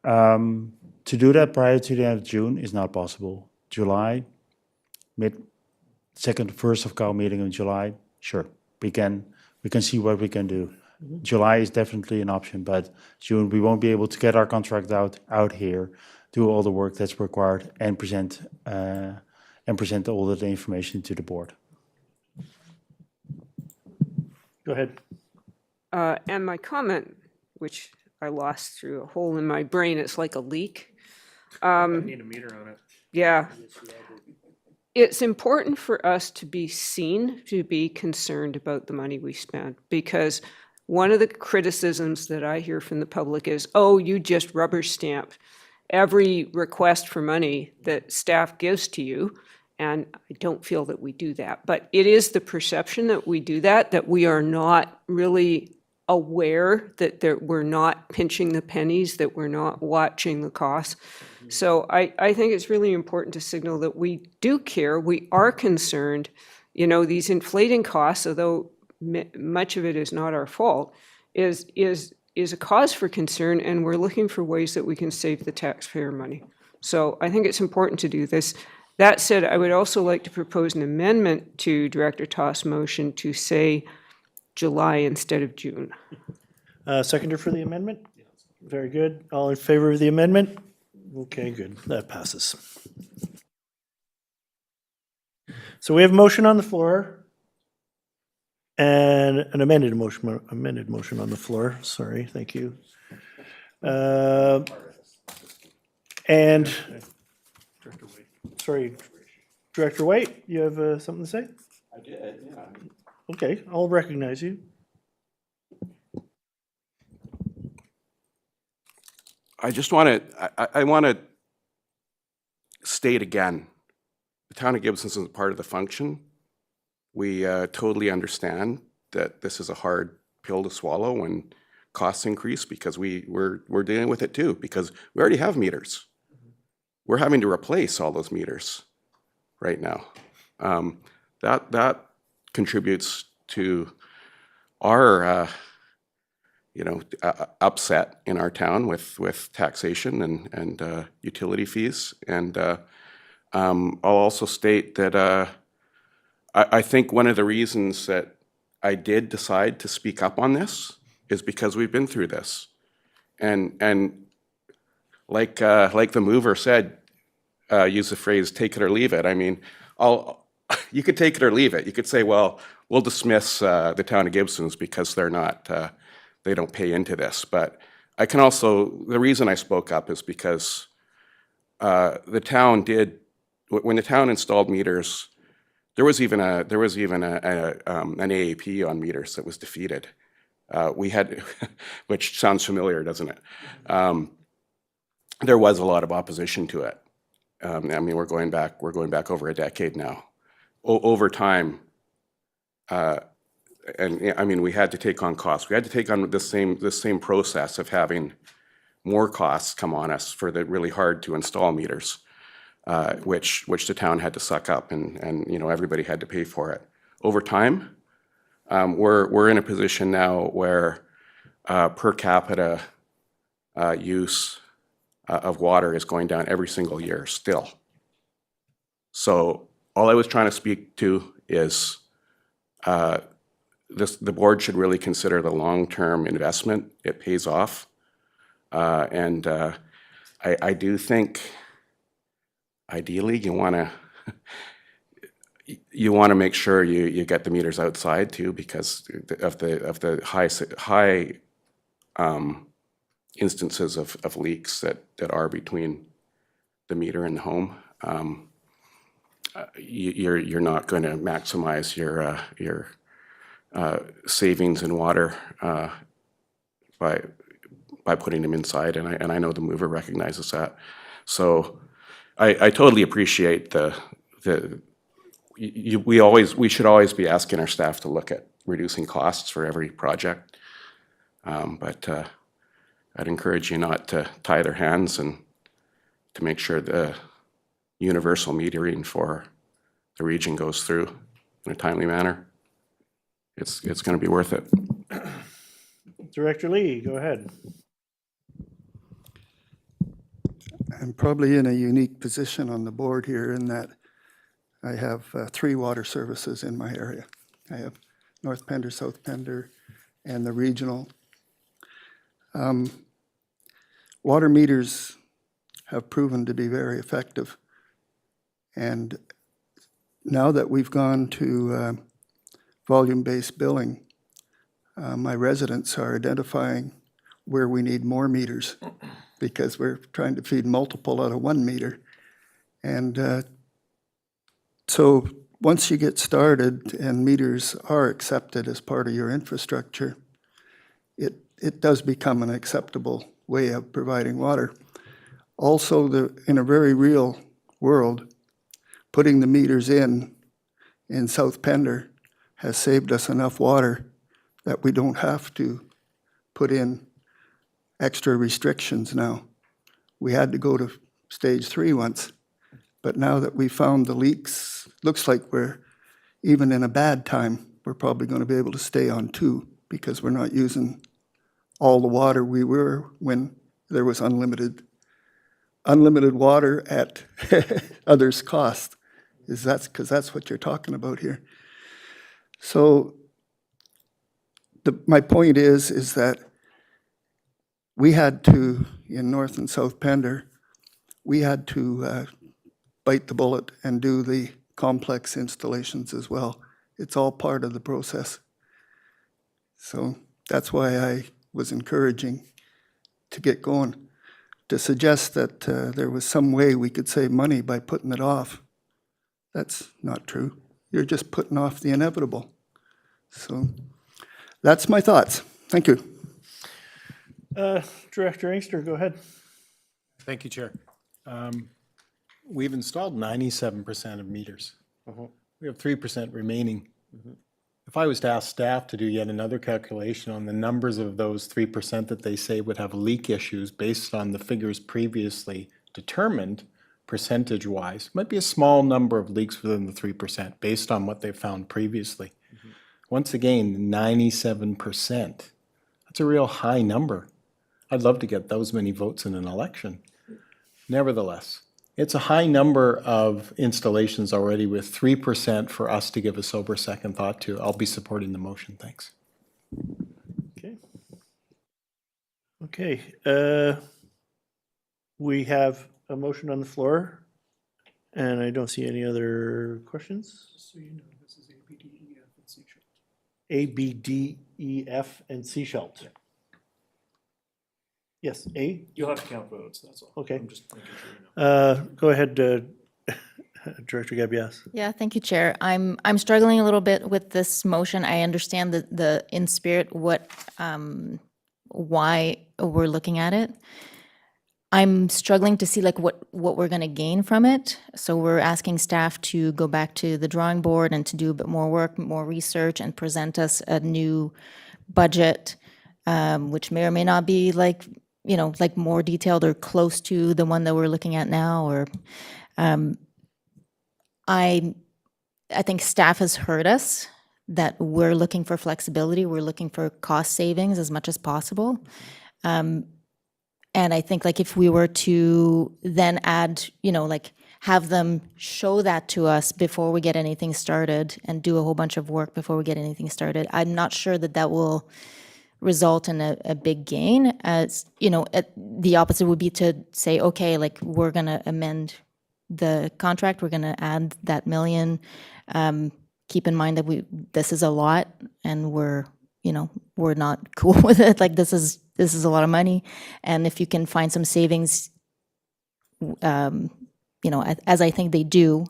To do that prior to the end of June is not possible. July, first of COW meeting in July, sure, we can see what we can do. July is definitely an option, but June we won't be able to get our contract out here, do all the work that's required, and present all of the information to the board. Go ahead. And my comment, which I lost through a hole in my brain, it's like a leak. I need a meter on it. Yeah. It's important for us to be seen, to be concerned about the money we spend, because one of the criticisms that I hear from the public is, oh, you just rubber stamp every request for money that staff gives to you. And I don't feel that we do that. But it is the perception that we do that we are not really aware that we're not pinching the pennies, that we're not watching the costs. So I think it's really important to signal that we do care, we are concerned. You know, these inflating costs, although much of it is not our fault, is a cause for concern, and we're looking for ways that we can save the taxpayer money. So I think it's important to do this. That said, I would also like to propose an amendment to Director Toss' motion to say July instead of June. Seconder for the amendment? Very good. All in favor of the amendment? Okay, good. That passes. So we have a motion on the floor and an amended motion on the floor. Sorry, thank you. And sorry, Director White, you have something to say? I did, yeah. Okay, I'll recognize you. I just want to, I want to state again, the town of Gibson isn't part of the function. We totally understand that this is a hard pill to swallow when costs increase, because we're dealing with it too, because we already have meters. We're having to replace all those meters right now. That contributes to our upset in our town with taxation and utility fees. And I'll also state that I think one of the reasons that I did decide to speak up on this is because we've been through this. And like the mover said, use the phrase "take it or leave it." I mean, you could take it or leave it. You could say, well, we'll dismiss the town of Gibson's because they're not, they don't pay into this. But I can also, the reason I spoke up is because the town did, when the town installed meters, there was even an AAP on meters that was defeated. We had, which sounds familiar, doesn't it? There was a lot of opposition to it. I mean, we're going back over a decade now. Over time, and I mean, we had to take on costs. We had to take on the same process of having more costs come on us for the really hard to install meters, which the town had to suck up, and everybody had to pay for it. Over time, we're in a position now where per capita use of water is going down every single year still. So all I was trying to speak to is the board should really consider the long-term investment. It pays off. And I do think ideally you want to make sure you get the meters outside too, because of the high instances of leaks that are between the meter and the home. You're not going to maximize your savings in water by putting them inside, and I know the mover recognizes that. So I totally appreciate we should always be asking our staff to look at reducing costs for every project. But I'd encourage you not to tie their hands and to make sure the universal metering for the region goes through in a timely manner. It's going to be worth it. Director Lee, go ahead. I'm probably in a unique position on the board here in that I have 3 water services in my area. I have North Pender, South Pender, and the regional. Water meters have proven to be very effective. And now that we've gone to volume-based billing, my residents are identifying where we need more meters because we're trying to feed multiple out of 1 meter. And so once you get started and meters are accepted as part of your infrastructure, it does become an acceptable way of providing water. Also, in a very real world, putting the meters in South Pender has saved us enough water that we don't have to put in extra restrictions now. We had to go to stage 3 once, but now that we found the leaks, looks like we're, even in a bad time, we're probably going to be able to stay on 2 because we're not using all the water we were when there was unlimited water at others' cost. Because that's what you're talking about here. So my point is that we had to, in North and South Pender, we had to bite the bullet and do the complex installations as well. It's all part of the process. So that's why I was encouraging to get going. To suggest that there was some way we could save money by putting it off, that's not true. You're just putting off the inevitable. So that's my thoughts. Thank you. Director Inkster, go ahead. Thank you, Chair. We've installed 97% of meters. We have 3% remaining. If I was to ask staff to do yet another calculation on the numbers of those 3% that they say would have leak issues based on the figures previously determined, percentage-wise, might be a small number of leaks within the 3% based on what they've found previously. Once again, 97%. That's a real high number. I'd love to get those many votes in an election. Nevertheless, it's a high number of installations already with 3% for us to give a sober second thought to. I'll be supporting the motion. Thanks. Okay. We have a motion on the floor, and I don't see any other questions. So you know, this is A, B, D, E, F, and C shelf. A, B, D, E, F, and C shelf. Yeah. Yes, A? You'll have to count votes, that's all. Okay. I'm just making sure you know. Go ahead, Director Gabias. Yeah, thank you, Chair. I'm struggling a little bit with this motion. I understand the in spirit why we're looking at it. I'm struggling to see like what we're going to gain from it. So we're asking staff to go back to the drawing board and to do a bit more work, more research, and present us a new budget, which may or may not be like more detailed or close to the one that we're looking at now. Or I think staff has heard us that we're looking for flexibility. We're looking for cost savings as much as possible. And I think like if we were to then add, like have them show that to us before we get anything started and do a whole bunch of work before we get anything started, I'm not sure that that will result in a big gain. As the opposite would be to say, okay, like we're going to amend the contract, we're going to add that million. Keep in mind that this is a lot, and we're not cool with it. Like this is a lot of money, and if you can find some savings, as I think they do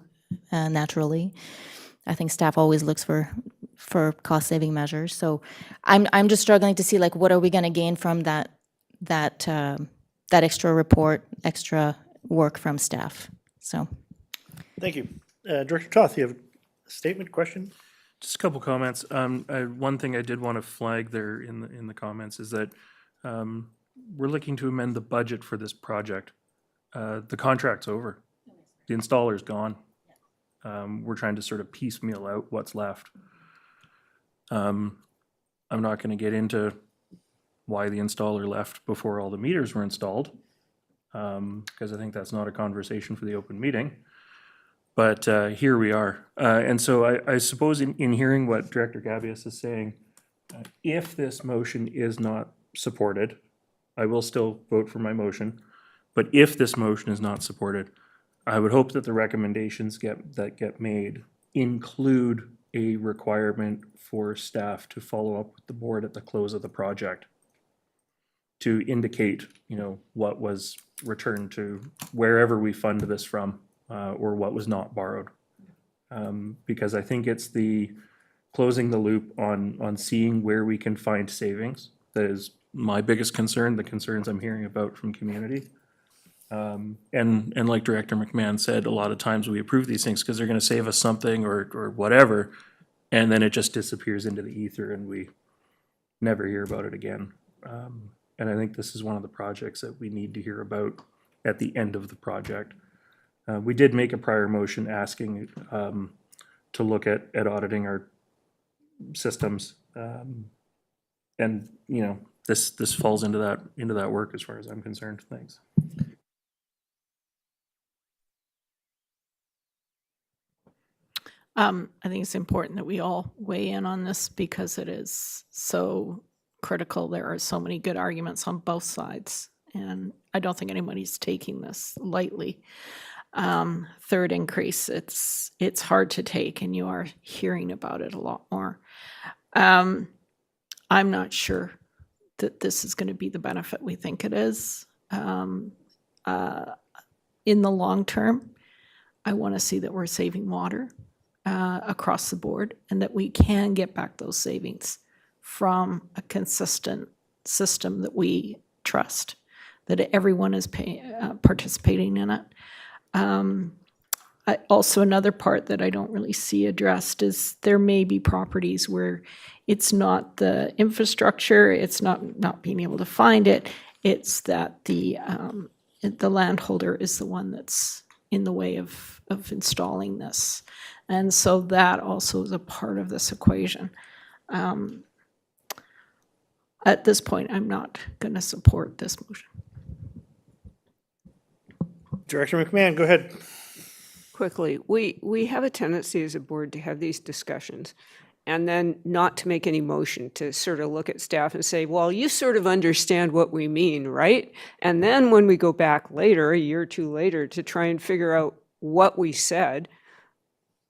naturally, I think staff always looks for cost saving measures. So I'm just struggling to see like what are we going to gain from that extra report, extra work from staff. So Thank you. Director Toth, you have a statement, question? Just a couple comments. One thing I did want to flag there in the comments is that we're looking to amend the budget for this project. The contract's over. The installer's gone. We're trying to sort of piecemeal out what's left. I'm not going to get into why the installer left before all the meters were installed, because I think that's not a conversation for the open meeting. But here we are. And so I suppose in hearing what Director Gabius is saying, if this motion is not supported, I will still vote for my motion. But if this motion is not supported, I would hope that the recommendations that get made include a requirement for staff to follow up with the board at the close of the project to indicate, what was returned to wherever we fund this from, or what was not borrowed. Because I think it's the closing the loop on seeing where we can find savings that is my biggest concern, the concerns I'm hearing about from community. And like Director McMahon said, a lot of times we approve these things because they're going to save us something or whatever, and then it just disappears into the ether and we never hear about it again. And I think this is one of the projects that we need to hear about at the end of the project. We did make a prior motion asking to look at auditing our systems, and this falls into that work as far as I'm concerned. Thanks. I think it's important that we all weigh in on this because it is so critical. There are so many good arguments on both sides, and I don't think anybody's taking this lightly. Third increase, it's hard to take, and you are hearing about it a lot more. I'm not sure that this is going to be the benefit we think it is. In the long term, I want to see that we're saving water across the board, and that we can get back those savings from a consistent system that we trust, that everyone is participating in it. Also, another part that I don't really see addressed is there may be properties where it's not the infrastructure, it's not being able to find it, it's that the landholder is the one that's in the way of installing this. And so that also is a part of this equation. At this point, I'm not going to support this motion. Director McMahon, go ahead. Quickly, we have a tendency as a board to have these discussions and then not to make any motion, to sort of look at staff and say, well, you sort of understand what we mean, right? And then when we go back later, a year or two later, to try and figure out what we said,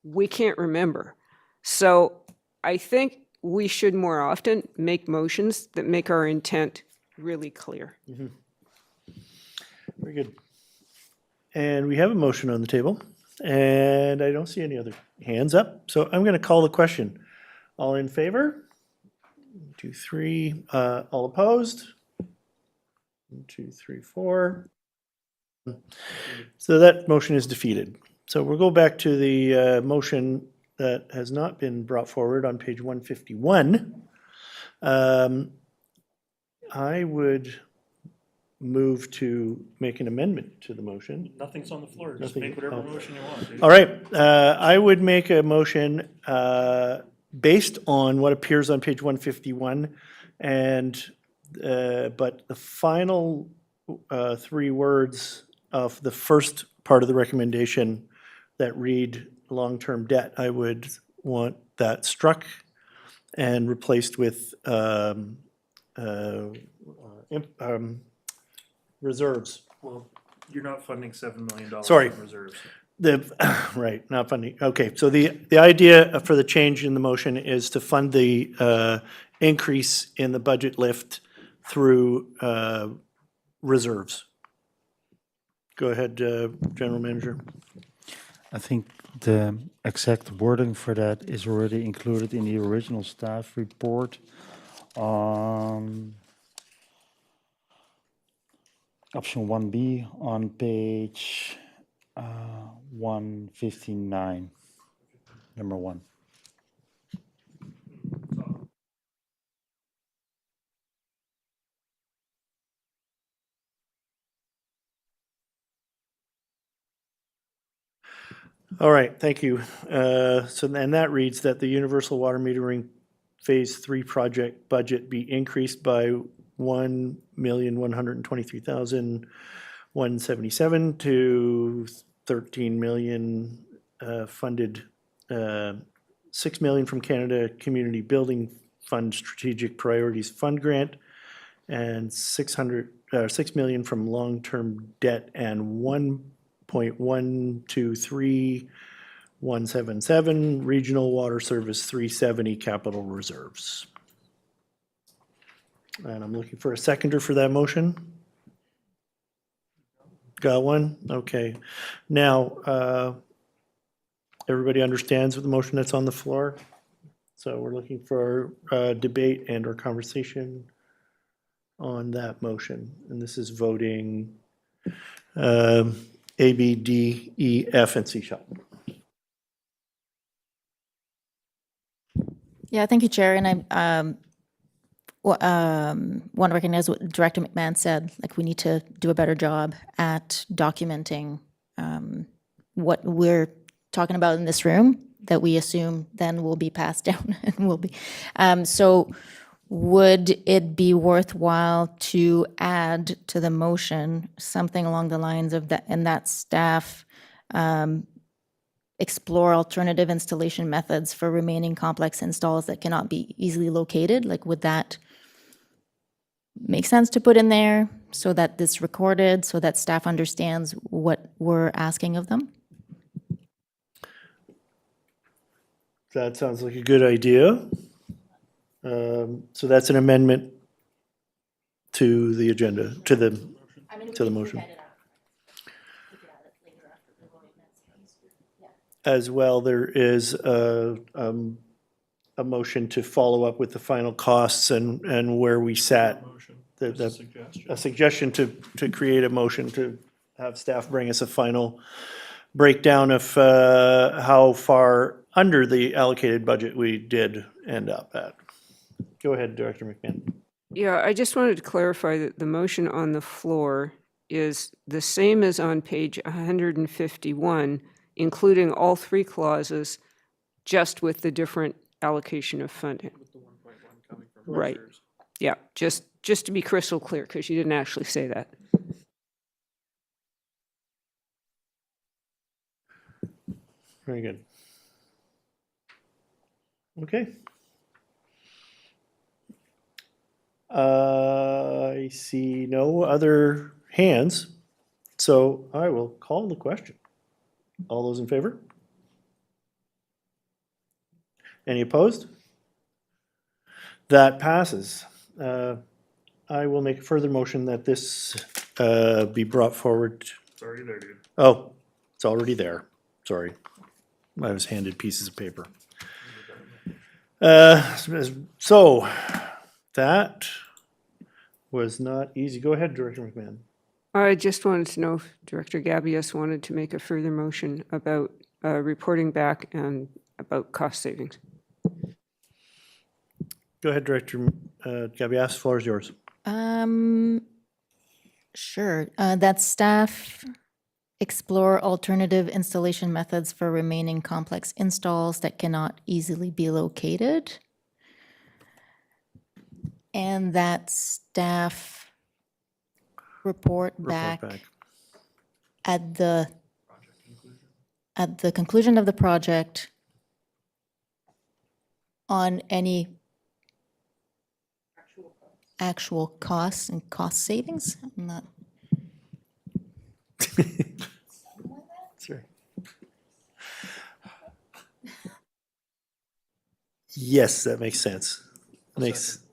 we can't remember. So I think we should more often make motions that make our intent really clear. Mm-hmm. Very good. And we have a motion on the table, and I don't see any other hands up. So I'm going to call the question. All in favor? 1, 2, 3. All opposed? 1, 2, 3, 4. So that motion is defeated. So we'll go back to the motion that has not been brought forward on page 151. I would move to make an amendment to the motion. Nothing's on the floor. Just make whatever motion you want. Dude. All right. I would make a motion based on what appears on page 151, and but the final three words of the first part of the recommendation that read long-term debt. I would want that struck and replaced with reserves. Well, you're not funding $7 million Sorry. from reserves. Right, not funding. Okay, so the idea for the change in the motion is to fund the increase in the budget lift through reserves. Go ahead, General Manager. I think the exact wording for that is already included in the original staff report on option 1B on page 159, number 1. All right, thank you. And that reads that the universal water metering Phase 3 project budget be increased by $1,123,177 to $13 million funded, $6 million from Canada Community Building Fund Strategic Priorities Fund Grant, and $6 million from long-term debt, and $1.123177 Regional Water Service 370 Capital Reserves. And I'm looking for a seconder for that motion. Got one? Okay. Now, everybody understands what the motion that's on the floor? So we're looking for debate and or conversation on that motion. And this is voting A, B, D, E, F, and C sharp. Yeah, thank you, Chair. And I want to recognize what Director McMahon said. Like, we need to do a better job at documenting what we're talking about in this room that we assume then will be passed down and will be. So would it be worthwhile to add to the motion something along the lines of that, and that staff explore alternative installation methods for remaining complex installs that cannot be easily located? Like, would that make sense to put in there so that it's recorded, so that staff understands what we're asking of them? That sounds like a good idea. So that's an amendment to the agenda, to the motion. As well, there is a motion to follow up with the final costs and where we sat. A suggestion to create a motion to have staff bring us a final breakdown of how far under the allocated budget we did end up at. Go ahead, Director McMahon. Yeah, I just wanted to clarify that the motion on the floor is the same as on page 151, including all three clauses, just with the different allocation of funding. With the 1.1 coming from Right. reserves. Yeah, just to be crystal clear, because you didn't actually say that. Very good. Okay. I see no other hands, so I will call the question. All those in favor? Any opposed? That passes. I will make a further motion that this be brought forward. It's already there, dude. Oh, it's already there. Sorry. I was handed pieces of paper. So that was not easy. Go ahead, Director McMahon. I just wanted to know if Director Gabius wanted to make a further motion about reporting back and about cost savings. Go ahead, Director Gabias, the floor is yours. Sure. That staff explore alternative installation methods for remaining complex installs that cannot easily be located. And that staff report back at the conclusion of the project on any actual costs and cost savings? I'm not. Sorry. Yes, that makes sense. It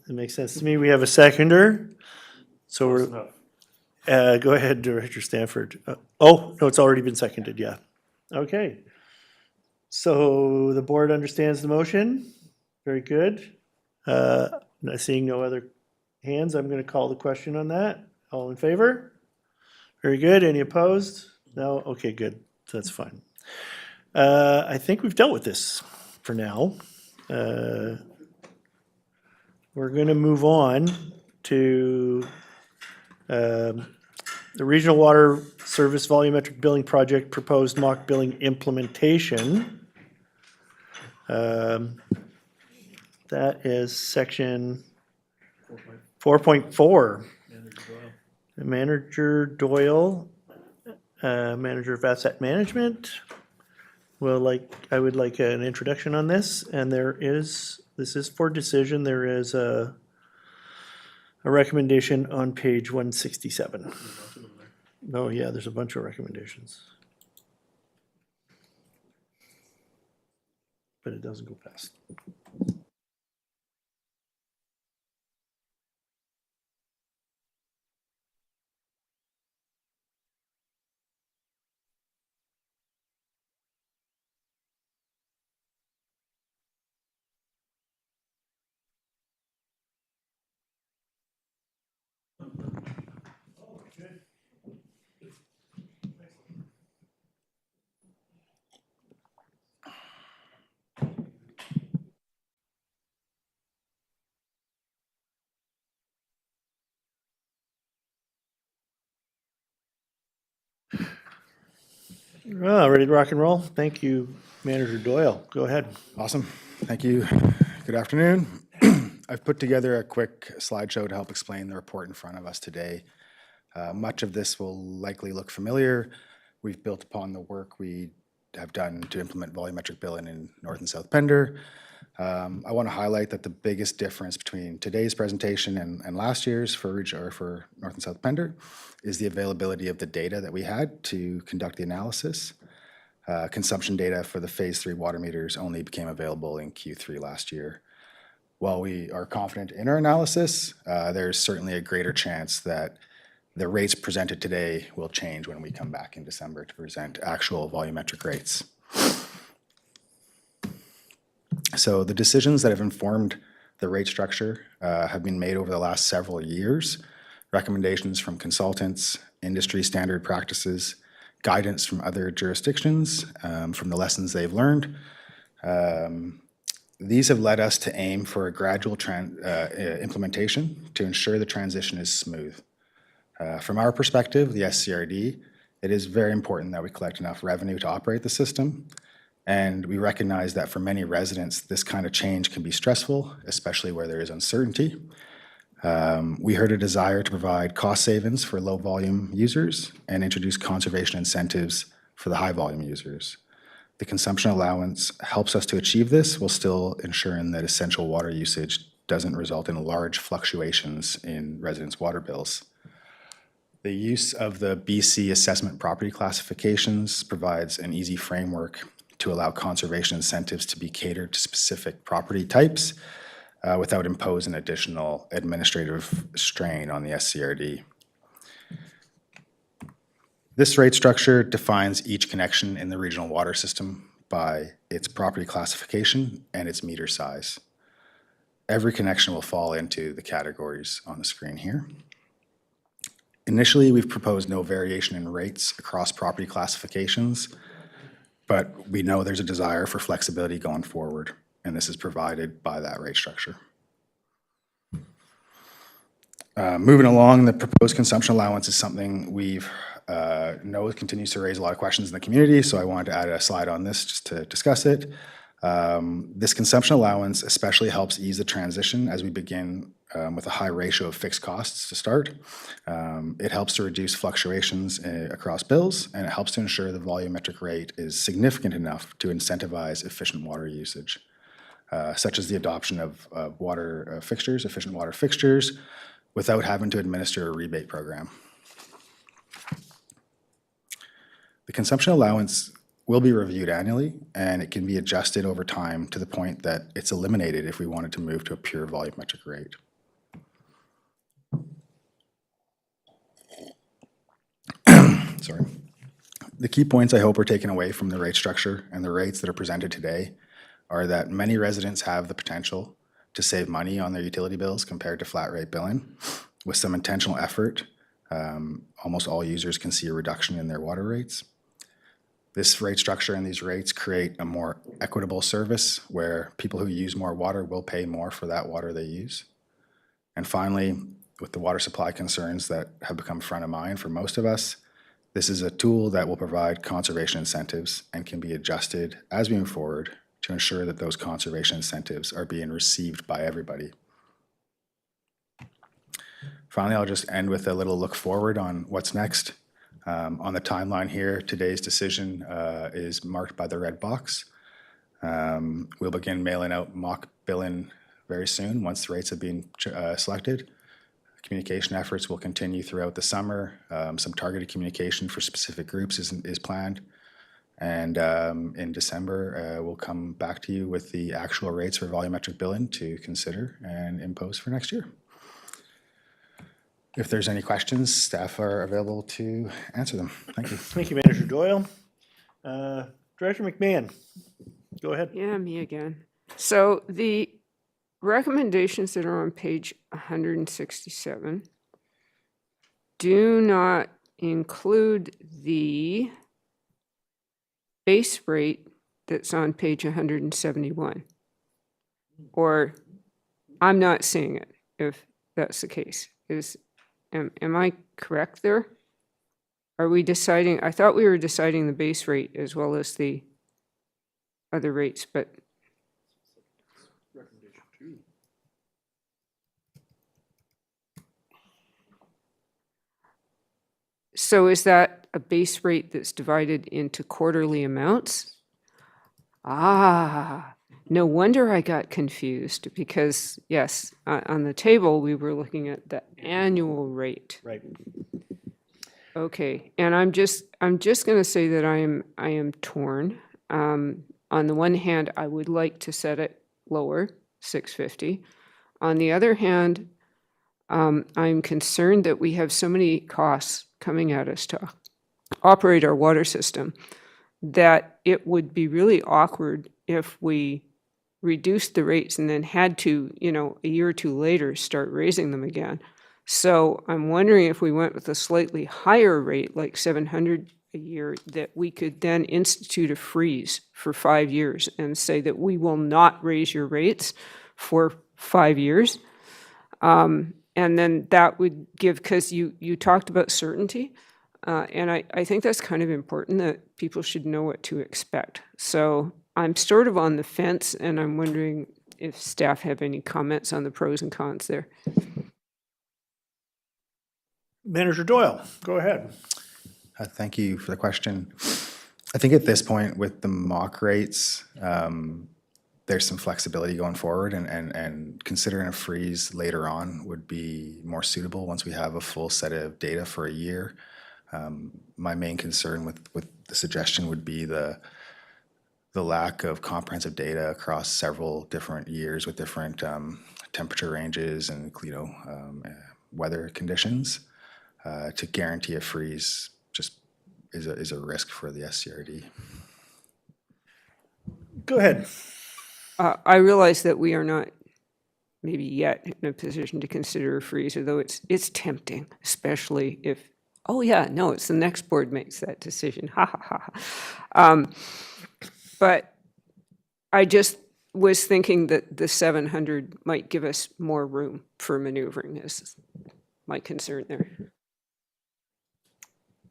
makes sense to me. We have a seconder. So we're, go ahead, Director Stanford. Oh, no, it's already been seconded, yeah. Okay. So the board understands the motion. Very good. Seeing no other hands, I'm going to call the question on that. All in favor? Very good. Any opposed? No? Okay, good. That's fine. I think we've dealt with this for now. We're going to move on to the Regional Water Service Volumetric Billing Project Proposed Mock Billing Implementation. That is section 4.4. Manager Doyle, Manager of Asset Management. I would like an introduction on this, and this is for decision. There is a recommendation on page 167. Oh, yeah, there's a bunch of recommendations. But it doesn't go past. Ready to rock and roll? Thank you, Manager Doyle. Go ahead. Awesome. Thank you. Good afternoon. I've put together a quick slideshow to help explain the report in front of us today. Much of this will likely look familiar. We've built upon the work we have done to implement volumetric billing in North and South Pender. I want to highlight that the biggest difference between today's presentation and last year's for North and South Pender is the availability of the data that we had to conduct the analysis. Consumption data for the phase 3 water meters only became available in Q3 last year. While we are confident in our analysis, there's certainly a greater chance that the rates presented today will change when we come back in December to present actual volumetric rates. So the decisions that have informed the rate structure have been made over the last several years. Recommendations from consultants, industry standard practices, guidance from other jurisdictions, from the lessons they've learned. These have led us to aim for a gradual implementation to ensure the transition is smooth. From our perspective, the SCRD, it is very important that we collect enough revenue to operate the system. And we recognize that for many residents, this kind of change can be stressful, especially where there is uncertainty. We heard a desire to provide cost savings for low volume users and introduce conservation incentives for the high volume users. The consumption allowance helps us to achieve this while still ensuring that essential water usage doesn't result in large fluctuations in residents' water bills. The use of the BC assessment property classifications provides an easy framework to allow conservation incentives to be catered to specific property types without imposing additional administrative strain on the SCRD. This rate structure defines each connection in the regional water system by its property classification and its meter size. Every connection will fall into the categories on the screen here. Initially, we've proposed no variation in rates across property classifications, but we know there's a desire for flexibility going forward, and this is provided by that rate structure. Moving along, the proposed consumption allowance is something we've know continues to raise a lot of questions in the community, so I wanted to add a slide on this just to discuss it. This consumption allowance especially helps ease the transition as we begin with a high ratio of fixed costs to start. It helps to reduce fluctuations across bills, and it helps to ensure the volumetric rate is significant enough to incentivize efficient water usage, such as the adoption of efficient water fixtures, without having to administer a rebate program. The consumption allowance will be reviewed annually, and it can be adjusted over time to the point that it's eliminated if we wanted to move to a pure volumetric rate. Sorry. The key points I hope are taken away from the rate structure and the rates that are presented today are that many residents have the potential to save money on their utility bills compared to flat rate billing. With some intentional effort, almost all users can see a reduction in their water rates. This rate structure and these rates create a more equitable service where people who use more water will pay more for that water they use. And finally, with the water supply concerns that have become front of mind for most of us, this is a tool that will provide conservation incentives and can be adjusted as we move forward to ensure that those conservation incentives are being received by everybody. Finally, I'll just end with a little look forward on what's next. On the timeline here, today's decision is marked by the red box. We'll begin mailing out mock billing very soon once the rates have been selected. Communication efforts will continue throughout the summer. Some targeted communication for specific groups is planned. And in December, we'll come back to you with the actual rates for volumetric billing to consider and impose for next year. If there's any questions, staff are available to answer them. Thank you. Thank you, Manager Doyle. Director McMahon, go ahead. Yeah, me again. So the recommendations that are on page 167 do not include the base rate that's on page 171. Or I'm not seeing it, if that's the case. Am I correct there? Are we deciding? I thought we were deciding the base rate as well as the other rates, but so is that a base rate that's divided into quarterly amounts? Ah, no wonder I got confused, because yes, on the table we were looking at the annual rate. Right. Okay, and I'm just going to say that I am torn. On the one hand, I would like to set it lower, $6.50. On the other hand, I'm concerned that we have so many costs coming at us to operate our water system that it would be really awkward if we reduced the rates and then had to, a year or two later, start raising them again. So I'm wondering if we went with a slightly higher rate, like $700 a year, that we could then institute a freeze for 5 years and say that we will not raise your rates for 5 years. And then that would give, because you talked about certainty, and I think that's kind of important, that people should know what to expect. So I'm sort of on the fence, and I'm wondering if staff have any comments on the pros and cons there. Manager Doyle, go ahead. Thank you for the question. I think at this point with the mock rates, there's some flexibility going forward, and considering a freeze later on would be more suitable once we have a full set of data for a year. My main concern with the suggestion would be the lack of comprehensive data across several different years with different temperature ranges and weather conditions. To guarantee a freeze just is a risk for the SCRD. Go ahead. I realize that we are not maybe yet in a position to consider a freeze, although it's tempting, especially if, it's the next board makes that decision. Ha ha ha. But I just was thinking that the 700 might give us more room for maneuvering, is my concern there.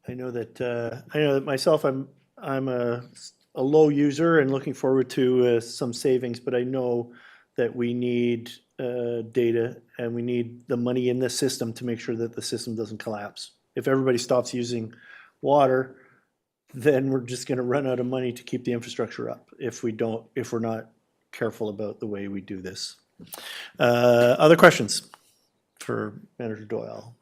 I know that myself, I'm a a low user and looking forward to some savings, but I know that we need data and we need the money in this system to make sure that the system doesn't collapse. If everybody stops using water, then we're just going to run out of money to keep the infrastructure up if we're not careful about the way we do this. Other questions for Manager Doyle?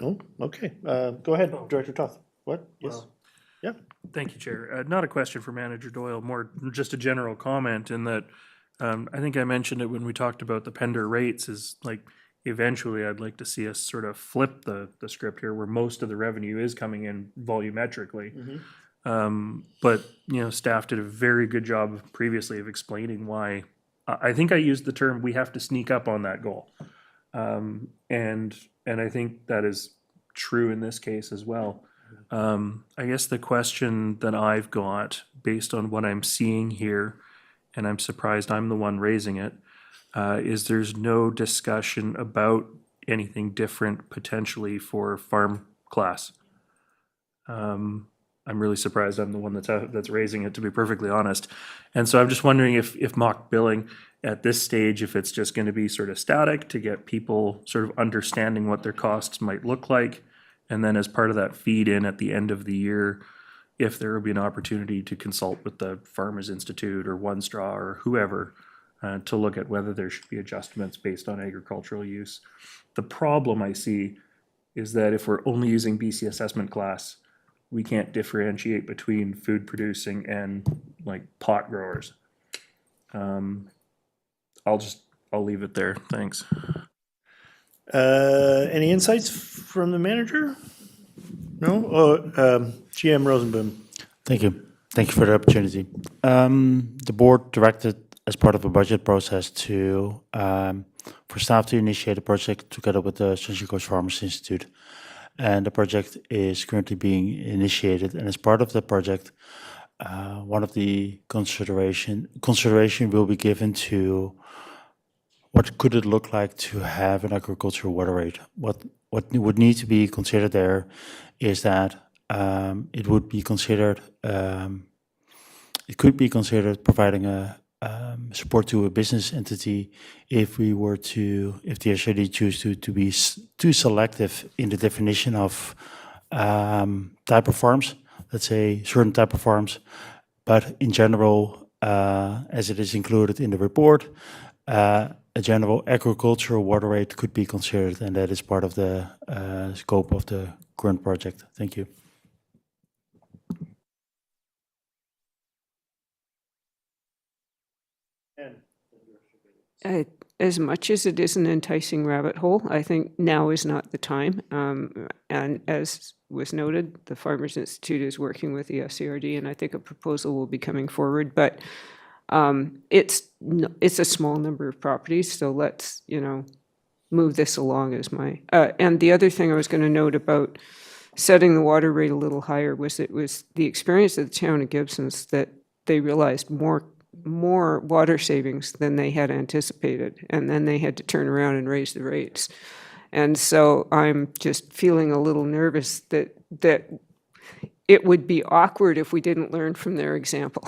Oh, okay. Go ahead, Director Toth. What? Yes. Well, Yeah. Thank you, Chair. Not a question for Manager Doyle, more just a general comment in that I think I mentioned it when we talked about the Pender rates is like eventually I'd like to see us sort of flip the script here where most of the revenue is coming in volumetrically. But, you know, staff did a very good job previously of explaining why. I think I used the term we have to sneak up on that goal. And I think that is true in this case as well. I guess the question that I've got based on what I'm seeing here, and I'm surprised I'm the one raising it, is there's no discussion about anything different potentially for farm class. I'm really surprised I'm the one that's raising it, to be perfectly honest. And so I'm just wondering if mock billing at this stage, if it's just going to be sort of static to get people sort of understanding what their costs might look like. And then as part of that feed in at the end of the year, if there will be an opportunity to consult with the Farmers Institute or One Straw or whoever to look at whether there should be adjustments based on agricultural use. The problem I see is that if we're only using BC assessment class, we can't differentiate between food producing and like pot growers. I'll leave it there. Thanks. Any insights from the manager? No? Oh, GM Rosenboom. Thank you. Thank you for the opportunity. The board directed as part of a budget process to for staff to initiate a project together with the Sunshine Coast Farmers Institute. And the project is currently being initiated. And as part of the project, one of the consideration will be given to what could it look like to have an agricultural water rate. What would need to be considered there is that it would be considered, it could be considered providing a support to a business entity if the SRD choose to be too selective in the definition of type of farms, let's say certain type of farms. But in general, as it is included in the report, a general agricultural water rate could be considered, and that is part of the scope of the current project. Thank you. As much as it is an enticing rabbit hole, I think now is not the time. And as was noted, the Farmers Institute is working with the SCRD, and I think a proposal will be coming forward. But it's a small number of properties, so let's move this along. As my and the other thing I was going to note about setting the water rate a little higher was it was the experience of the town of Gibson's that they realized more water savings than they had anticipated, and then they had to turn around and raise the rates. And so I'm just feeling a little nervous that it would be awkward if we didn't learn from their example.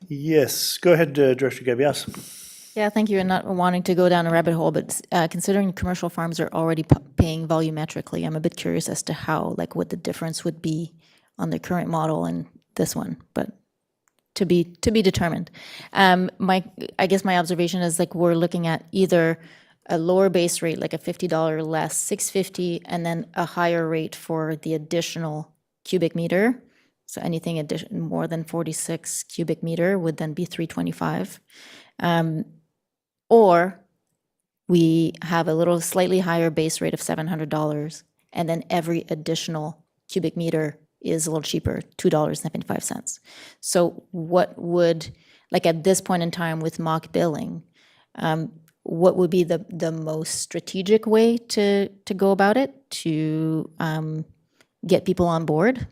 Yes, go ahead, Director Gabb. Yes. Yeah, thank you. And not wanting to go down a rabbit hole, but considering commercial farms are already paying volumetrically, I'm a bit curious as to how, what the difference would be on the current model and this one, but to be determined. I guess my observation is we're looking at either a lower base rate, like a $50 less, $6.50, and then a higher rate for the additional cubic meter. So anything more than 46 cubic meter would then be $3.25. Or we have a little slightly higher base rate of $700, and then every additional cubic meter is a little cheaper, $2.75. So what would, at this point in time with mock billing, what would be the most strategic way to go about it to get people on board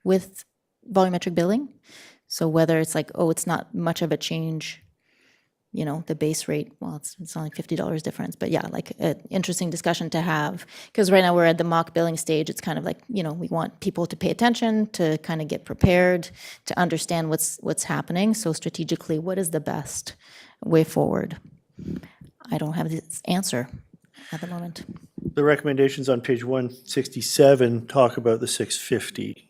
with volumetric billing? So whether it's it's not much of a change you know, the base rate, well, it's only $50 difference, but yeah, like an interesting discussion to have. Because right now we're at the mock billing stage. It's kind of like, you know, we want people to pay attention, to kind of get prepared, to understand what's happening. So strategically, what is the best way forward? I don't have this answer at the moment. The recommendations on page 167 talk about the 650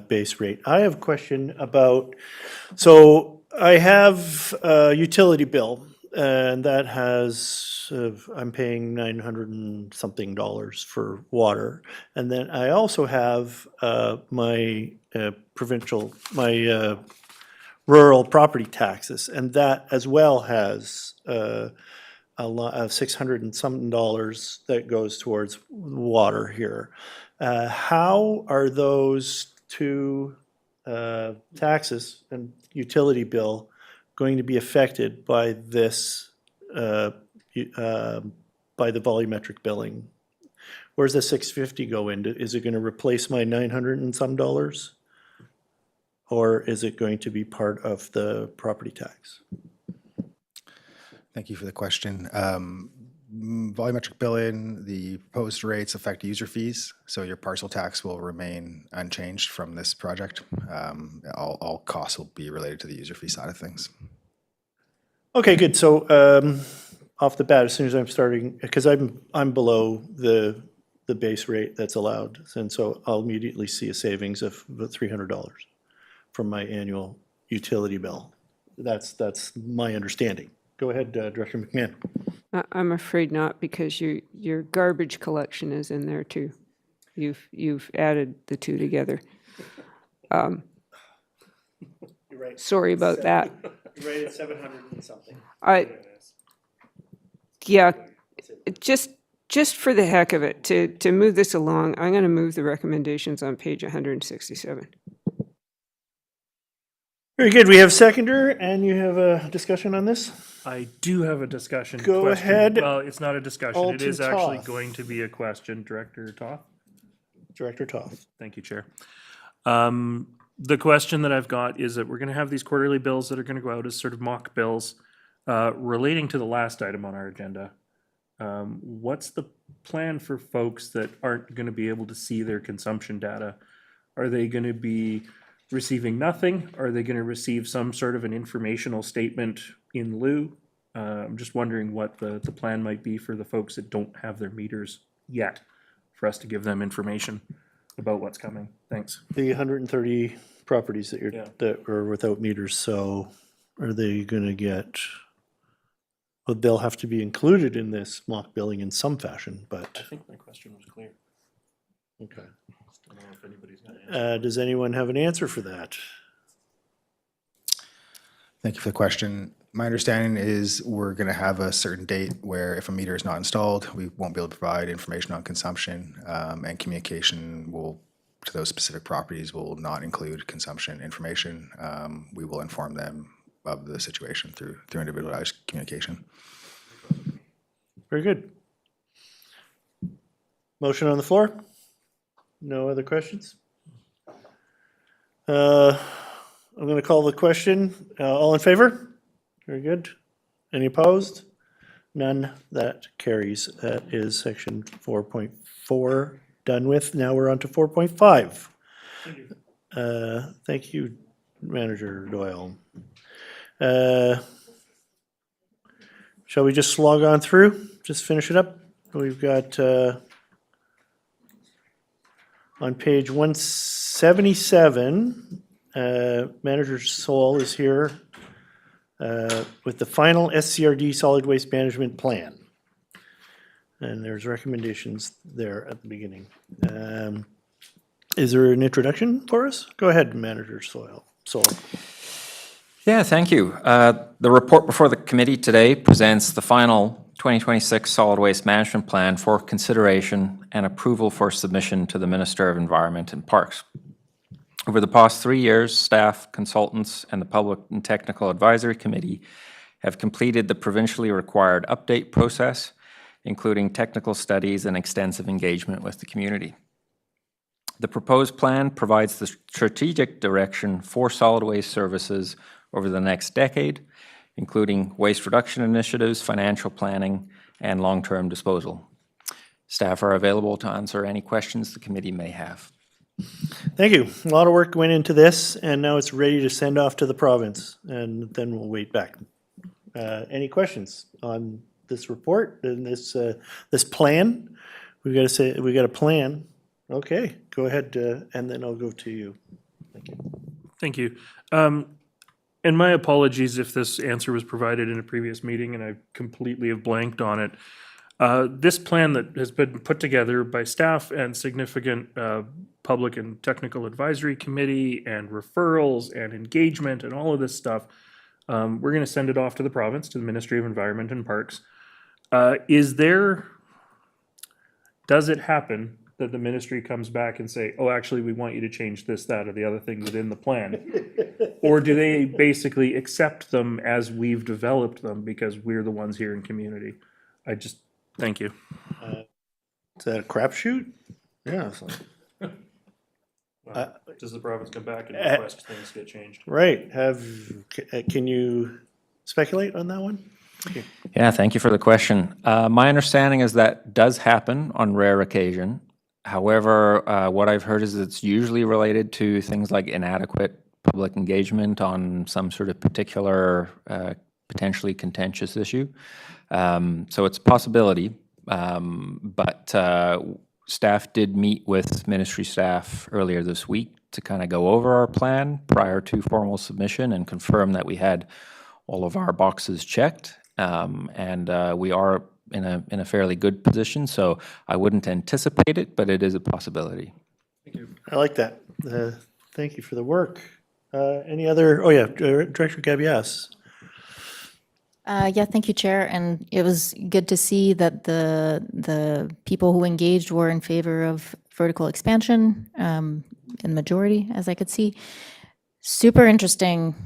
base rate. I have a question about, so I have a utility bill, and that has, I'm paying $900 and something for water. And then I also have my rural property taxes, and that as well has a lot of $600 and something that goes towards water here. How are those two taxes and utility bill going to be affected by this, by the volumetric billing? Where's the 650 go into? Is it going to replace my 900 and some dollars? Or is it going to be part of the property tax? Thank you for the question. Volumetric billing, the proposed rates affect user fees, so your parcel tax will remain unchanged from this project. All costs will be related to the user fee side of things. Okay, good. So off the bat, as soon as I'm starting, because I'm below the base rate that's allowed, and so I'll immediately see a savings of about $300 from my annual utility bill. That's my understanding. Go ahead, Director McMahon. I'm afraid not, because your garbage collection is in there too. You've added the two together. You're right. Sorry about that. You're right at 700 and something. Yeah, just for the heck of it, to move this along, I'm going to move the recommendations on page 167. Very good. We have seconder, and you have a discussion on this? I do have a discussion. Go question. ahead. Well, it's not a discussion. It Alton is actually Toth. going to be a question. Director Toth? Director Toth. Thank you, Chair. The question that I've got is that we're going to have these quarterly bills that are going to go out as sort of mock bills relating to the last item on our agenda. What's the plan for folks that aren't going to be able to see their consumption data? Are they going to be receiving nothing? Are they going to receive some sort of an informational statement in lieu? I'm just wondering what the plan might be for the folks that don't have their meters yet, for us to give them information about what's coming. Thanks. The 130 properties that are without meters, so are they going to get, well, they'll have to be included in this mock billing in some fashion, but. I think my question was clear. Okay. I don't know if anybody's got an answer. Does anyone have an answer for that? Thank you for the question. My understanding is we're going to have a certain date where if a meter is not installed, we won't be able to provide information on consumption, and communication to those specific properties will not include consumption information. We will inform them of the situation through individualized communication. Very good. Motion on the floor? No other questions? I'm going to call the question. All in favor? Very good. Any opposed? None. That carries. That is section 4.4 done with. Now we're on to 4.5. Thank you, Manager Doyle. Shall we just slog on through? Just finish it up? We've got on page 177, Manager Soul is here with the final SCRD solid waste management plan. And there's recommendations there at the beginning. Is there an introduction for us? Go ahead, Manager Soul. Yeah, thank you. The report before the committee today presents the final 2026 Solid Waste Management Plan for consideration and approval for submission to the Minister of Environment and Parks. Over the past 3 years, staff, consultants, and the Public and Technical Advisory Committee have completed the provincially required update process, including technical studies and extensive engagement with the community. The proposed plan provides the strategic direction for solid waste services over the next decade, including waste reduction initiatives, financial planning, and long-term disposal. Staff are available to answer any questions the committee may have. Thank you. A lot of work went into this, and now it's ready to send off to the province, and then we'll wait back. Any questions on this report and this plan? We got a plan. Okay, go ahead, and then I'll go to you. Thank you. Thank you. And my apologies if this answer was provided in a previous meeting and I completely have blanked on it. This plan that has been put together by staff and significant public and technical advisory committee and referrals and engagement and all of this stuff, we're going to send it off to the province, to the Ministry of Environment and Parks. Does it happen that the ministry comes back and say, oh, actually, we want you to change this, that, or the other thing within the plan? Or do they basically accept them as we've developed them because we're the ones here in community? Thank you. Is that a crapshoot? Yeah. Does the province come back and request things get changed? Right. Can you speculate on that one? Okay. Yeah, thank you for the question. My understanding is that does happen on rare occasion. However, what I've heard is it's usually related to things like inadequate public engagement on some sort of particular, potentially contentious issue. So it's a possibility, but staff did meet with ministry staff earlier this week to kind of go over our plan prior to formal submission and confirm that we had all of our boxes checked. And we are in a fairly good position, so I wouldn't anticipate it, but it is a possibility. Thank you. I like that. Thank you for the work. Any other? Oh yeah, Director Gabias. Yeah, thank you, Chair. And it was good to see that the people who engaged were in favor of vertical expansion, in majority, as I could see. Super interesting.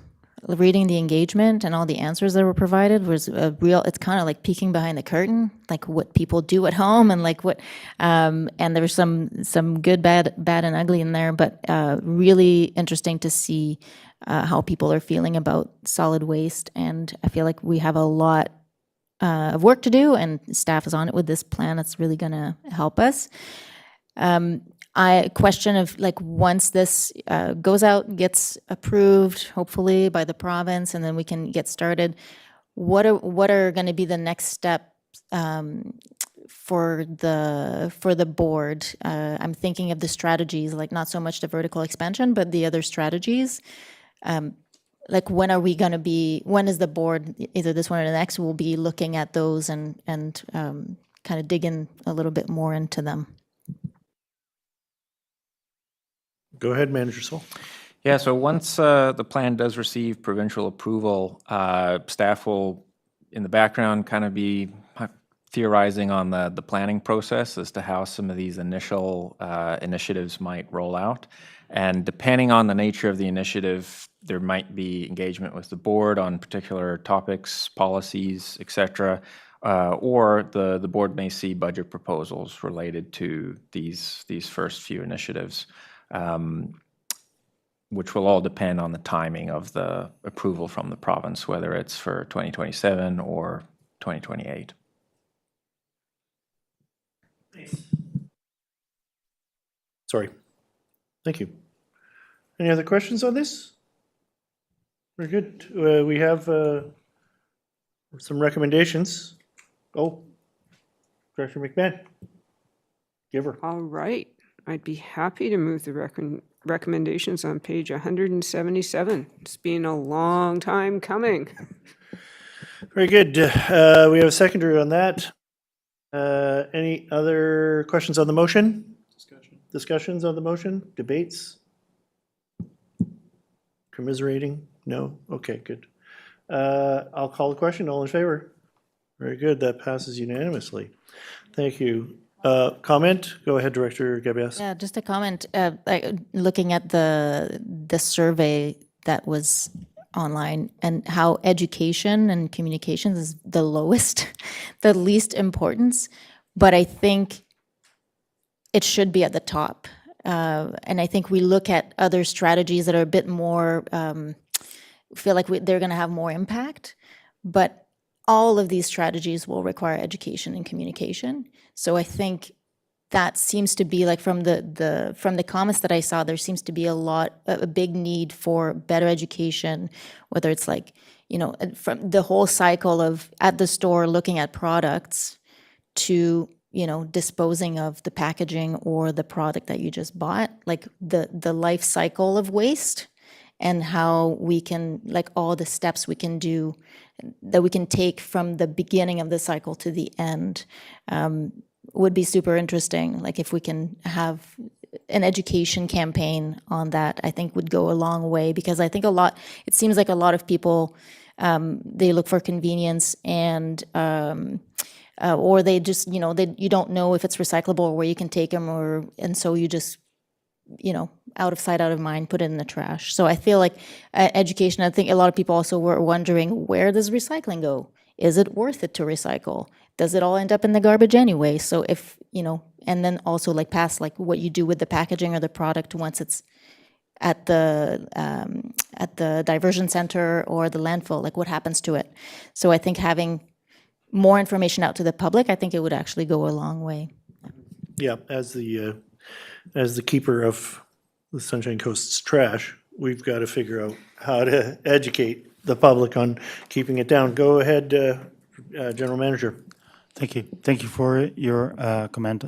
Reading the engagement and all the answers that were provided was it's kind of like peeking behind the curtain, like what people do at home and like what, and there was some good, bad and ugly in there, but really interesting to see how people are feeling about solid waste. And I feel like we have a lot of work to do, and staff is on it with this plan. It's really going to help us. Question of like once this goes out, gets approved, hopefully by the province, and then we can get started. What are going to be the next steps for the board? I'm thinking of the strategies, like not so much the vertical expansion, but the other strategies. Like when is the board, either this one or the next, will be looking at those and kind of digging a little bit more into them? Go ahead, Manager Soul. Yeah, so once the plan does receive provincial approval, staff will, in the background, kind of be theorizing on the planning process as to how some of these initial initiatives might roll out. And depending on the nature of the initiative, there might be engagement with the board on particular topics, policies, et cetera, or the board may see budget proposals related to these first few initiatives. Which will all depend on the timing of the approval from the province, whether it's for 2027 or 2028. Sorry. Thank you. Any other questions on this? We're good. We have some recommendations. Oh, Director McMahon. Give her. All right. I'd be happy to move the recommendations on page 177. It's been a long time coming. Very good. We have a seconder on that. Any other questions on the motion? Discussions on the motion? Debates? Commiserating? No? Okay, good. I'll call the question. All in favor? Very good. That passes unanimously. Thank you. Comment? Go ahead, Director Gabias. Yeah, just a comment. Looking at the survey that was online and how education and communications is the lowest, the least importance, but I think it should be at the top. And I think we look at other strategies that are a bit more, feel like they're going to have more impact. but all of these strategies will require education and communication. So I think that seems to be like from the comments that I saw, there seems to be a big need for better education, whether it's like, from the whole cycle of at the store looking at products to, disposing of the packaging or the product that you just bought, like the life cycle of waste and how we can, like all the steps we can do, that we can take from the beginning of the cycle to the end, would be super interesting. Like if we can have an education campaign on that, I think would go a long way, because I think it seems like a lot of people, they look for convenience and, or they just, you don't know if it's recyclable or where you can take them, and so you just, out of sight, out of mind, put it in the trash. So I feel like education, I think a lot of people also were wondering, where does recycling go? Is it worth it to recycle? Does it all end up in the garbage anyway? So if, and then also like past, like what you do with the packaging or the product once it's at the diversion center or the landfill, like what happens to it? So I think having more information out to the public, I think it would actually go a long way. Yeah, as the keeper of the Sunshine Coast's trash, we've got to figure out how to educate the public on keeping it down. Go ahead, General Manager. Thank you. Thank you for your comment,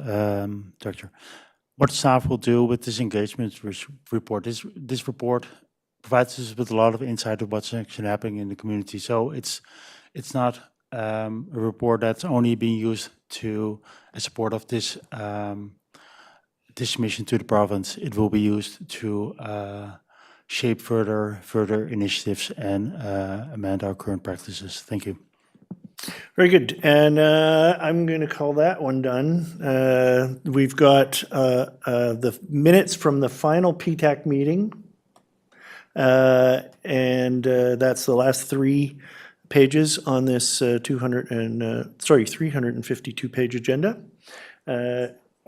Director. What staff will do with this engagement report? This report provides us with a lot of insight of what's actually happening in the community. So it's not a report that's only being used as support of this this mission to the province. It will be used to shape further initiatives and amend our current practices. Thank you. Very good. And I'm going to call that one done. We've got the minutes from the final PTAC meeting. And that's the last 3 pages on this 352-page agenda.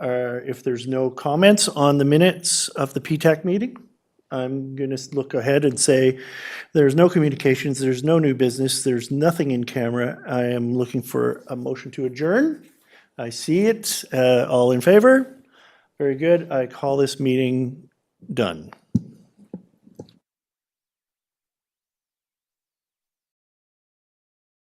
If there's no comments on the minutes of the PTAC meeting, I'm going to look ahead and say there's no communications, there's no new business, there's nothing in camera. I am looking for a motion to adjourn. I see it. All in favor? Very good. I call this meeting done.